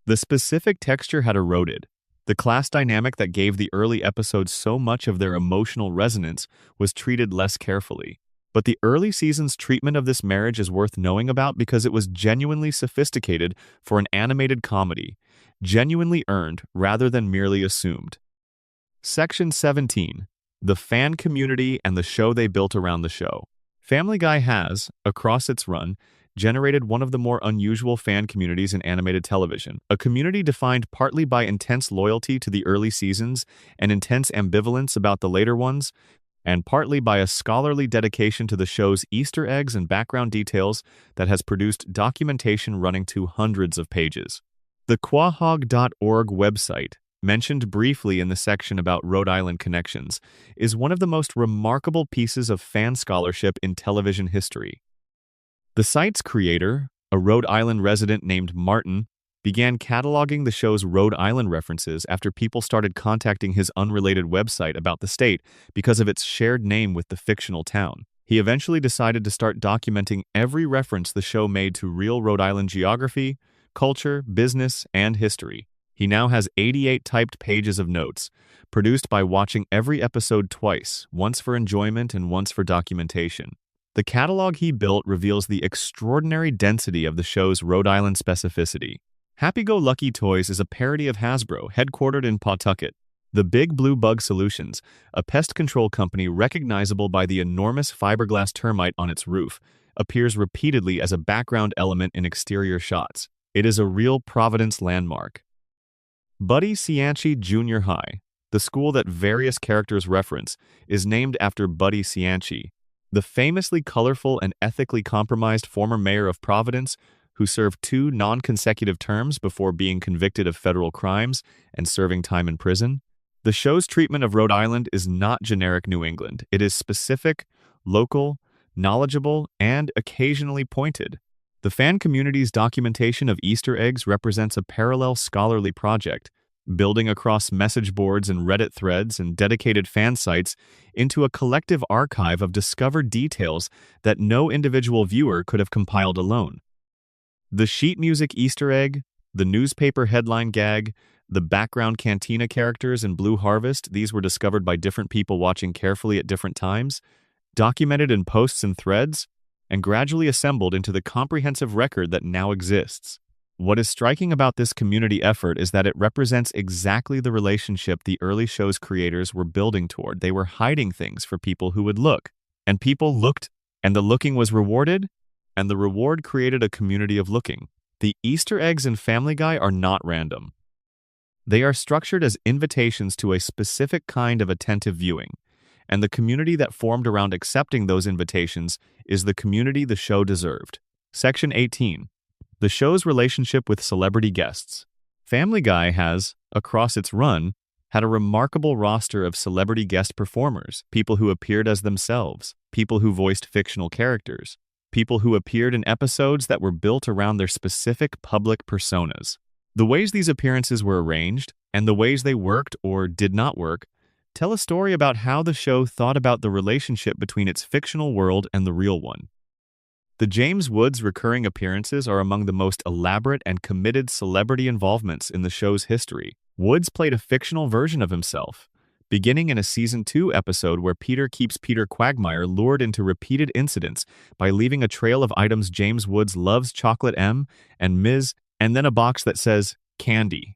The specific texture had eroded. The class dynamic that gave the early episodes so much of their emotional resonance was treated less carefully. But the early season's treatment of this marriage is worth knowing about because it was genuinely sophisticated for an animated comedy, genuinely earned rather than merely assumed. Section 17. The fan community and the show they built around the show. Family Guy has, across its run, generated one of the more unusual fan communities in animated television, a community defined partly by intense loyalty to the early seasons and intense ambivalence about the later ones, and partly by a scholarly dedication to the show's Easter eggs and background details that has produced documentation running to hundreds of pages. The quahog.org website, mentioned briefly in the section about Rhode Island connections, is one of the most remarkable pieces of fan scholarship in television history. The site's creator, a Rhode Island resident named Martin, began cataloging the show's Rhode Island references after people started contacting his unrelated website about the state because of its shared name with the fictional town. He eventually decided to start documenting every reference the show made to real Rhode Island geography, culture, business, and history. He now has 88 typed pages of notes, produced by watching every episode twice, once for enjoyment and once for documentation. The catalog he built reveals the extraordinary density of the show's Rhode Island specificity. Happy-Go-Lucky Toys is a parody of Hasbro, headquartered in Pawtucket. The Big Blue Bug Solutions, a pest control company recognizable by the enormous fiberglass termite on its roof, appears repeatedly as a background element in exterior shots. It is a real Providence landmark. Buddy Cianci Junior High, the school that various characters reference, is named after Buddy Cianci, the famously colorful and ethically compromised former mayor of Providence who served 2 non-consecutive terms before being convicted of federal crimes and serving time in prison. The show's treatment of Rhode Island is not generic New England. It is specific, local, knowledgeable, and occasionally pointed. The fan community's documentation of Easter eggs represents a parallel scholarly project, building across message boards and Reddit threads and dedicated fan sites into a collective archive of discovered details that no individual viewer could have compiled alone. The sheet music Easter egg, the newspaper headline gag, the background cantina characters in Blue Harvest, these were discovered by different people watching carefully at different times, documented in posts and threads, and gradually assembled into the comprehensive record that now exists. What is striking about this community effort is that it represents exactly the relationship the early show's creators were building toward. They were hiding things for people who would look, and people looked, and the looking was rewarded, and the reward created a community of looking. The Easter eggs in Family Guy are not random. They are structured as invitations to a specific kind of attentive viewing, and the community that formed around accepting those invitations is the community the show deserved. Section 18. The show's relationship with celebrity guests. Family Guy has, across its run, had a remarkable roster of celebrity guest performers, people who appeared as themselves, people who voiced fictional characters, people who appeared in episodes that were built around their specific public personas. The ways these appearances were arranged, and the ways they worked or did not work, tell a story about how the show thought about the relationship between its fictional world and the real one. The James Woods recurring appearances are among the most elaborate and committed celebrity involvements in the show's history. Woods played a fictional version of himself, beginning in a Season 2 episode where Peter keeps Peter Quagmire lured into repeated incidents by leaving a trail of items James Woods loves, chocolate M and Ms., and then a box that says, Candy.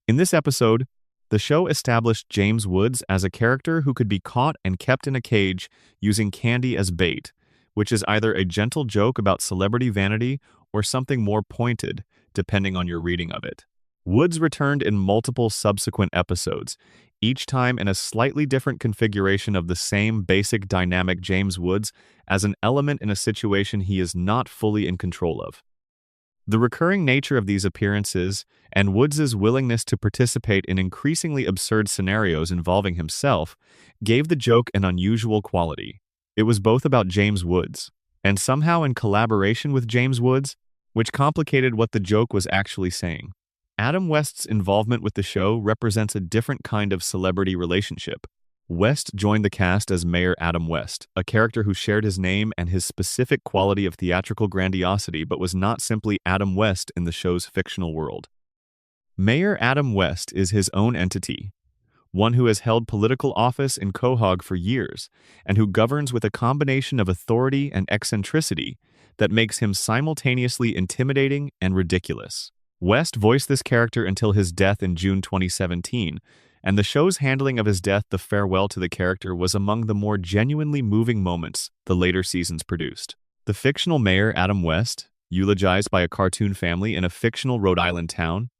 In this episode, the show established James Woods as a character who could be caught and kept in a cage using candy as bait, which is either a gentle joke about celebrity vanity or something more pointed, depending on your reading of it. Woods returned in multiple subsequent episodes, each time in a slightly different configuration of the same basic dynamic James Woods as an element in a situation he is not fully in control of. The recurring nature of these appearances and Woods's willingness to participate in increasingly absurd scenarios involving himself gave the joke an unusual quality. It was both about James Woods, and somehow in collaboration with James Woods, which complicated what the joke was actually saying. Adam West's involvement with the show represents a different kind of celebrity relationship. West joined the cast as Mayor Adam West, a character who shared his name and his specific quality of theatrical grandiosity but was not simply Adam West in the show's fictional world. Mayor Adam West is his own entity, one who has held political office in Quahog for years and who governs with a combination of authority and eccentricity that makes him simultaneously intimidating and ridiculous. West voiced this character until his death in June 2017, and the show's handling of his death, the farewell to the character, was among the more genuinely moving moments the later seasons produced. The fictional mayor Adam West, eulogized by a cartoon family in a fictional Rhode Island town,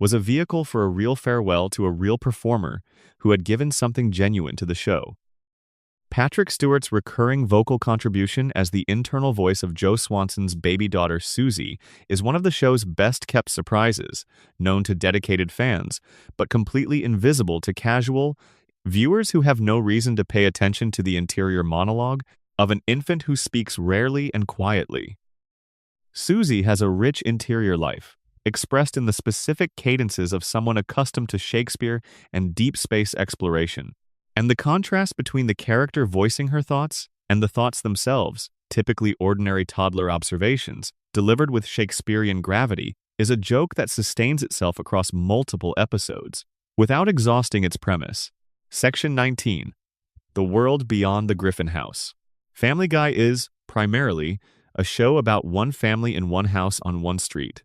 was a vehicle for a real farewell to a real performer who had given something genuine to the show. Patrick Stewart's recurring vocal contribution as the internal voice of Joe Swanson's baby daughter Susie is one of the show's best-kept surprises, known to dedicated fans, but completely invisible to casual viewers who have no reason to pay attention to the interior monologue of an infant who speaks rarely and quietly. Susie has a rich interior life, expressed in the specific cadences of someone accustomed to Shakespeare and deep space exploration. And the contrast between the character voicing her thoughts and the thoughts themselves, typically ordinary toddler observations, delivered with Shakespearean gravity, is a joke that sustains itself across multiple episodes, without exhausting its premise. Section 19. The World Beyond the Griffin House. Family Guy is, primarily, a show about one family in one house on one street.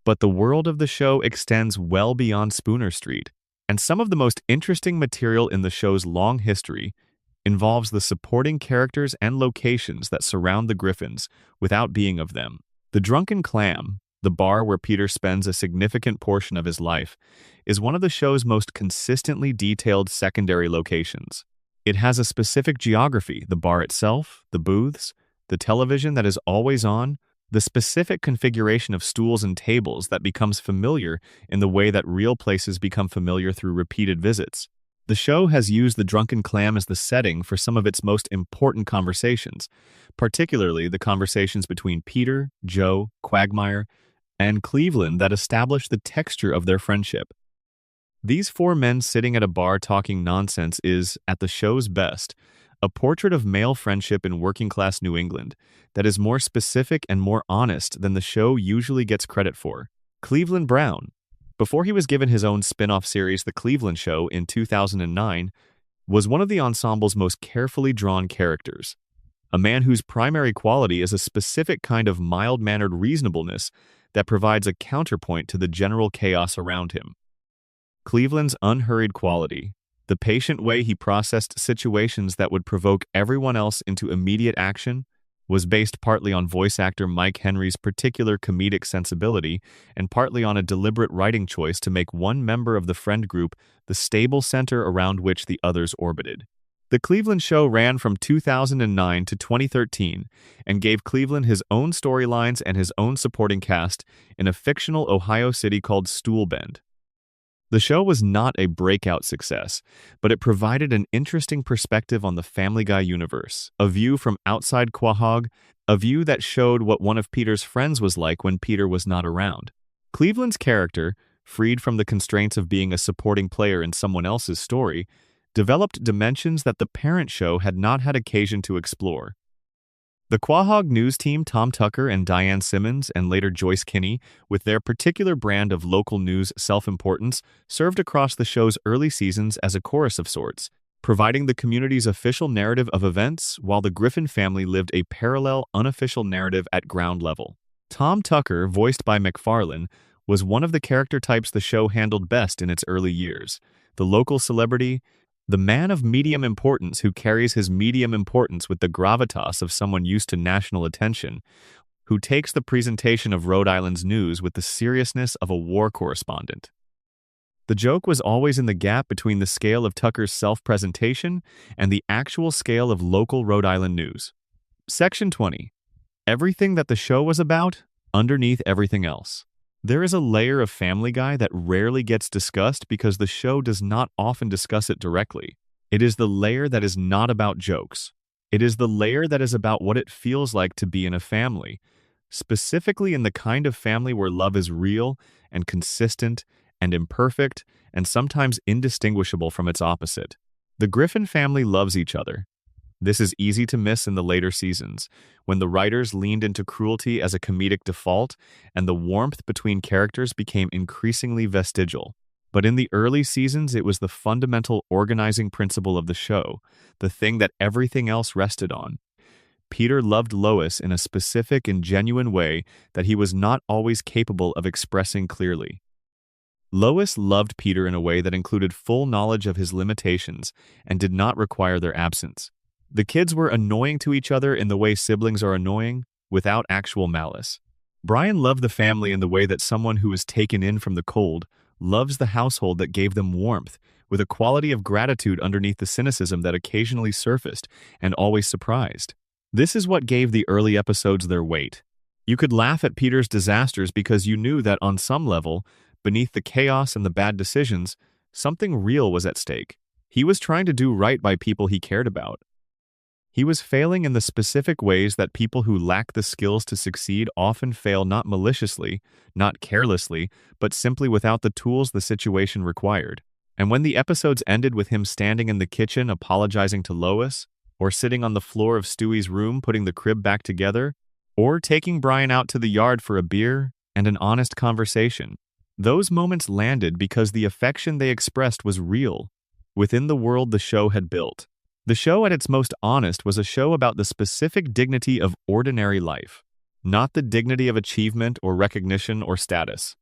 But the world of the show extends well beyond Spooner Street, and some of the most interesting material in the show's long history involves the supporting characters and locations that surround the Griffins without being of them. The Drunken Clam, the bar where Peter spends a significant portion of his life, is one of the show's most consistently detailed secondary locations. It has a specific geography: the bar itself, the booths, the television that is always on, the specific configuration of stools and tables that becomes familiar in the way that real places become familiar through repeated visits. The show has used the Drunken Clam as the setting for some of its most important conversations, particularly the conversations between Peter, Joe, Quagmire, and Cleveland that establish the texture of their friendship. These four men sitting at a bar talking nonsense is, at the show's best, a portrait of male friendship in working-class New England that is more specific and more honest than the show usually gets credit for. Cleveland Brown, before he was given his own spin-off series The Cleveland Show in 2009, was one of the ensemble's most carefully drawn characters, a man whose primary quality is a specific kind of mild-mannered reasonableness that provides a counterpoint to the general chaos around him. Cleveland's unhurried quality, the patient way he processed situations that would provoke everyone else into immediate action, was based partly on voice actor Mike Henry's particular comedic sensibility and partly on a deliberate writing choice to make one member of the friend group the stable center around which the others orbited. The Cleveland Show ran from 2009 to 2013 and gave Cleveland his own storylines and his own supporting cast in a fictional Ohio city called Stoolbend. The show was not a breakout success, but it provided an interesting perspective on the Family Guy universe, a view from outside Quahog, a view that showed what one of Peter's friends was like when Peter was not around. Cleveland's character, freed from the constraints of being a supporting player in someone else's story, developed dimensions that the parent show had not had occasion to explore. The Quahog News team, Tom Tucker and Diane Simmons, and later Joyce Kinney, with their particular brand of local news self-importance, served across the show's early seasons as a chorus of sorts, providing the community's official narrative of events while the Griffin family lived a parallel, unofficial narrative at ground level. Tom Tucker, voiced by McFarlane, was one of the character types the show handled best in its early years. The local celebrity, the man of medium importance who carries his medium importance with the gravitas of someone used to national attention, who takes the presentation of Rhode Island's news with the seriousness of a war correspondent. The joke was always in the gap between the scale of Tucker's self-presentation and the actual scale of local Rhode Island news. Section 20. Everything that the show was about, underneath everything else. There is a layer of Family Guy that rarely gets discussed because the show does not often discuss it directly. It is the layer that is not about jokes. It is the layer that is about what it feels like to be in a family, specifically in the kind of family where love is real and consistent and imperfect and sometimes indistinguishable from its opposite. The Griffin family loves each other. This is easy to miss in the later seasons, when the writers leaned into cruelty as a comedic default and the warmth between characters became increasingly vestigial. But in the early seasons, it was the fundamental organizing principle of the show, the thing that everything else rested on. Peter loved Lois in a specific and genuine way that he was not always capable of expressing clearly. Lois loved Peter in a way that included full knowledge of his limitations and did not require their absence. The kids were annoying to each other in the way siblings are annoying, without actual malice. Brian loved the family in the way that someone who is taken in from the cold loves the household that gave them warmth, with a quality of gratitude underneath the cynicism that occasionally surfaced and always surprised. This is what gave the early episodes their weight. You could laugh at Peter's disasters because you knew that on some level, beneath the chaos and the bad decisions, something real was at stake. He was trying to do right by people he cared about. He was failing in the specific ways that people who lack the skills to succeed often fail, not maliciously, not carelessly, but simply without the tools the situation required. And when the episodes ended with him standing in the kitchen apologizing to Lois, or sitting on the floor of Stewie's room putting the crib back together, or taking Brian out to the yard for a beer and an honest conversation, those moments landed because the affection they expressed was real, within the world the show had built. The show at its most honest was a show about the specific dignity of ordinary life, not the dignity of achievement or recognition or status.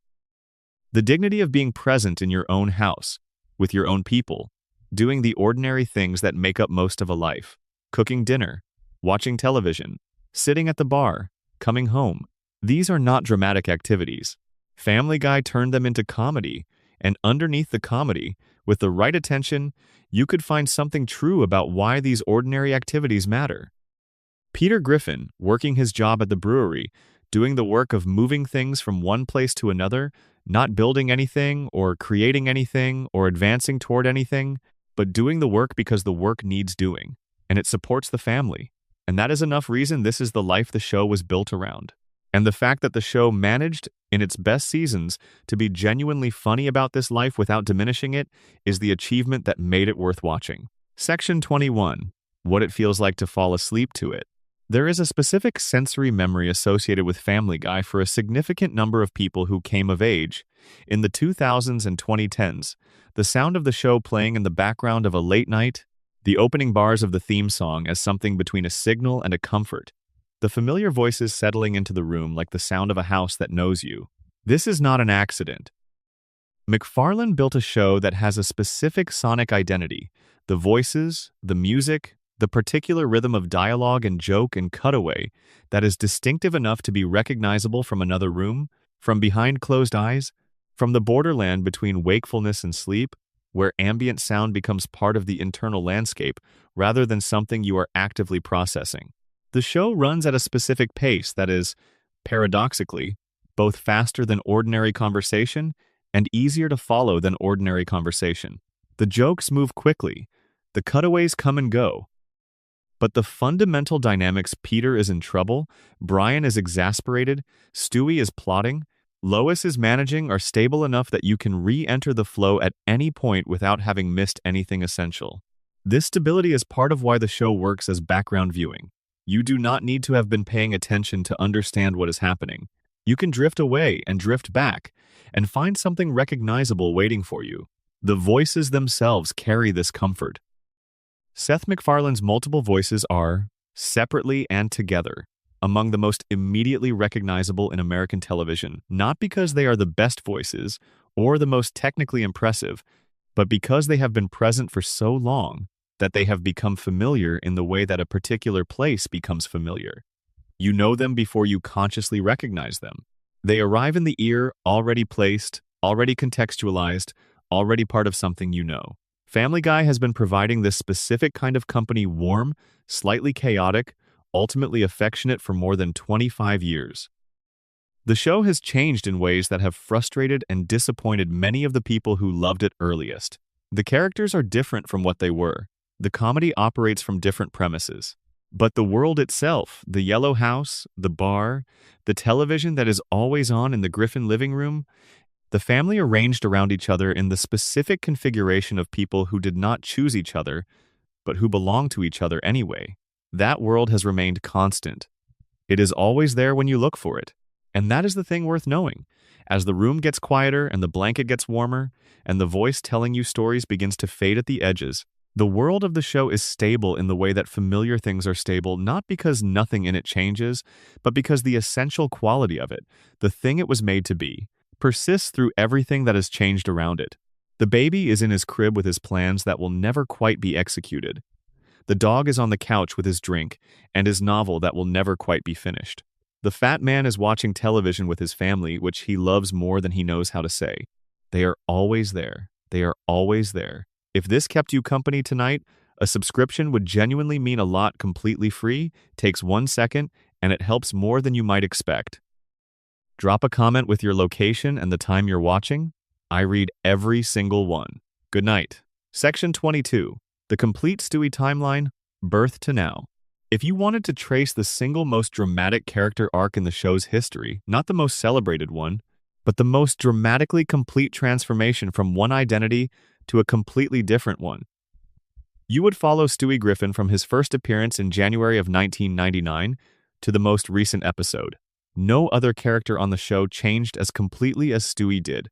The dignity of being present in your own house, with your own people, doing the ordinary things that make up most of a life. Cooking dinner, watching television, sitting at the bar, coming home. These are not dramatic activities. Family Guy turned them into comedy, and underneath the comedy, with the right attention, you could find something true about why these ordinary activities matter. Peter Griffin, working his job at the brewery, doing the work of moving things from one place to another, not building anything or creating anything or advancing toward anything, but doing the work because the work needs doing, and it supports the family. And that is enough reason this is the life the show was built around. And the fact that the show managed, in its best seasons, to be genuinely funny about this life without diminishing it is the achievement that made it worth watching. Section 21. What it feels like to fall asleep to it. There is a specific sensory memory associated with Family Guy for a significant number of people who came of age. In the 2000s and 2010s, the sound of the show playing in the background of a late night, the opening bars of the theme song as something between a signal and a comfort, the familiar voices settling into the room like the sound of a house that knows you. This is not an accident. MacFarlane built a show that has a specific sonic identity. The voices, the music, the particular rhythm of dialogue and joke and cutaway that is distinctive enough to be recognizable from another room, from behind closed eyes, from the borderland between wakefulness and sleep, where ambient sound becomes part of the internal landscape rather than something you are actively processing. The show runs at a specific pace that is, paradoxically, both faster than ordinary conversation and easier to follow than ordinary conversation. The jokes move quickly, the cutaways come and go. But the fundamental dynamics: Peter is in trouble, Brian is exasperated, Stewie is plotting, Lois is managing, are stable enough that you can re-enter the flow at any point without having missed anything essential. This stability is part of why the show works as background viewing. You do not need to have been paying attention to understand what is happening. You can drift away and drift back and find something recognizable waiting for you. The voices themselves carry this comfort. Seth MacFarlane's multiple voices are, separately and together, among the most immediately recognizable in American television, not because they are the best voices or the most technically impressive, but because they have been present for so long that they have become familiar in the way that a particular place becomes familiar. You know them before you consciously recognize them. They arrive in the ear, already placed, already contextualized, already part of something you know. Family Guy has been providing this specific kind of company, warm, slightly chaotic, ultimately affectionate, for more than 25 years. The show has changed in ways that have frustrated and disappointed many of the people who loved it earliest. The characters are different from what they were. The comedy operates from different premises. But the world itself, the yellow house, the bar, the television that is always on in the Griffin living room, the family arranged around each other in the specific configuration of people who did not choose each other, but who belong to each other anyway. That world has remained constant. It is always there when you look for it. And that is the thing worth knowing. As the room gets quieter and the blanket gets warmer, and the voice telling you stories begins to fade at the edges, the world of the show is stable in the way that familiar things are stable, not because nothing in it changes, but because the essential quality of it, the thing it was made to be, persists through everything that has changed around it. The baby is in his crib with his plans that will never quite be executed. The dog is on the couch with his drink and his novel that will never quite be finished. The fat man is watching television with his family, which he loves more than he knows how to say. They are always there. They are always there. If this kept you company tonight, a subscription would genuinely mean a lot. Completely free, takes 1 second, and it helps more than you might expect. Drop a comment with your location and the time you're watching. I read every single one. Good night. Section 22. The complete Stewie timeline, birth to now. If you wanted to trace the single most dramatic character arc in the show's history, not the most celebrated one, but the most dramatically complete transformation from one identity to a completely different one, you would follow Stewie Griffin from his first appearance in January of 1999 to the most recent episode. No other character on the show changed as completely as Stewie did.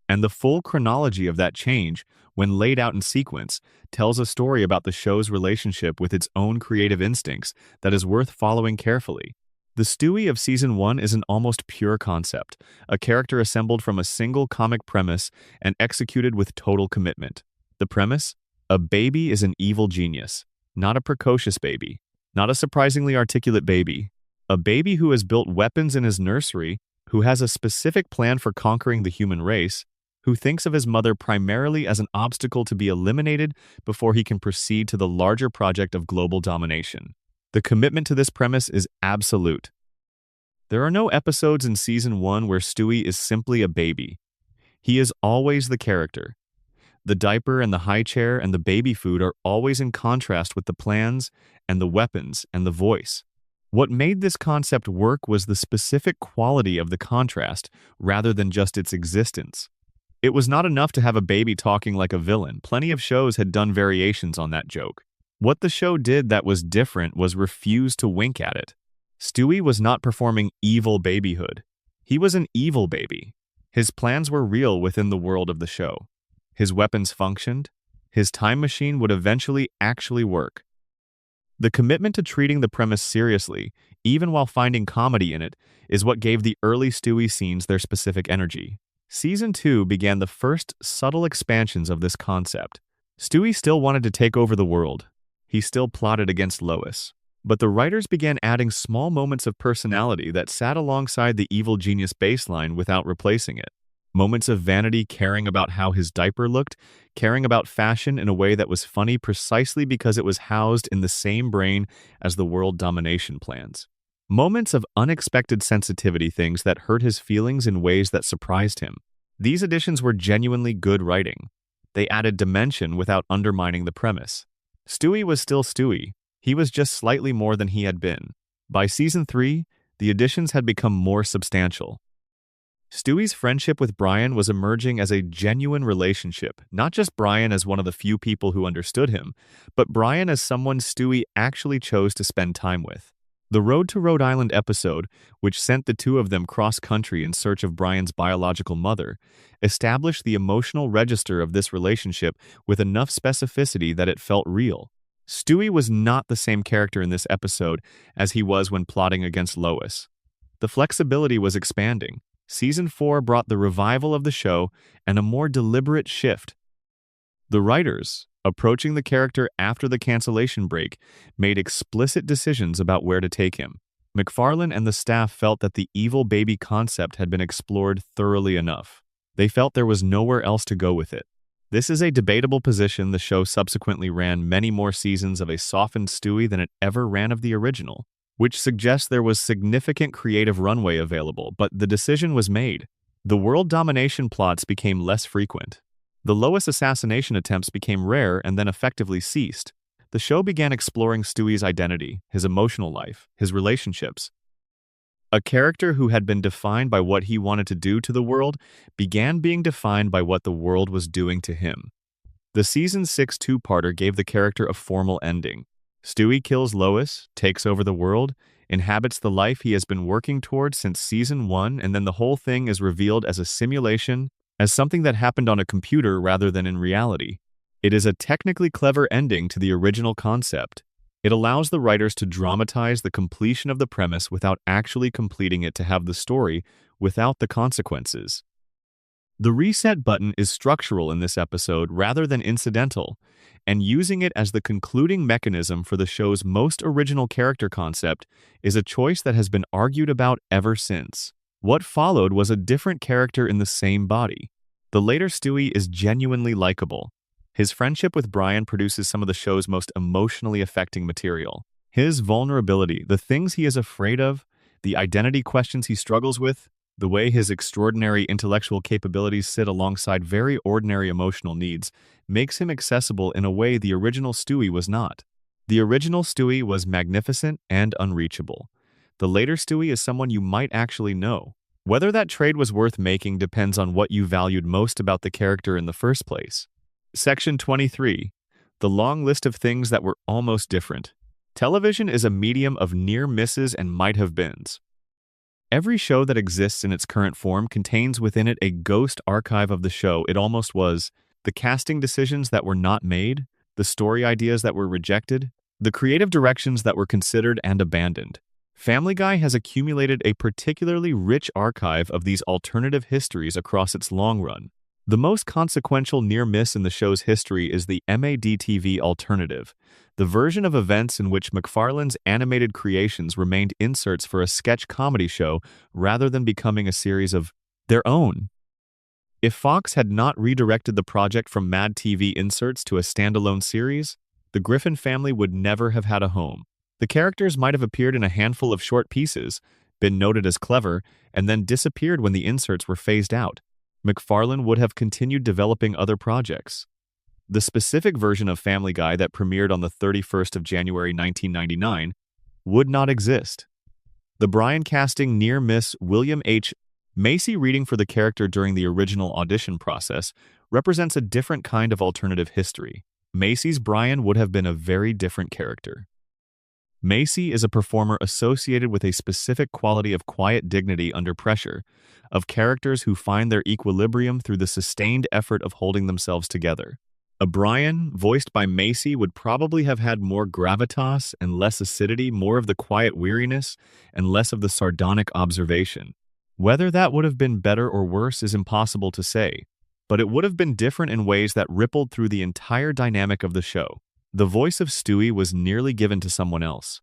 And the full chronology of that change, when laid out in sequence, tells a story about the show's relationship with its own creative instincts that is worth following carefully. The Stewie of Season 1 is an almost pure concept, a character assembled from a single comic premise and executed with total commitment. The premise? A baby is an evil genius, not a precocious baby, not a surprisingly articulate baby. A baby who has built weapons in his nursery, who has a specific plan for conquering the human race, who thinks of his mother primarily as an obstacle to be eliminated before he can proceed to the larger project of global domination. The commitment to this premise is absolute. There are no episodes in Season 1 where Stewie is simply a baby. He is always the character. The diaper and the high chair and the baby food are always in contrast with the plans and the weapons and the voice. What made this concept work was the specific quality of the contrast rather than just its existence. It was not enough to have a baby talking like a villain. Plenty of shows had done variations on that joke. What the show did that was different was refuse to wink at it. Stewie was not performing evil babyhood. He was an evil baby. His plans were real within the world of the show. His weapons functioned. His time machine would eventually actually work. The commitment to treating the premise seriously, even while finding comedy in it, is what gave the early Stewie scenes their specific energy. Season 2 began the first subtle expansions of this concept. Stewie still wanted to take over the world. He still plotted against Lois. But the writers began adding small moments of personality that sat alongside the evil genius baseline without replacing it. Moments of vanity, caring about how his diaper looked, caring about fashion in a way that was funny precisely because it was housed in the same brain as the world domination plans. Moments of unexpected sensitivity, things that hurt his feelings in ways that surprised him. These additions were genuinely good writing. They added dimension without undermining the premise. Stewie was still Stewie. He was just slightly more than he had been. By Season 3, the additions had become more substantial. Stewie's friendship with Brian was emerging as a genuine relationship, not just Brian as one of the few people who understood him, but Brian as someone Stewie actually chose to spend time with. The Road to Rhode Island episode, which sent the two of them cross-country in search of Brian's biological mother, established the emotional register of this relationship with enough specificity that it felt real. Stewie was not the same character in this episode as he was when plotting against Lois. The flexibility was expanding. Season 4 brought the revival of the show and a more deliberate shift. The writers, approaching the character after the cancellation break, made explicit decisions about where to take him. MacFarlane and the staff felt that the evil baby concept had been explored thoroughly enough. They felt there was nowhere else to go with it. This is a debatable position. The show subsequently ran many more seasons of a softened Stewie than it ever ran of the original, which suggests there was significant creative runway available, but the decision was made. The world domination plots became less frequent. The Lois assassination attempts became rare and then effectively ceased. The show began exploring Stewie's identity, his emotional life, his relationships. A character who had been defined by what he wanted to do to the world began being defined by what the world was doing to him. The season 6 two-parter gave the character a formal ending. Stewie kills Lois, takes over the world, inhabits the life he has been working towards since season 1, and then the whole thing is revealed as a simulation, as something that happened on a computer rather than in reality. It is a technically clever ending to the original concept. It allows the writers to dramatize the completion of the premise without actually completing it to have the story without the consequences. The reset button is structural in this episode rather than incidental, and using it as the concluding mechanism for the show's most original character concept is a choice that has been argued about ever since. What followed was a different character in the same body. The later Stewie is genuinely likable. His friendship with Brian produces some of the show's most emotionally affecting material. His vulnerability, the things he is afraid of, the identity questions he struggles with, the way his extraordinary intellectual capabilities sit alongside very ordinary emotional needs, makes him accessible in a way the original Stewie was not. The original Stewie was magnificent and unreachable. The later Stewie is someone you might actually know. Whether that trade was worth making depends on what you valued most about the character in the first place. Section 23. The long list of things that were almost different. Television is a medium of near misses and might-have-beens. Every show that exists in its current form contains within it a ghost archive of the show it almost was, the casting decisions that were not made, the story ideas that were rejected, the creative directions that were considered and abandoned. Family Guy has accumulated a particularly rich archive of these alternative histories across its long run. The most consequential near miss in the show's history is the MAD-TV alternative, the version of events in which McFarlane's animated creations remained inserts for a sketch comedy show rather than becoming a series of their own. If Fox had not redirected the project from Mad TV inserts to a standalone series, the Griffin family would never have had a home. The characters might have appeared in a handful of short pieces, been noted as clever, and then disappeared when the inserts were phased out. McFarlane would have continued developing other projects. The specific version of Family Guy that premiered on the 31st of January 1999 would not exist. The Brian casting near miss William H. Macy reading for the character during the original audition process represents a different kind of alternative history. Macy's Brian would have been a very different character. Macy is a performer associated with a specific quality of quiet dignity under pressure, of characters who find their equilibrium through the sustained effort of holding themselves together. A Brian, voiced by Macy, would probably have had more gravitas and less acidity, more of the quiet weariness, and less of the sardonic observation. Whether that would have been better or worse is impossible to say, but it would have been different in ways that rippled through the entire dynamic of the show. The voice of Stewie was nearly given to someone else.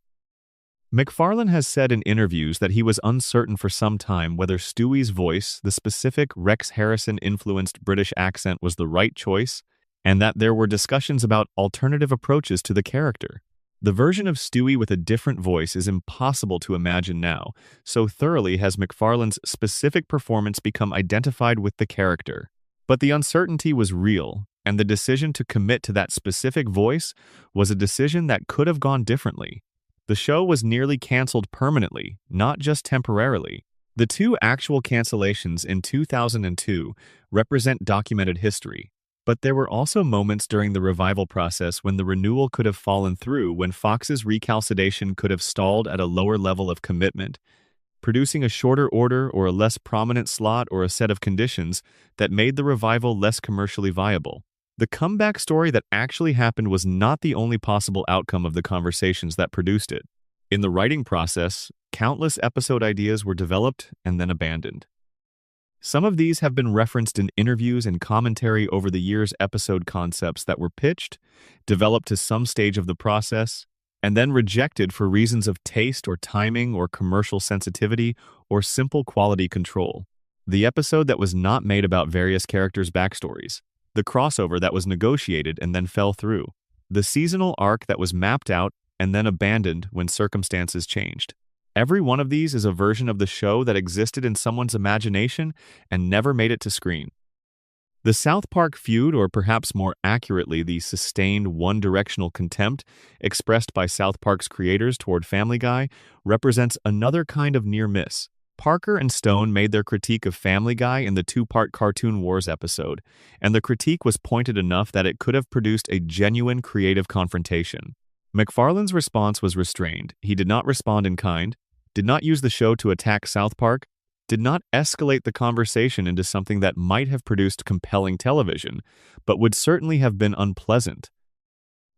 McFarlane has said in interviews that he was uncertain for some time whether Stewie's voice, the specific Rex Harrison-influenced British accent, was the right choice, and that there were discussions about alternative approaches to the character. The version of Stewie with a different voice is impossible to imagine now, so thoroughly has McFarlane's specific performance become identified with the character. But the uncertainty was real, and the decision to commit to that specific voice was a decision that could have gone differently. The show was nearly canceled permanently, not just temporarily. The two actual cancellations in 2002 represent documented history, but there were also moments during the revival process when the renewal could have fallen through, when Fox's recalcitation could have stalled at a lower level of commitment, producing a shorter order or a less prominent slot or a set of conditions that made the revival less commercially viable. The comeback story that actually happened was not the only possible outcome of the conversations that produced it. In the writing process, countless episode ideas were developed and then abandoned. Some of these have been referenced in interviews and commentary over the years, episode concepts that were pitched, developed to some stage of the process, and then rejected for reasons of taste or timing or commercial sensitivity or simple quality control. The episode that was not made about various characters' backstories. The crossover that was negotiated and then fell through. The seasonal arc that was mapped out and then abandoned when circumstances changed. Every one of these is a version of the show that existed in someone's imagination and never made it to screen. The South Park feud, or perhaps more accurately, the sustained one-directional contempt expressed by South Park's creators toward Family Guy, represents another kind of near miss. Parker and Stone made their critique of Family Guy in the two-part Cartoon Wars episode, and the critique was pointed enough that it could have produced a genuine creative confrontation. McFarlane's response was restrained. He did not respond in kind, did not use the show to attack South Park, did not escalate the conversation into something that might have produced compelling television, but would certainly have been unpleasant.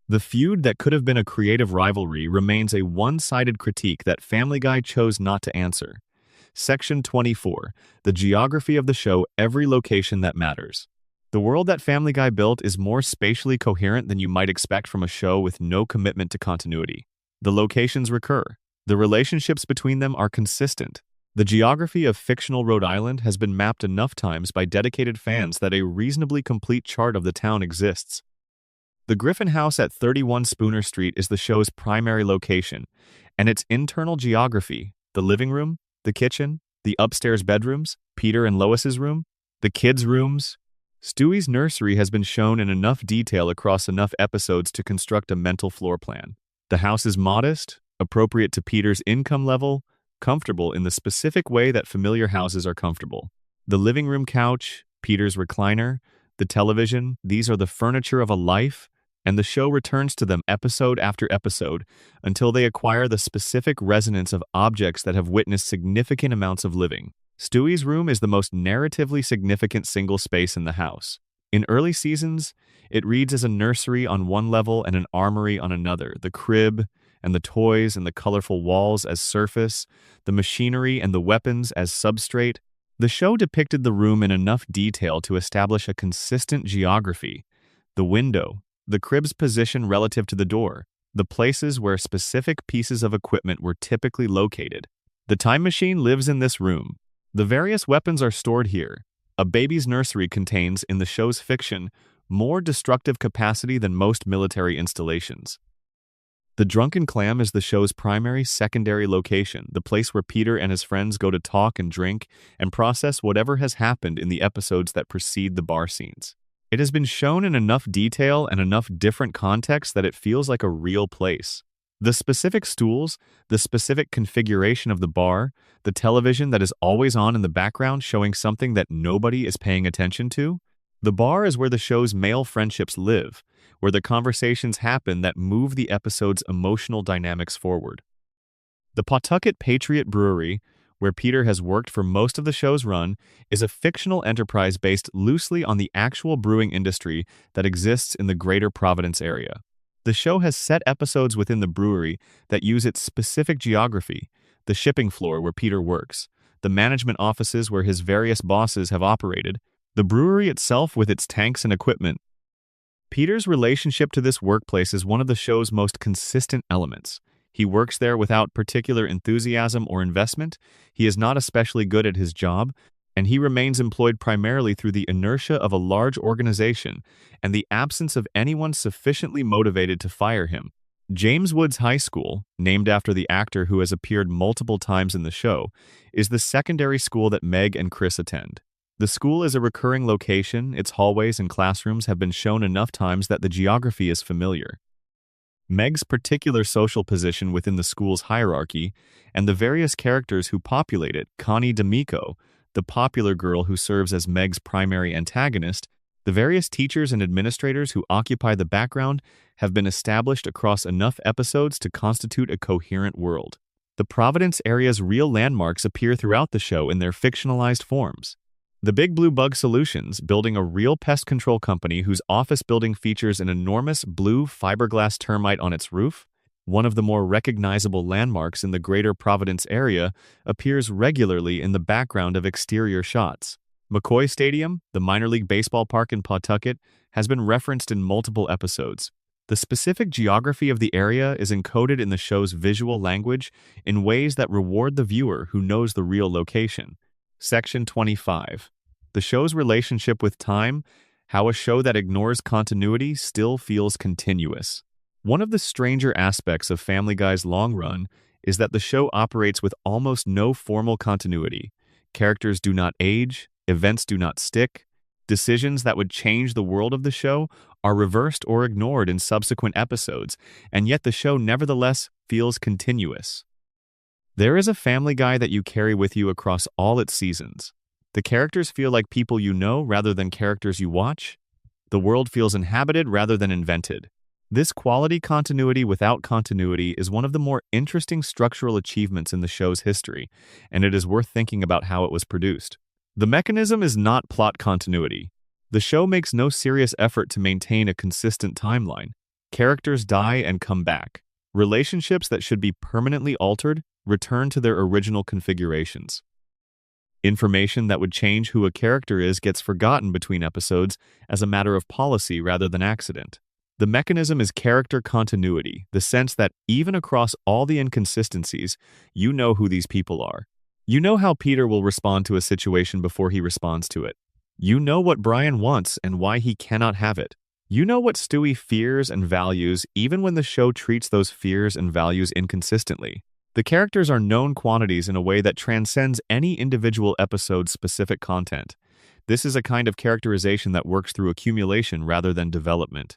The feud that could have been a creative rivalry remains a one-sided critique that Family Guy chose not to answer. Section 24. The geography of the show, every location that matters. The world that Family Guy built is more spatially coherent than you might expect from a show with no commitment to continuity. The locations recur. The relationships between them are consistent. The geography of fictional Rhode Island has been mapped enough times by dedicated fans that a reasonably complete chart of the town exists. The Griffin House at 31 Spooner Street is the show's primary location, and its internal geography, the living room, the kitchen, the upstairs bedrooms, Peter and Lois's room, the kids' rooms. Stewie's nursery has been shown in enough detail across enough episodes to construct a mental floor plan. The house is modest, appropriate to Peter's income level, comfortable in the specific way that familiar houses are comfortable. The living room couch, Peter's recliner, the television, these are the furniture of a life, and the show returns to them episode after episode until they acquire the specific resonance of objects that have witnessed significant amounts of living. Stewie's room is the most narratively significant single space in the house. In early seasons, it reads as a nursery on one level and an armory on another, the crib and the toys and the colorful walls as surface, the machinery and the weapons as substrate. The show depicted the room in enough detail to establish a consistent geography. The window, the crib's position relative to the door, the places where specific pieces of equipment were typically located. The time machine lives in this room. The various weapons are stored here. A baby's nursery contains, in the show's fiction, more destructive capacity than most military installations. The Drunken Clam is the show's primary secondary location, the place where Peter and his friends go to talk and drink and process whatever has happened in the episodes that precede the bar scenes. It has been shown in enough detail and enough different contexts that it feels like a real place. The specific stools, the specific configuration of the bar, the television that is always on in the background showing something that nobody is paying attention to. The bar is where the show's male friendships live, where the conversations happen that move the episode's emotional dynamics forward. The Pawtucket Patriot Brewery, where Peter has worked for most of the show's run, is a fictional enterprise based loosely on the actual brewing industry that exists in the greater Providence area. The show has set episodes within the brewery that use its specific geography, the shipping floor where Peter works, the management offices where his various bosses have operated, the brewery itself with its tanks and equipment. Peter's relationship to this workplace is one of the show's most consistent elements. He works there without particular enthusiasm or investment, he is not especially good at his job, and he remains employed primarily through the inertia of a large organization and the absence of anyone sufficiently motivated to fire him. James Woods High School, named after the actor who has appeared multiple times in the show, is the secondary school that Meg and Chris attend. The school is a recurring location, its hallways and classrooms have been shown enough times that the geography is familiar. Meg's particular social position within the school's hierarchy, and the various characters who populate it, Connie D'Amico, the popular girl who serves as Meg's primary antagonist, the various teachers and administrators who occupy the background have been established across enough episodes to constitute a coherent world. The Providence area's real landmarks appear throughout the show in their fictionalized forms. The Big Blue Bug Solutions, building a real pest control company whose office building features an enormous blue fiberglass termite on its roof, one of the more recognizable landmarks in the greater Providence area, appears regularly in the background of exterior shots. McCoy Stadium, the minor league baseball park in Pawtucket, has been referenced in multiple episodes. The specific geography of the area is encoded in the show's visual language in ways that reward the viewer who knows the real location. Section 25. The show's relationship with time, how a show that ignores continuity still feels continuous. One of the stranger aspects of Family Guy's long run is that the show operates with almost no formal continuity. Characters do not age, events do not stick, decisions that would change the world of the show are reversed or ignored in subsequent episodes, and yet the show nevertheless feels continuous. There is a Family Guy that you carry with you across all its seasons. The characters feel like people you know rather than characters you watch. The world feels inhabited rather than invented. This quality continuity without continuity is one of the more interesting structural achievements in the show's history, and it is worth thinking about how it was produced. The mechanism is not plot continuity. The show makes no serious effort to maintain a consistent timeline. Characters die and come back. Relationships that should be permanently altered return to their original configurations. Information that would change who a character is gets forgotten between episodes as a matter of policy rather than accident. The mechanism is character continuity, the sense that even across all the inconsistencies, you know who these people are. You know how Peter will respond to a situation before he responds to it. You know what Brian wants and why he cannot have it. You know what Stewie fears and values even when the show treats those fears and values inconsistently. The characters are known quantities in a way that transcends any individual episode's specific content. This is a kind of characterization that works through accumulation rather than development.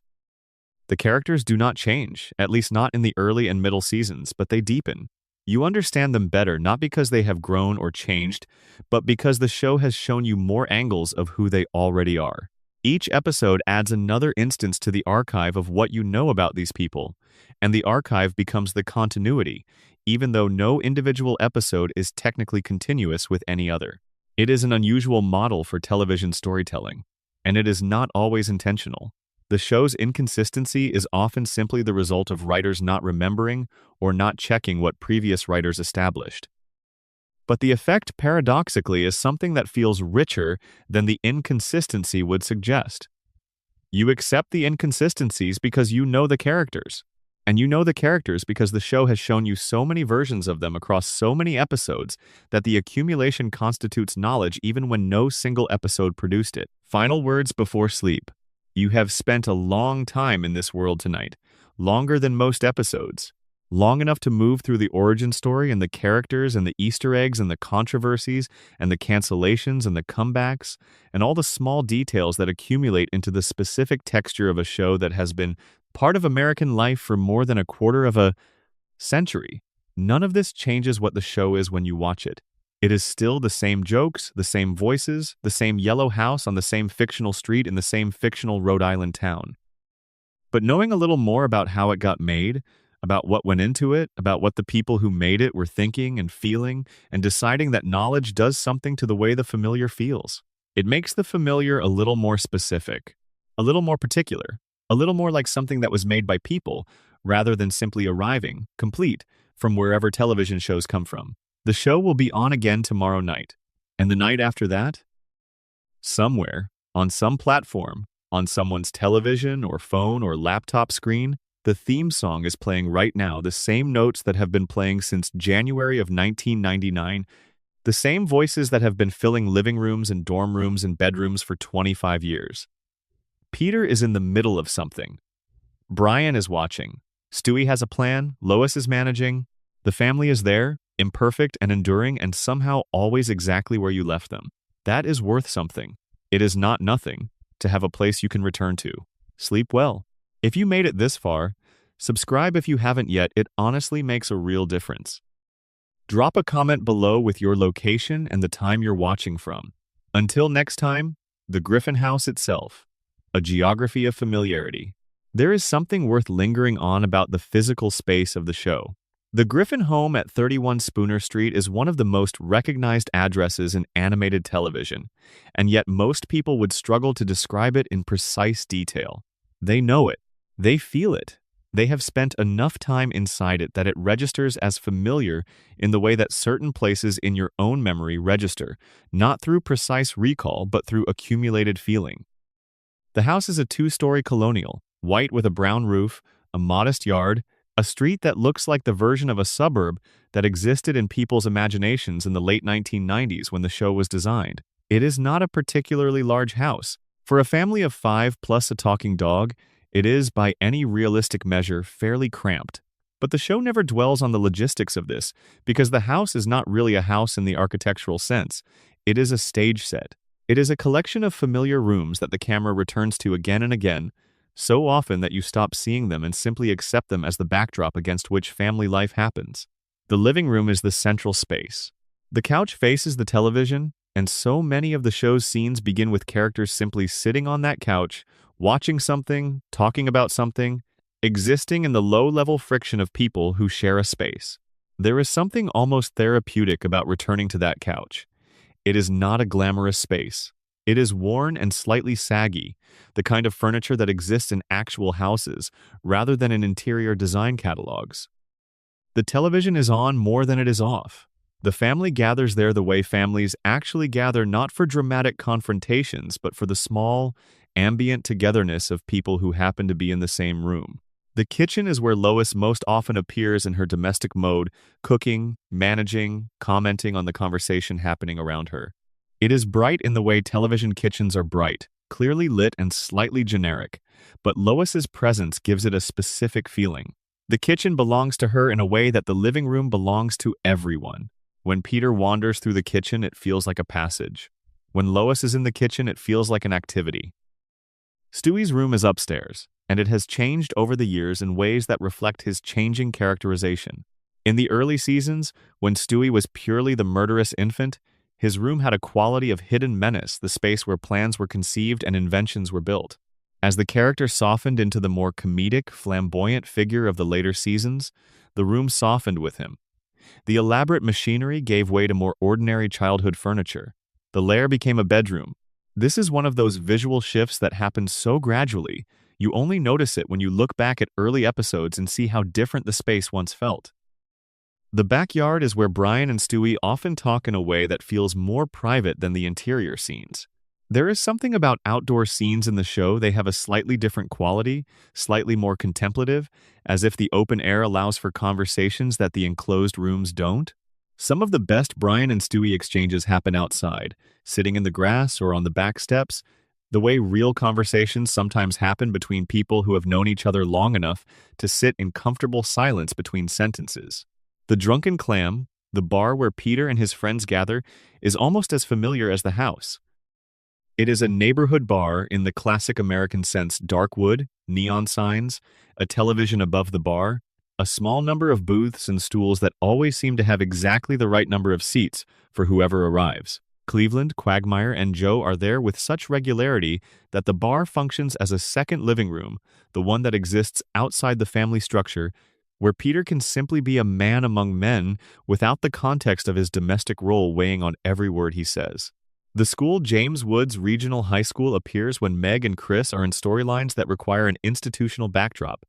The characters do not change, at least not in the early and middle seasons, but they deepen. You understand them better not because they have grown or changed, but because the show has shown you more angles of who they already are. Each episode adds another instance to the archive of what you know about these people, and the archive becomes the continuity, even though no individual episode is technically continuous with any other. It is an unusual model for television storytelling, and it is not always intentional. The show's inconsistency is often simply the result of writers not remembering or not checking what previous writers established. But the effect, paradoxically, is something that feels richer than the inconsistency would suggest. You accept the inconsistencies because you know the characters. And you know the characters because the show has shown you so many versions of them across so many episodes that the accumulation constitutes knowledge even when no single episode produced it. Final words before sleep. You have spent a long time in this world tonight, longer than most episodes. Long enough to move through the origin story and the characters and the Easter eggs and the controversies and the cancellations and the comebacks and all the small details that accumulate into the specific texture of a show that has been part of American life for more than a quarter of a century. None of this changes what the show is when you watch it. It is still the same jokes, the same voices, the same yellow house on the same fictional street in the same fictional Rhode Island town. But knowing a little more about how it got made, about what went into it, about what the people who made it were thinking and feeling, and deciding that knowledge does something to the way the familiar feels. It makes the familiar a little more specific, a little more particular, a little more like something that was made by people, rather than simply arriving, complete, from wherever television shows come from. The show will be on again tomorrow night. And the night after that? Somewhere, on some platform, on someone's television or phone or laptop screen, the theme song is playing right now, the same notes that have been playing since January of 1999, the same voices that have been filling living rooms and dorm rooms and bedrooms for 25 years. Peter is in the middle of something. Brian is watching. Stewie has a plan, Lois is managing. The family is there, imperfect and enduring and somehow always exactly where you left them. That is worth something. It is not nothing to have a place you can return to. Sleep well. If you made it this far, subscribe if you haven't yet. It honestly makes a real difference. Drop a comment below with your location and the time you're watching from. Until next time, the Griffin House itself, a geography of familiarity. There is something worth lingering on about the physical space of the show. The Griffin home at 31 Spooner Street is one of the most recognized addresses in animated television, and yet most people would struggle to describe it in precise detail. They know it. They feel it. They have spent enough time inside it that it registers as familiar in the way that certain places in your own memory register, not through precise recall but through accumulated feeling. The house is a two-story colonial, white with a brown roof, a modest yard, a street that looks like the version of a suburb that existed in people's imaginations in the late 1990s when the show was designed. It is not a particularly large house. For a family of 5 plus a talking dog, it is, by any realistic measure, fairly cramped. But the show never dwells on the logistics of this, because the house is not really a house in the architectural sense. It is a stage set. It is a collection of familiar rooms that the camera returns to again and again, so often that you stop seeing them and simply accept them as the backdrop against which family life happens. The living room is the central space. The couch faces the television, and so many of the show's scenes begin with characters simply sitting on that couch, watching something, talking about something, existing in the low-level friction of people who share a space. There is something almost therapeutic about returning to that couch. It is not a glamorous space. It is worn and slightly saggy, the kind of furniture that exists in actual houses rather than in interior design catalogs. The television is on more than it is off. The family gathers there the way families actually gather, not for dramatic confrontations, but for the small, ambient togetherness of people who happen to be in the same room. The kitchen is where Lois most often appears in her domestic mode, cooking, managing, commenting on the conversation happening around her. It is bright in the way television kitchens are bright, clearly lit and slightly generic, but Lois's presence gives it a specific feeling. The kitchen belongs to her in a way that the living room belongs to everyone. When Peter wanders through the kitchen, it feels like a passage. When Lois is in the kitchen, it feels like an activity. Stewie's room is upstairs, and it has changed over the years in ways that reflect his changing characterization. In the early seasons, when Stewie was purely the murderous infant, his room had a quality of hidden menace, the space where plans were conceived and inventions were built. As the character softened into the more comedic, flamboyant figure of the later seasons, the room softened with him. The elaborate machinery gave way to more ordinary childhood furniture. The lair became a bedroom. This is one of those visual shifts that happens so gradually, you only notice it when you look back at early episodes and see how different the space once felt. The backyard is where Brian and Stewie often talk in a way that feels more private than the interior scenes. There is something about outdoor scenes in the show. They have a slightly different quality, slightly more contemplative, as if the open air allows for conversations that the enclosed rooms don't. Some of the best Brian and Stewie exchanges happen outside, sitting in the grass or on the back steps, the way real conversations sometimes happen between people who have known each other long enough to sit in comfortable silence between sentences. The Drunken Clam, the bar where Peter and his friends gather, is almost as familiar as the house. It is a neighborhood bar in the classic American sense: dark wood, neon signs, a television above the bar, a small number of booths and stools that always seem to have exactly the right number of seats for whoever arrives. Cleveland, Quagmire, and Joe are there with such regularity that the bar functions as a second living room, the one that exists outside the family structure, where Peter can simply be a man among men without the context of his domestic role weighing on every word he says. The school, James Woods Regional High School, appears when Meg and Chris are in storylines that require an institutional backdrop.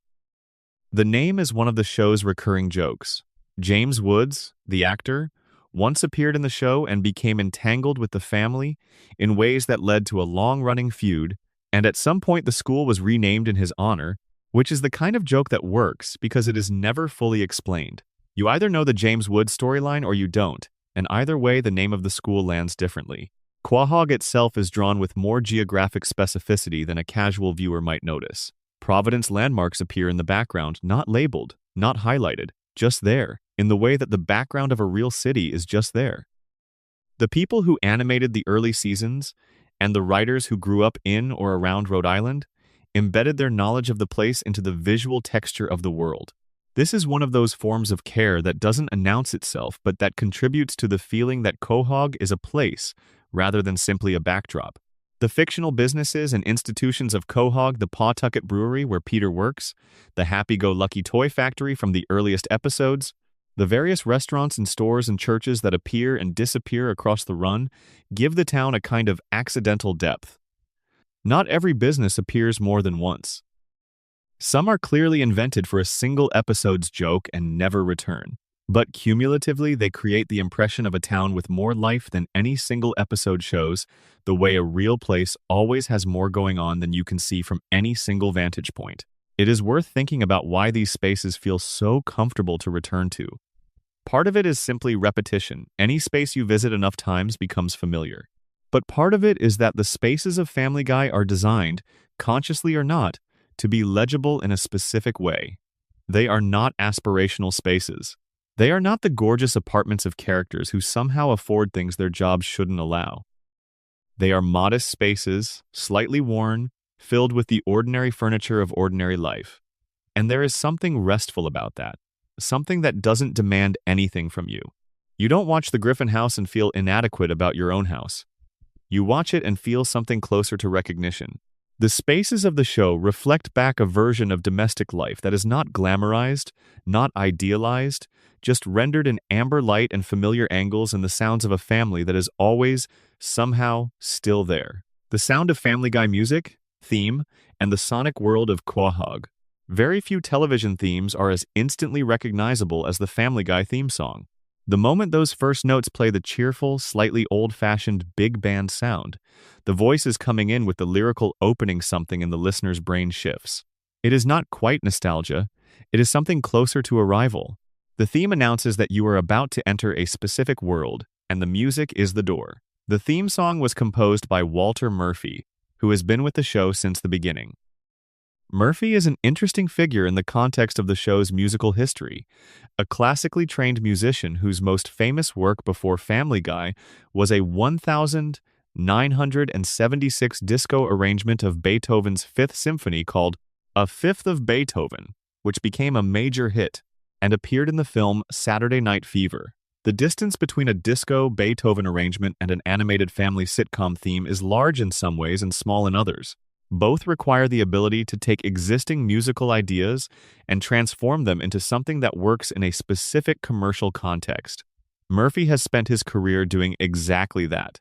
The name is one of the show's recurring jokes. James Woods, the actor, once appeared in the show and became entangled with the family in ways that led to a long-running feud, and at some point the school was renamed in his honor, which is the kind of joke that works because it is never fully explained. You either know the James Woods storyline or you don't, and either way the name of the school lands differently. Quahog itself is drawn with more geographic specificity than a casual viewer might notice. Providence landmarks appear in the background, not labeled, not highlighted, just there, in the way that the background of a real city is just there. The people who animated the early seasons, and the writers who grew up in or around Rhode Island, embedded their knowledge of the place into the visual texture of the world. This is one of those forms of care that doesn't announce itself, but that contributes to the feeling that Quahog is a place rather than simply a backdrop. The fictional businesses and institutions of Quahog, the Pawtucket Brewery where Peter works, the Happy-Go-Lucky Toy Factory from the earliest episodes, the various restaurants and stores and churches that appear and disappear across the run, give the town a kind of accidental depth. Not every business appears more than once. Some are clearly invented for a single episode's joke and never return. But cumulatively, they create the impression of a town with more life than any single episode shows, the way a real place always has more going on than you can see from any single vantage point. It is worth thinking about why these spaces feel so comfortable to return to. Part of it is simply repetition. Any space you visit enough times becomes familiar. But part of it is that the spaces of Family Guy are designed, consciously or not, to be legible in a specific way. They are not aspirational spaces. They are not the gorgeous apartments of characters who somehow afford things their jobs shouldn't allow. They are modest spaces, slightly worn, filled with the ordinary furniture of ordinary life. And there is something restful about that. something that doesn't demand anything from you. You don't watch The Griffin House and feel inadequate about your own house. You watch it and feel something closer to recognition. The spaces of the show reflect back a version of domestic life that is not glamorized, not idealized, just rendered in amber light and familiar angles and the sounds of a family that is always, somehow, still there. The sound of Family Guy music, theme, and the sonic world of Quahog. Very few television themes are as instantly recognizable as the Family Guy theme song. The moment those first notes play the cheerful, slightly old-fashioned big band sound, the voice is coming in with the lyrical opening something in the listener's brain shifts. It is not quite nostalgia, it is something closer to arrival. The theme announces that you are about to enter a specific world, and the music is the door. The theme song was composed by Walter Murphy, who has been with the show since the beginning. Murphy is an interesting figure in the context of the show's musical history, a classically trained musician whose most famous work before Family Guy was a 1976 disco arrangement of Beethoven's Fifth Symphony called A Fifth of Beethoven, which became a major hit and appeared in the film Saturday Night Fever. The distance between a disco Beethoven arrangement and an animated family sitcom theme is large in some ways and small in others. Both require the ability to take existing musical ideas and transform them into something that works in a specific commercial context. Murphy has spent his career doing exactly that.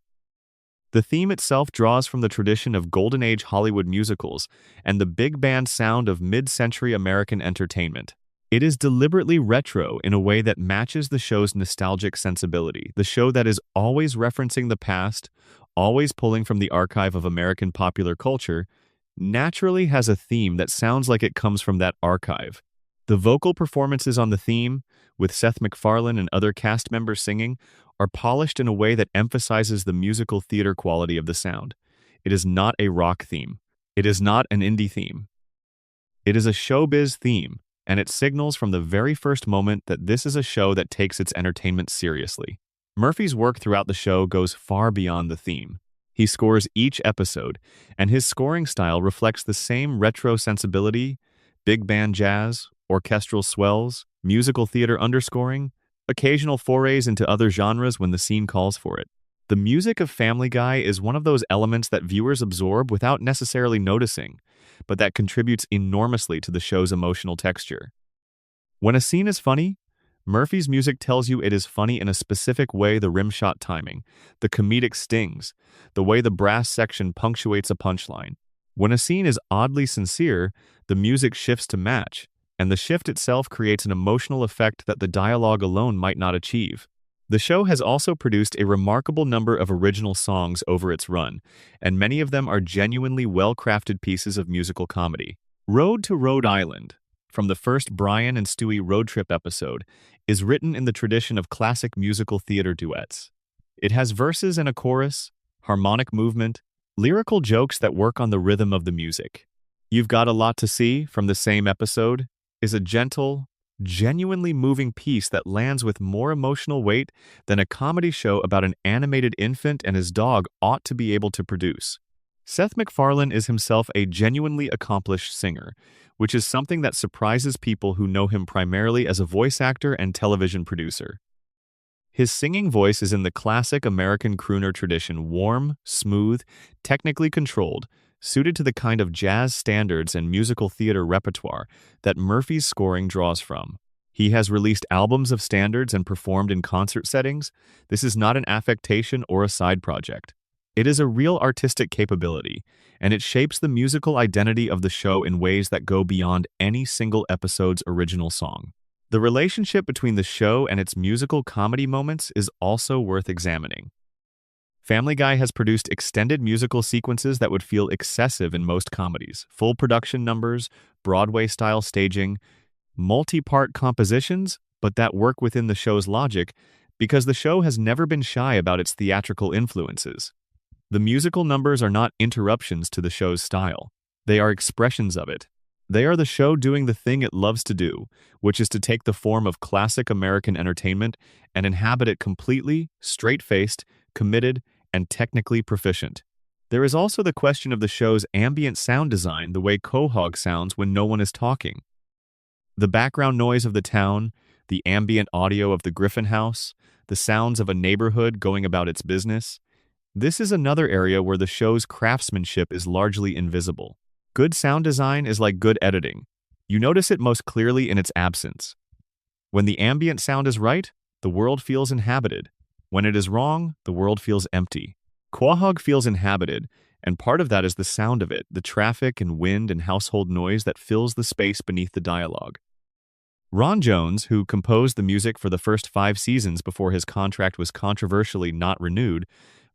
The theme itself draws from the tradition of Golden Age Hollywood musicals and the big band sound of mid-century American entertainment. It is deliberately retro in a way that matches the show's nostalgic sensibility, the show that is always referencing the past, always pulling from the archive of American popular culture, naturally has a theme that sounds like it comes from that archive. The vocal performances on the theme, with Seth MacFarlane and other cast members singing, are polished in a way that emphasizes the musical theater quality of the sound. It is not a rock theme. It is not an indie theme. It is a showbiz theme, and it signals from the very first moment that this is a show that takes its entertainment seriously. Murphy's work throughout the show goes far beyond the theme. He scores each episode, and his scoring style reflects the same retro sensibility, big band jazz, orchestral swells, musical theater underscoring, occasional forays into other genres when the scene calls for it. The music of Family Guy is one of those elements that viewers absorb without necessarily noticing, but that contributes enormously to the show's emotional texture. When a scene is funny, Murphy's music tells you it is funny in a specific way: the rimshot timing, the comedic stings, the way the brass section punctuates a punchline. When a scene is oddly sincere, the music shifts to match, and the shift itself creates an emotional effect that the dialogue alone might not achieve. The show has also produced a remarkable number of original songs over its run, and many of them are genuinely well-crafted pieces of musical comedy. Road to Rhode Island, from the first Brian and Stewie road trip episode, is written in the tradition of classic musical theater duets. It has verses and a chorus, harmonic movement, lyrical jokes that work on the rhythm of the music. You've Got a Lot to See, from the same episode, is a gentle, genuinely moving piece that lands with more emotional weight than a comedy show about an animated infant and his dog ought to be able to produce. Seth MacFarlane is himself a genuinely accomplished singer, which is something that surprises people who know him primarily as a voice actor and television producer. His singing voice is in the classic American crooner tradition: warm, smooth, technically controlled, suited to the kind of jazz standards and musical theater repertoire that Murphy's scoring draws from. He has released albums of standards and performed in concert settings. This is not an affectation or a side project. It is a real artistic capability, and it shapes the musical identity of the show in ways that go beyond any single episode's original song. The relationship between the show and its musical comedy moments is also worth examining. Family Guy has produced extended musical sequences that would feel excessive in most comedies: full production numbers, Broadway-style staging, multi-part compositions, but that work within the show's logic because the show has never been shy about its theatrical influences. The musical numbers are not interruptions to the show's style. They are expressions of it. They are the show doing the thing it loves to do, which is to take the form of classic American entertainment and inhabit it completely, straight-faced, committed, and technically proficient. There is also the question of the show's ambient sound design, the way Quahog sounds when no one is talking. The background noise of the town, the ambient audio of the Griffin House, the sounds of a neighborhood going about its business. This is another area where the show's craftsmanship is largely invisible. Good sound design is like good editing. You notice it most clearly in its absence. When the ambient sound is right, the world feels inhabited. When it is wrong, the world feels empty. Quahog feels inhabited, and part of that is the sound of it, the traffic and wind and household noise that fills the space beneath the dialogue. Ron Jones, who composed the music for the first 5 seasons before his contract was controversially not renewed,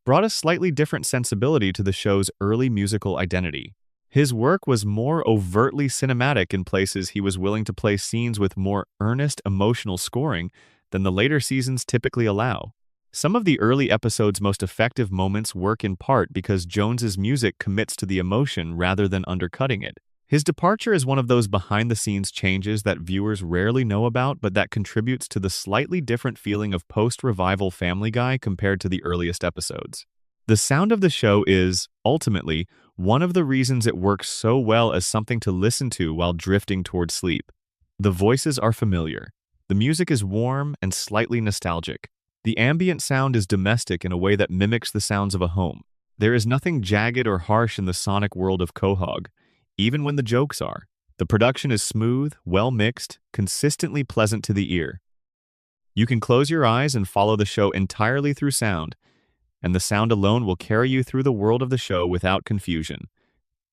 brought a slightly different sensibility to the show's early musical identity. His work was more overtly cinematic in places he was willing to play scenes with more earnest emotional scoring than the later seasons typically allow. Some of the early episodes' most effective moments work in part because Jones's music commits to the emotion rather than undercutting it. His departure is one of those behind-the-scenes changes that viewers rarely know about but that contributes to the slightly different feeling of post-revival Family Guy compared to the earliest episodes. The sound of the show is, ultimately, one of the reasons it works so well as something to listen to while drifting toward sleep. The voices are familiar. The music is warm and slightly nostalgic. The ambient sound is domestic in a way that mimics the sounds of a home. There is nothing jagged or harsh in the sonic world of Quahog, even when the jokes are. The production is smooth, well-mixed, consistently pleasant to the ear. You can close your eyes and follow the show entirely through sound, and the sound alone will carry you through the world of the show without confusion.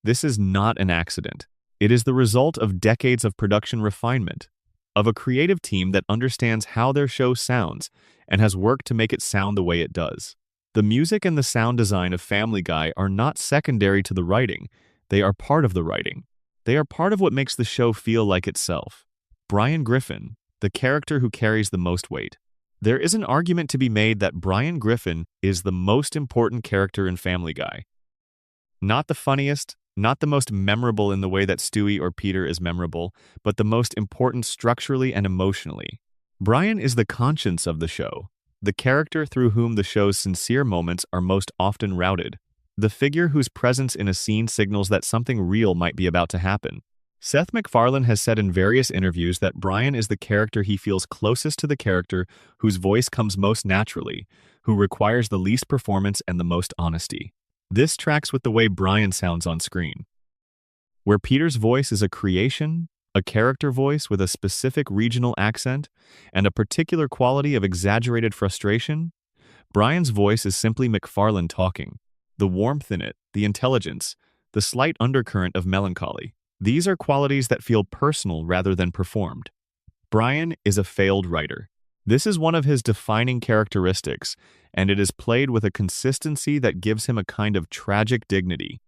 This is not an accident. It is the result of decades of production refinement, of a creative team that understands how their show sounds and has worked to make it sound the way it does. The music and the sound design of Family Guy are not secondary to the writing. They are part of the writing. They are part of what makes the show feel like itself. Brian Griffin, the character who carries the most weight. There is an argument to be made that Brian Griffin is the most important character in Family Guy. Not the funniest, not the most memorable in the way that Stewie or Peter is memorable, but the most important structurally and emotionally. Brian is the conscience of the show, the character through whom the show's sincere moments are most often routed. The figure whose presence in a scene signals that something real might be about to happen. Seth MacFarlane has said in various interviews that Brian is the character he feels closest to, the character whose voice comes most naturally, who requires the least performance and the most honesty. This tracks with the way Brian sounds on screen. Where Peter's voice is a creation, a character voice with a specific regional accent, and a particular quality of exaggerated frustration, Brian's voice is simply MacFarlane talking. The warmth in it, the intelligence, the slight undercurrent of melancholy. These are qualities that feel personal rather than performed. Brian is a failed writer. This is one of his defining characteristics, and it is played with a consistency that gives him a kind of tragic dignity.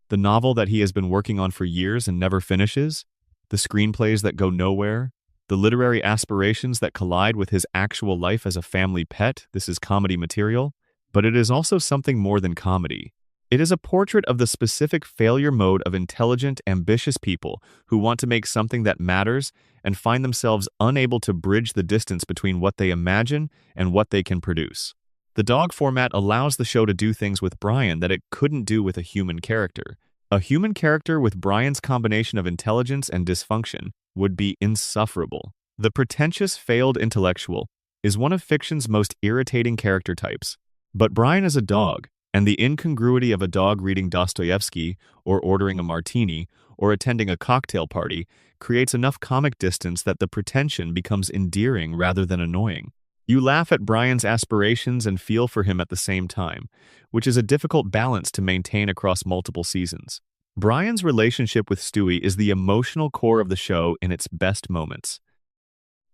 The novel that he has been working on for years and never finishes, the screenplays that go nowhere, the literary aspirations that collide with his actual life as a family pet, this is comedy material. But it is also something more than comedy. It is a portrait of the specific failure mode of intelligent, ambitious people who want to make something that matters and find themselves unable to bridge the distance between what they imagine and what they can produce. The dog format allows the show to do things with Brian that it couldn't do with a human character. A human character with Brian's combination of intelligence and dysfunction would be insufferable. The pretentious, failed intellectual is one of fiction's most irritating character types. But Brian is a dog, and the incongruity of a dog reading Dostoevsky, or ordering a martini, or attending a cocktail party creates enough comic distance that the pretension becomes endearing rather than annoying. You laugh at Brian's aspirations and feel for him at the same time, which is a difficult balance to maintain across multiple seasons. Brian's relationship with Stewie is the emotional core of the show in its best moments.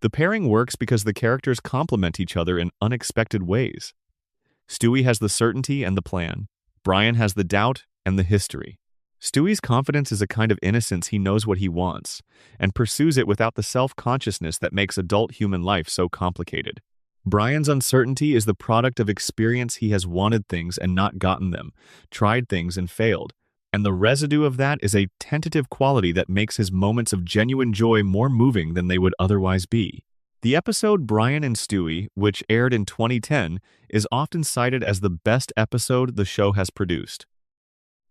The pairing works because the characters complement each other in unexpected ways. Stewie has the certainty and the plan. Brian has the doubt and the history. Stewie's confidence is a kind of innocence. He knows what he wants, and pursues it without the self-consciousness that makes adult human life so complicated. Brian's uncertainty is the product of experience. He has wanted things and not gotten them, tried things and failed, and the residue of that is a tentative quality that makes his moments of genuine joy more moving than they would otherwise be. The episode Brian and Stewie, which aired in 2010, is often cited as the best episode the show has produced.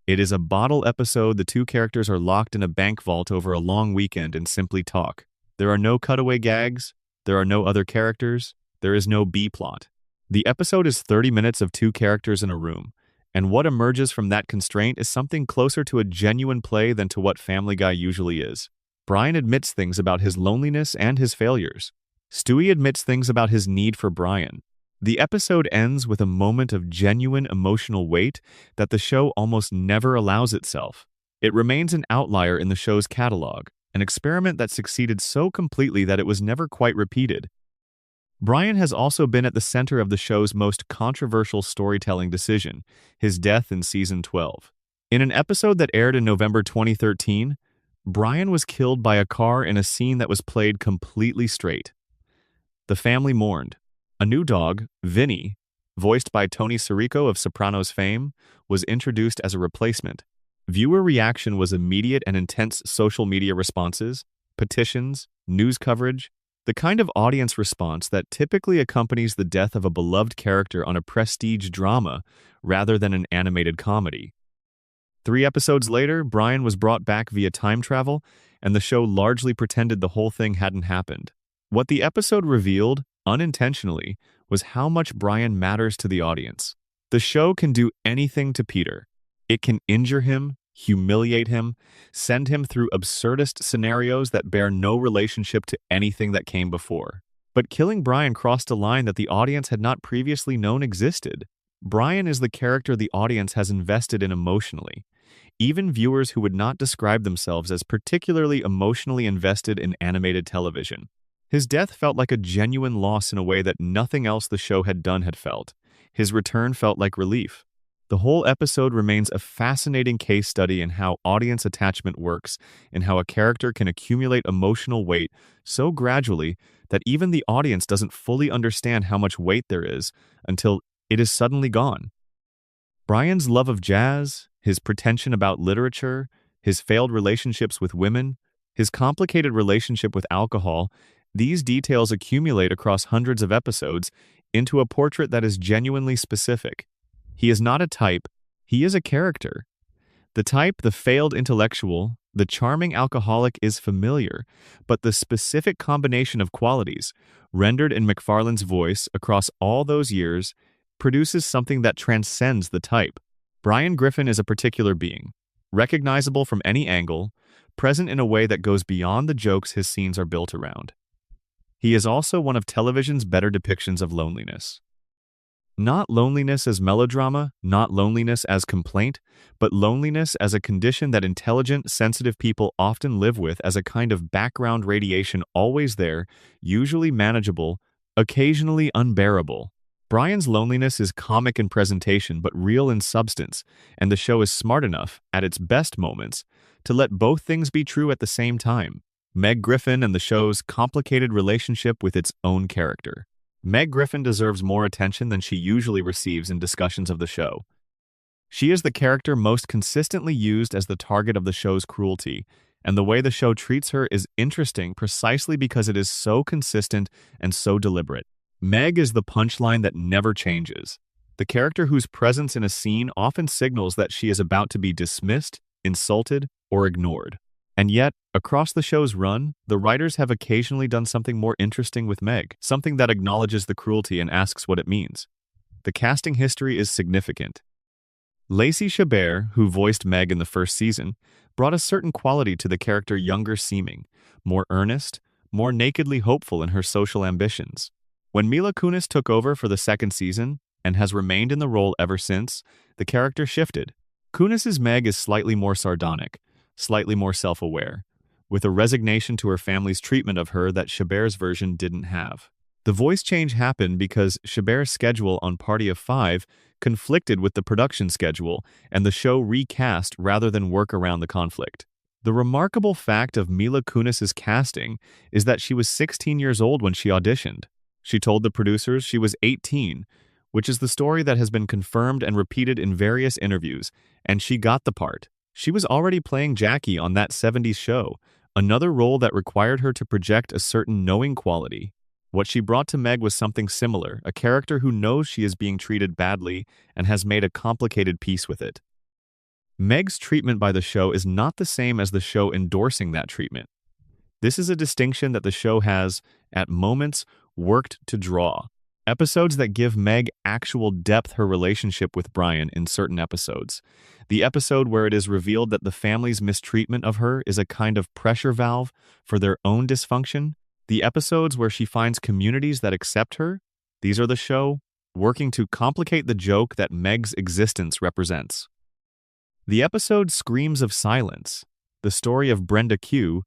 It is a bottle episode. The two characters are locked in a bank vault over a long weekend and simply talk. There are no cutaway gags, There are no other characters. There is no B-plot. The episode is 30 minutes of two characters in a room, and what emerges from that constraint is something closer to a genuine play than to what Family Guy usually is. Brian admits things about his loneliness and his failures. Stewie admits things about his need for Brian. The episode ends with a moment of genuine emotional weight that the show almost never allows itself. It remains an outlier in the show's catalog, an experiment that succeeded so completely that it was never quite repeated. Brian has also been at the center of the show's most controversial storytelling decision, his death in season 12. In an episode that aired in November 2013, Brian was killed by a car in a scene that was played completely straight. The family mourned. A new dog, Vinny, voiced by Tony Sirico of Sopranos fame, was introduced as a replacement. Viewer reaction was immediate and intense social media responses, petitions, news coverage, the kind of audience response that typically accompanies the death of a beloved character on a prestige drama rather than an animated comedy. 3 episodes later, Brian was brought back via time travel, and the show largely pretended the whole thing hadn't happened. What the episode revealed, unintentionally, was how much Brian matters to the audience. The show can do anything to Peter. It can injure him, humiliate him, send him through absurdist scenarios that bear no relationship to anything that came before. But killing Brian crossed a line that the audience had not previously known existed. Brian is the character the audience has invested in emotionally. Even viewers who would not describe themselves as particularly emotionally invested in animated television. His death felt like a genuine loss in a way that nothing else the show had done had felt. His return felt like relief. The whole episode remains a fascinating case study in how audience attachment works and how a character can accumulate emotional weight so gradually that even the audience doesn't fully understand how much weight there is until it is suddenly gone. Brian's love of jazz, his pretension about literature, his failed relationships with women, his complicated relationship with alcohol, these details accumulate across hundreds of episodes into a portrait that is genuinely specific. He is not a type, he is a character. The type, the failed intellectual, the charming alcoholic is familiar, but the specific combination of qualities, rendered in MacFarlane's voice across all those years, produces something that transcends the type. Brian Griffin is a particular being, recognizable from any angle, present in a way that goes beyond the jokes his scenes are built around. He is also one of television's better depictions of loneliness. Not loneliness as melodrama, not loneliness as complaint, but loneliness as a condition that intelligent, sensitive people often live with as a kind of background radiation always there, usually manageable, occasionally unbearable. Brian's loneliness is comic in presentation but real in substance, and the show is smart enough, at its best moments, to let both things be true at the same time. Meg Griffin and the show's complicated relationship with its own character. Meg Griffin deserves more attention than she usually receives in discussions of the show. She is the character most consistently used as the target of the show's cruelty, and the way the show treats her is interesting precisely because it is so consistent and so deliberate. Meg is the punchline that never changes, the character whose presence in a scene often signals that she is about to be dismissed, insulted, or ignored. And yet, across the show's run, the writers have occasionally done something more interesting with Meg, something that acknowledges the cruelty and asks what it means. The casting history is significant. Lacey Chabert, who voiced Meg in the first season, brought a certain quality to the character, younger seeming, more earnest, more nakedly hopeful in her social ambitions. When Mila Kunis took over for the second season, and has remained in the role ever since, the character shifted. Kunis's Meg is slightly more sardonic, slightly more self-aware, with a resignation to her family's treatment of her that Chabert's version didn't have. The voice change happened because Chabert's schedule on Party of Five conflicted with the production schedule, and the show recast rather than work around the conflict. The remarkable fact of Mila Kunis's casting is that she was 16 years old when she auditioned. She told the producers she was 18, which is the story that has been confirmed and repeated in various interviews, and she got the part. She was already playing Jackie on That 70s Show, another role that required her to project a certain knowing quality. What she brought to Meg was something similar, a character who knows she is being treated badly and has made a complicated peace with it. Meg's treatment by the show is not the same as the show endorsing that treatment. This is a distinction that the show has, at moments, worked to draw. Episodes that give Meg actual depth her relationship with Brian in certain episodes. The episode where it is revealed that the family's mistreatment of her is a kind of pressure valve for their own dysfunction. The episodes where she finds communities that accept her. These are the show working to complicate the joke that Meg's existence represents. The episode Screams of Silence, the story of Brenda Q,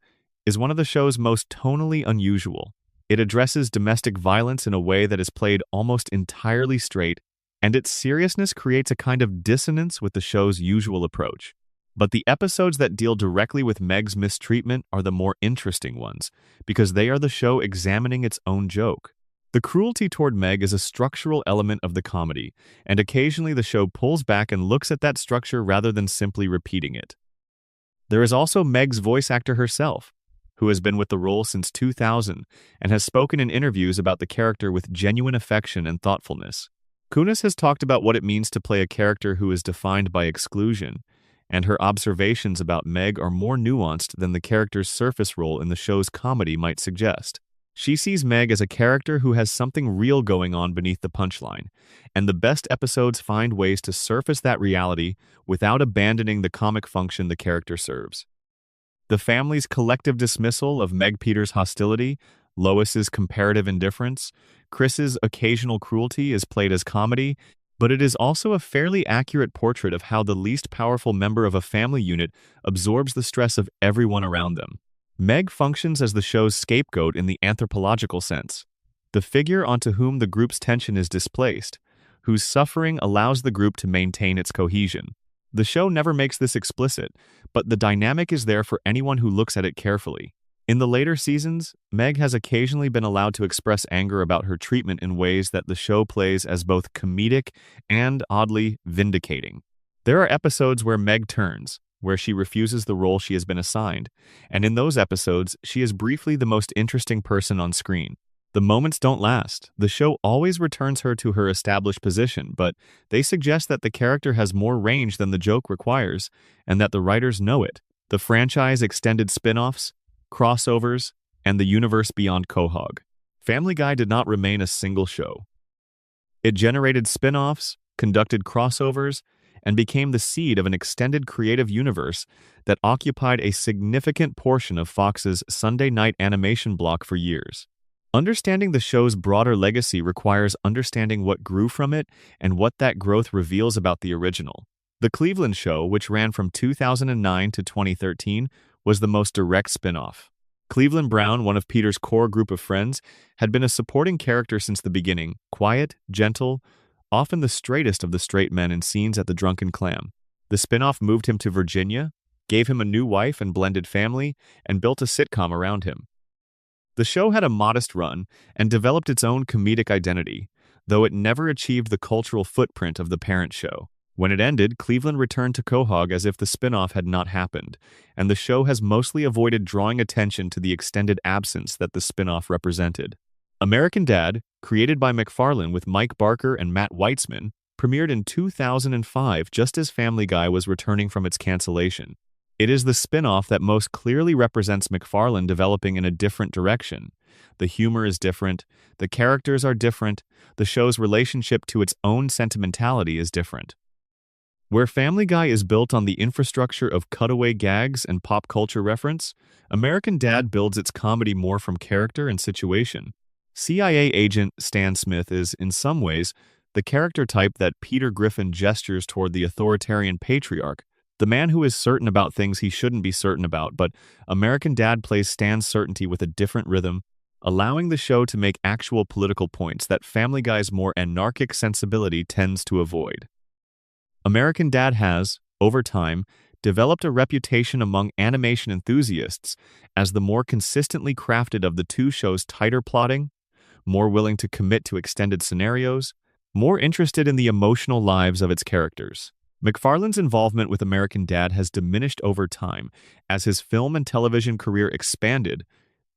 is one of the show's most tonally unusual. It addresses domestic violence in a way that is played almost entirely straight, and its seriousness creates a kind of dissonance with the show's usual approach. But the episodes that deal directly with Meg's mistreatment are the more interesting ones, because they are the show examining its own joke. The cruelty toward Meg is a structural element of the comedy, and occasionally the show pulls back and looks at that structure rather than simply repeating it. There is also Meg's voice actor herself, who has been with the role since 2000 and has spoken in interviews about the character with genuine affection and thoughtfulness. Kunis has talked about what it means to play a character who is defined by exclusion, and her observations about Meg are more nuanced than the character's surface role in the show's comedy might suggest. She sees Meg as a character who has something real going on beneath the punchline, and the best episodes find ways to surface that reality without abandoning the comic function the character serves. The family's collective dismissal of Meg Peters' hostility, Lois's comparative indifference, Chris's occasional cruelty is played as comedy, but it is also a fairly accurate portrait of how the least powerful member of a family unit absorbs the stress of everyone around them. Meg functions as the show's scapegoat in the anthropological sense, the figure onto whom the group's tension is displaced, whose suffering allows the group to maintain its cohesion. The show never makes this explicit, but the dynamic is there for anyone who looks at it carefully. In the later seasons, Meg has occasionally been allowed to express anger about her treatment in ways that the show plays as both comedic and, oddly, vindicating. There are episodes where Meg turns, where she refuses the role she has been assigned, and in those episodes, she is briefly the most interesting person on screen. The moments don't last. The show always returns her to her established position, but they suggest that the character has more range than the joke requires, and that the writers know it. The franchise extended spin-offs, crossovers, and the universe beyond Quahog. Family Guy did not remain a single show. It generated spin-offs, conducted crossovers, and became the seed of an extended creative universe that occupied a significant portion of Fox's Sunday night animation block for years. Understanding the show's broader legacy requires understanding what grew from it and what that growth reveals about the original. The Cleveland Show, which ran from 2009 to 2013, was the most direct spin-off. Cleveland Brown, one of Peter's core group of friends, had been a supporting character since the beginning, quiet, gentle, often the straightest of the straight men in scenes at the Drunken Clam. The spin-off moved him to Virginia, gave him a new wife and blended family, and built a sitcom around him. The show had a modest run and developed its own comedic identity, though it never achieved the cultural footprint of the parent show. When it ended, Cleveland returned to Quahog as if the spin-off had not happened, and the show has mostly avoided drawing attention to the extended absence that the spin-off represented. American Dad, created by MacFarlane with Mike Barker and Matt Weitzman, premiered in 2005 just as Family Guy was returning from its cancellation. It is the spin-off that most clearly represents MacFarlane developing in a different direction. The humor is different, the characters are different, the show's relationship to its own sentimentality is different. Where Family Guy is built on the infrastructure of cutaway gags and pop culture reference, American Dad builds its comedy more from character and situation. CIA agent Stan Smith is, in some ways, the character type that Peter Griffin gestures toward the authoritarian patriarch, the man who is certain about things he shouldn't be certain about, but American Dad plays Stan's certainty with a different rhythm, allowing the show to make actual political points that Family Guy's more anarchic sensibility tends to avoid. American Dad has, over time, developed a reputation among animation enthusiasts as the more consistently crafted of the two shows' tighter plotting, more willing to commit to extended scenarios, more interested in the emotional lives of its characters. MacFarlane's involvement with American Dad has diminished over time as his film and television career expanded,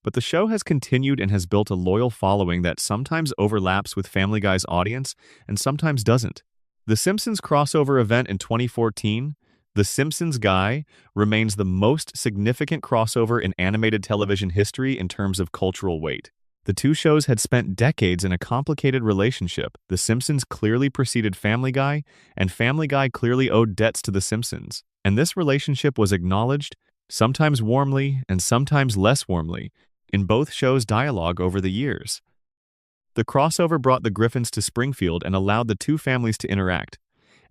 but the show has continued and has built a loyal following that sometimes overlaps with Family Guy's audience and sometimes doesn't. The Simpsons crossover event in 2014, The Simpsons Guy remains the most significant crossover in animated television history in terms of cultural weight. The two shows had spent decades in a complicated relationship. The Simpsons clearly preceded Family Guy, and Family Guy clearly owed debts to The Simpsons. And this relationship was acknowledged, sometimes warmly and sometimes less warmly, in both shows' dialogue over the years. The crossover brought the Griffins to Springfield and allowed the two families to interact,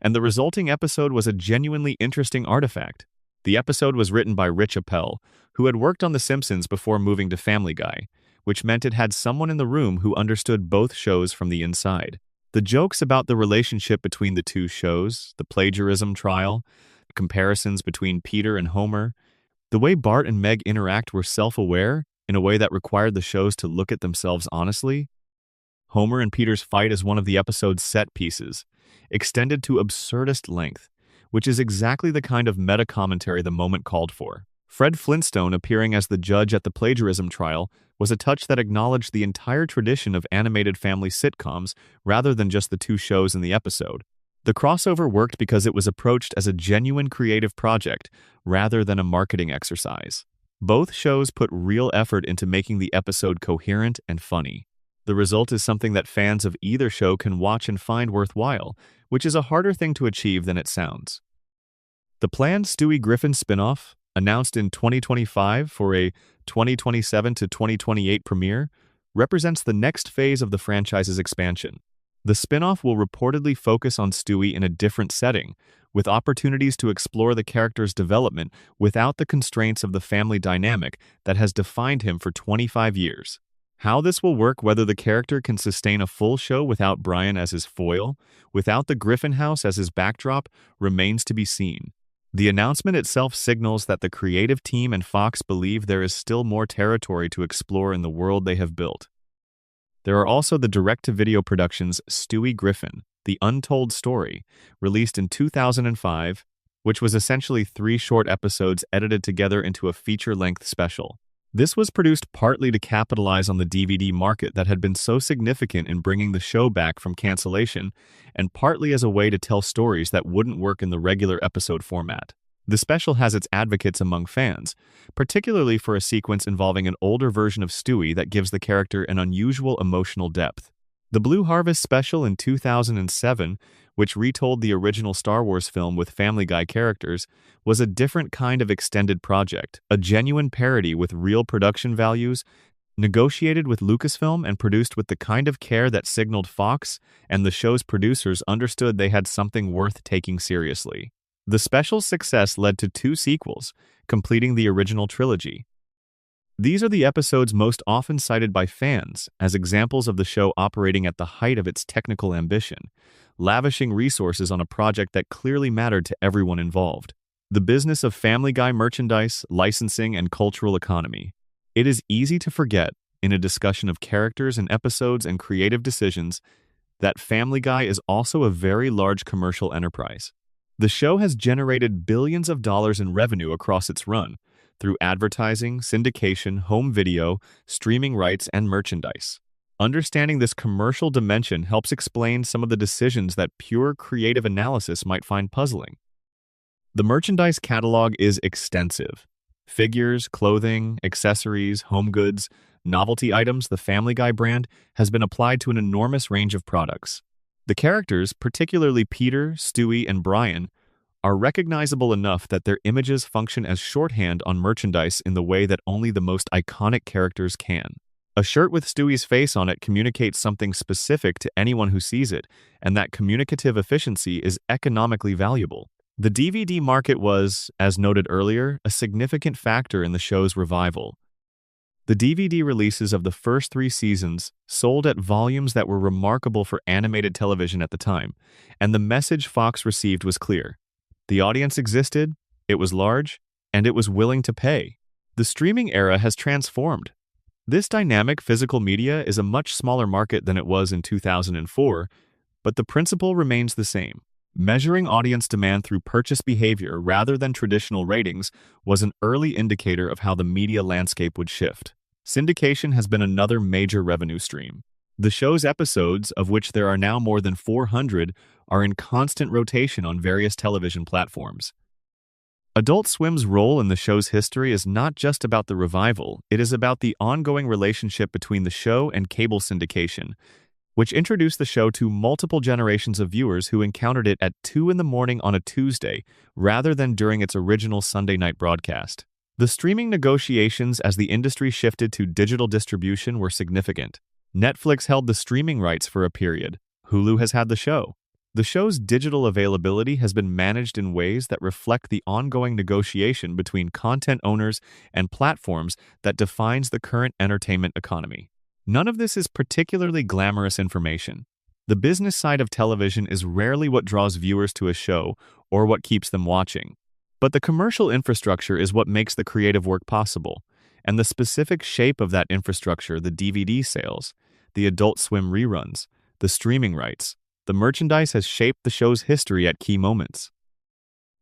and the resulting episode was a genuinely interesting artifact. The episode was written by Rich Appel, who had worked on The Simpsons before moving to Family Guy, which meant it had someone in the room who understood both shows from the inside. The jokes about the relationship between the two shows, the plagiarism trial, comparisons between Peter and Homer, the way Bart and Meg interact were self-aware in a way that required the shows to look at themselves honestly. Homer and Peter's fight is one of the episode's set pieces, extended to absurdist length, which is exactly the kind of meta-commentary the moment called for. Fred Flintstone appearing as the judge at the plagiarism trial was a touch that acknowledged the entire tradition of animated family sitcoms rather than just the two shows in the episode. The crossover worked because it was approached as a genuine creative project rather than a marketing exercise. Both shows put real effort into making the episode coherent and funny. The result is something that fans of either show can watch and find worthwhile, which is a harder thing to achieve than it sounds. The planned Stewie Griffin spin-off, announced in 2025 for a 2027 to 2028 premiere, represents the next phase of the franchise's expansion. The spin-off will reportedly focus on Stewie in a different setting, with opportunities to explore the character's development without the constraints of the family dynamic that has defined him for 25 years. How this will work, whether the character can sustain a full show without Brian as his foil, without the Griffin house as his backdrop, remains to be seen. The announcement itself signals that the creative team and Fox believe there is still more territory to explore in the world they have built. There are also the direct-to-video productions Stewie Griffin, The Untold Story, released in 2005, which was essentially 3 short episodes edited together into a feature-length special. This was produced partly to capitalize on the DVD market that had been so significant in bringing the show back from cancellation, and partly as a way to tell stories that wouldn't work in the regular episode format. The special has its advocates among fans, particularly for a sequence involving an older version of Stewie that gives the character an unusual emotional depth. The Blue Harvest special in 2007, which retold the original Star Wars film with Family Guy characters, was a different kind of extended project, a genuine parody with real production values, negotiated with Lucasfilm and produced with the kind of care that signaled Fox and the show's producers understood they had something worth taking seriously. The special's success led to 2 sequels, completing the original trilogy. These are the episodes most often cited by fans as examples of the show operating at the height of its technical ambition, lavishing resources on a project that clearly mattered to everyone involved. The business of Family Guy merchandise, licensing, and cultural economy. It is easy to forget, in a discussion of characters and episodes and creative decisions, that Family Guy is also a very large commercial enterprise. The show has generated billions of dollars in revenue across its run, through advertising, syndication, home video, streaming rights, and merchandise. Understanding this commercial dimension helps explain some of the decisions that pure creative analysis might find puzzling. The merchandise catalog is extensive. Figures, clothing, accessories, home goods, novelty items, the Family Guy brand has been applied to an enormous range of products. The characters, particularly Peter, Stewie, and Brian, are recognizable enough that their images function as shorthand on merchandise in the way that only the most iconic characters can. A shirt with Stewie's face on it communicates something specific to anyone who sees it, and that communicative efficiency is economically valuable. The DVD market was, as noted earlier, a significant factor in the show's revival. The DVD releases of the first 3 seasons sold at volumes that were remarkable for animated television at the time, and the message Fox received was clear. The audience existed, it was large, and it was willing to pay. The streaming era has transformed. This dynamic physical media is a much smaller market than it was in 2004, but the principle remains the same. Measuring audience demand through purchase behavior rather than traditional ratings was an early indicator of how the media landscape would shift. Syndication has been another major revenue stream. The show's episodes, of which there are now more than 400, are in constant rotation on various television platforms. Adult Swim's role in the show's history is not just about the revival, it is about the ongoing relationship between the show and cable syndication, which introduced the show to multiple generations of viewers who encountered it at 2 in the morning on a Tuesday, rather than during its original Sunday night broadcast. The streaming negotiations as the industry shifted to digital distribution were significant. Netflix held the streaming rights for a period. Hulu has had the show. The show's digital availability has been managed in ways that reflect the ongoing negotiation between content owners and platforms that defines the current entertainment economy. None of this is particularly glamorous information. The business side of television is rarely what draws viewers to a show or what keeps them watching. But the commercial infrastructure is what makes the creative work possible, and the specific shape of that infrastructure, the DVD sales, the Adult Swim reruns, the streaming rights, the merchandise has shaped the show's history at key moments.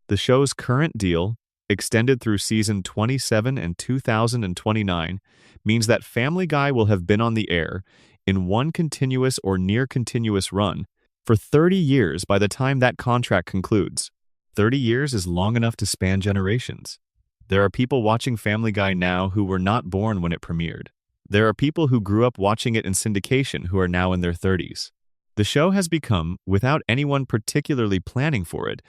The show's current deal, extended through season 27 and 2029, means that Family Guy will have been on the air in one continuous or near-continuous run for 30 years by the time that contract concludes. 30 years is long enough to span generations. There are people watching Family Guy now who were not born when it premiered. There are people who grew up watching it in syndication who are now in their 30s. The show has become, without anyone particularly planning for it,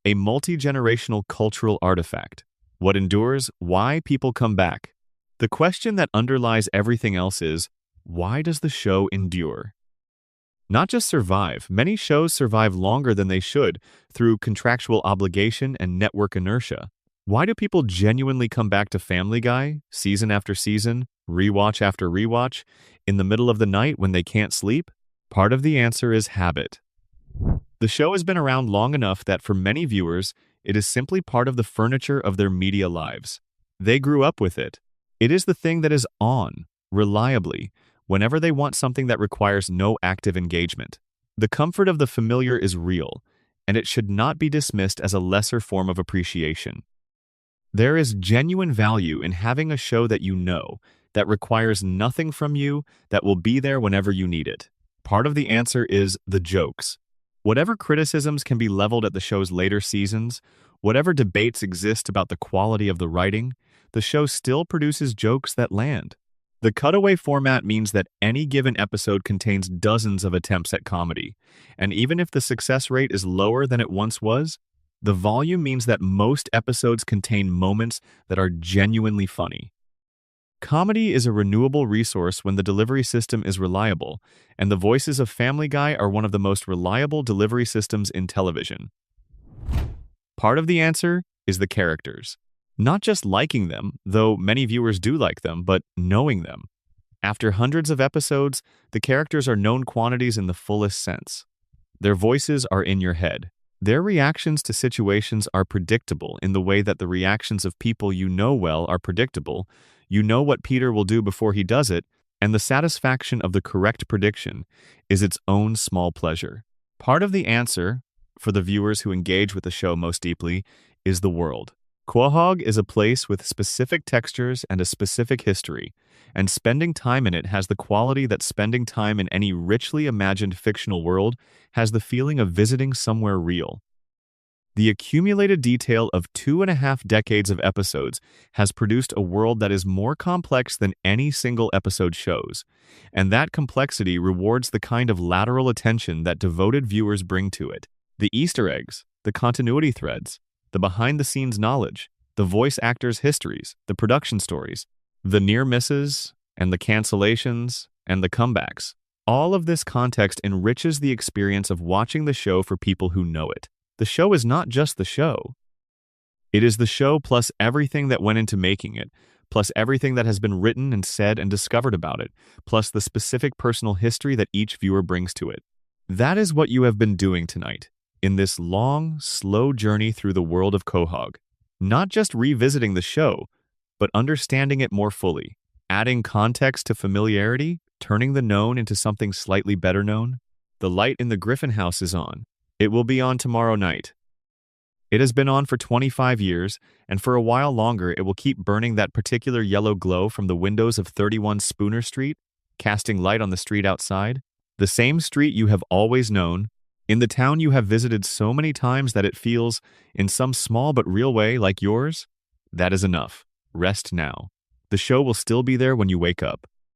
a multi-generational cultural artifact. What endures, why people come back. The question that underlies everything else is, why does the show endure? Not just survive, many shows survive longer than they should through contractual obligation and network inertia. Why do people genuinely come back to Family Guy, season after season, rewatch after rewatch, in the middle of the night when they can't sleep? Part of the answer is habit. The show has been around long enough that for many viewers, it is simply part of the furniture of their media lives. They grew up with it. It is the thing that is on, reliably, whenever they want something that requires no active engagement. The comfort of the familiar is real, and it should not be dismissed as a lesser form of appreciation. There is genuine value in having a show that you know, that requires nothing from you, that will be there whenever you need it. Part of the answer is the jokes. Whatever criticisms can be leveled at the show's later seasons, whatever debates exist about the quality of the writing, the show still produces jokes that land. The cutaway format means that any given episode contains dozens of attempts at comedy, and even if the success rate is lower than it once was, the volume means that most episodes contain moments that are genuinely funny. Comedy is a renewable resource when the delivery system is reliable, and the voices of Family Guy are one of the most reliable delivery systems in television. Part of the answer is the characters. Not just liking them, though many viewers do like them, but knowing them. After hundreds of episodes, the characters are known quantities in the fullest sense. Their voices are in your head. Their reactions to situations are predictable in the way that the reactions of people you know well are predictable. You know what Peter will do before he does it, and the satisfaction of the correct prediction is its own small pleasure. Part of the answer, for the viewers who engage with the show most deeply, is the world. Quahog is a place with specific textures and a specific history, and spending time in it has the quality that spending time in any richly imagined fictional world has the feeling of visiting somewhere real. The accumulated detail of 2.5 decades of episodes has produced a world that is more complex than any single episode shows, and that complexity rewards the kind of lateral attention that devoted viewers bring to it. The Easter eggs, the continuity threads, the behind-the-scenes knowledge, the voice actors' histories, the production stories, the near misses, and the cancellations, and the comebacks. All of this context enriches the experience of watching the show for people who know it. The show is not just the show. It is the show plus everything that went into making it, plus everything that has been written and said and discovered about it, plus the specific personal history that each viewer brings to it. That is what you have been doing tonight, in this long, slow journey through the world of Quahog. Not just revisiting the show, but understanding it more fully, adding context to familiarity, turning the known into something slightly better known. The light in the Griffin house is on. It will be on tomorrow night. It has been on for 25 years, and for a while longer it will keep burning that particular yellow glow from the windows of 31 Spooner Street, casting light on the street outside. The same street you have always known, In the town you have visited so many times that it feels, in some small but real way, like yours? That is enough. Rest now. The show will still be there when you wake up.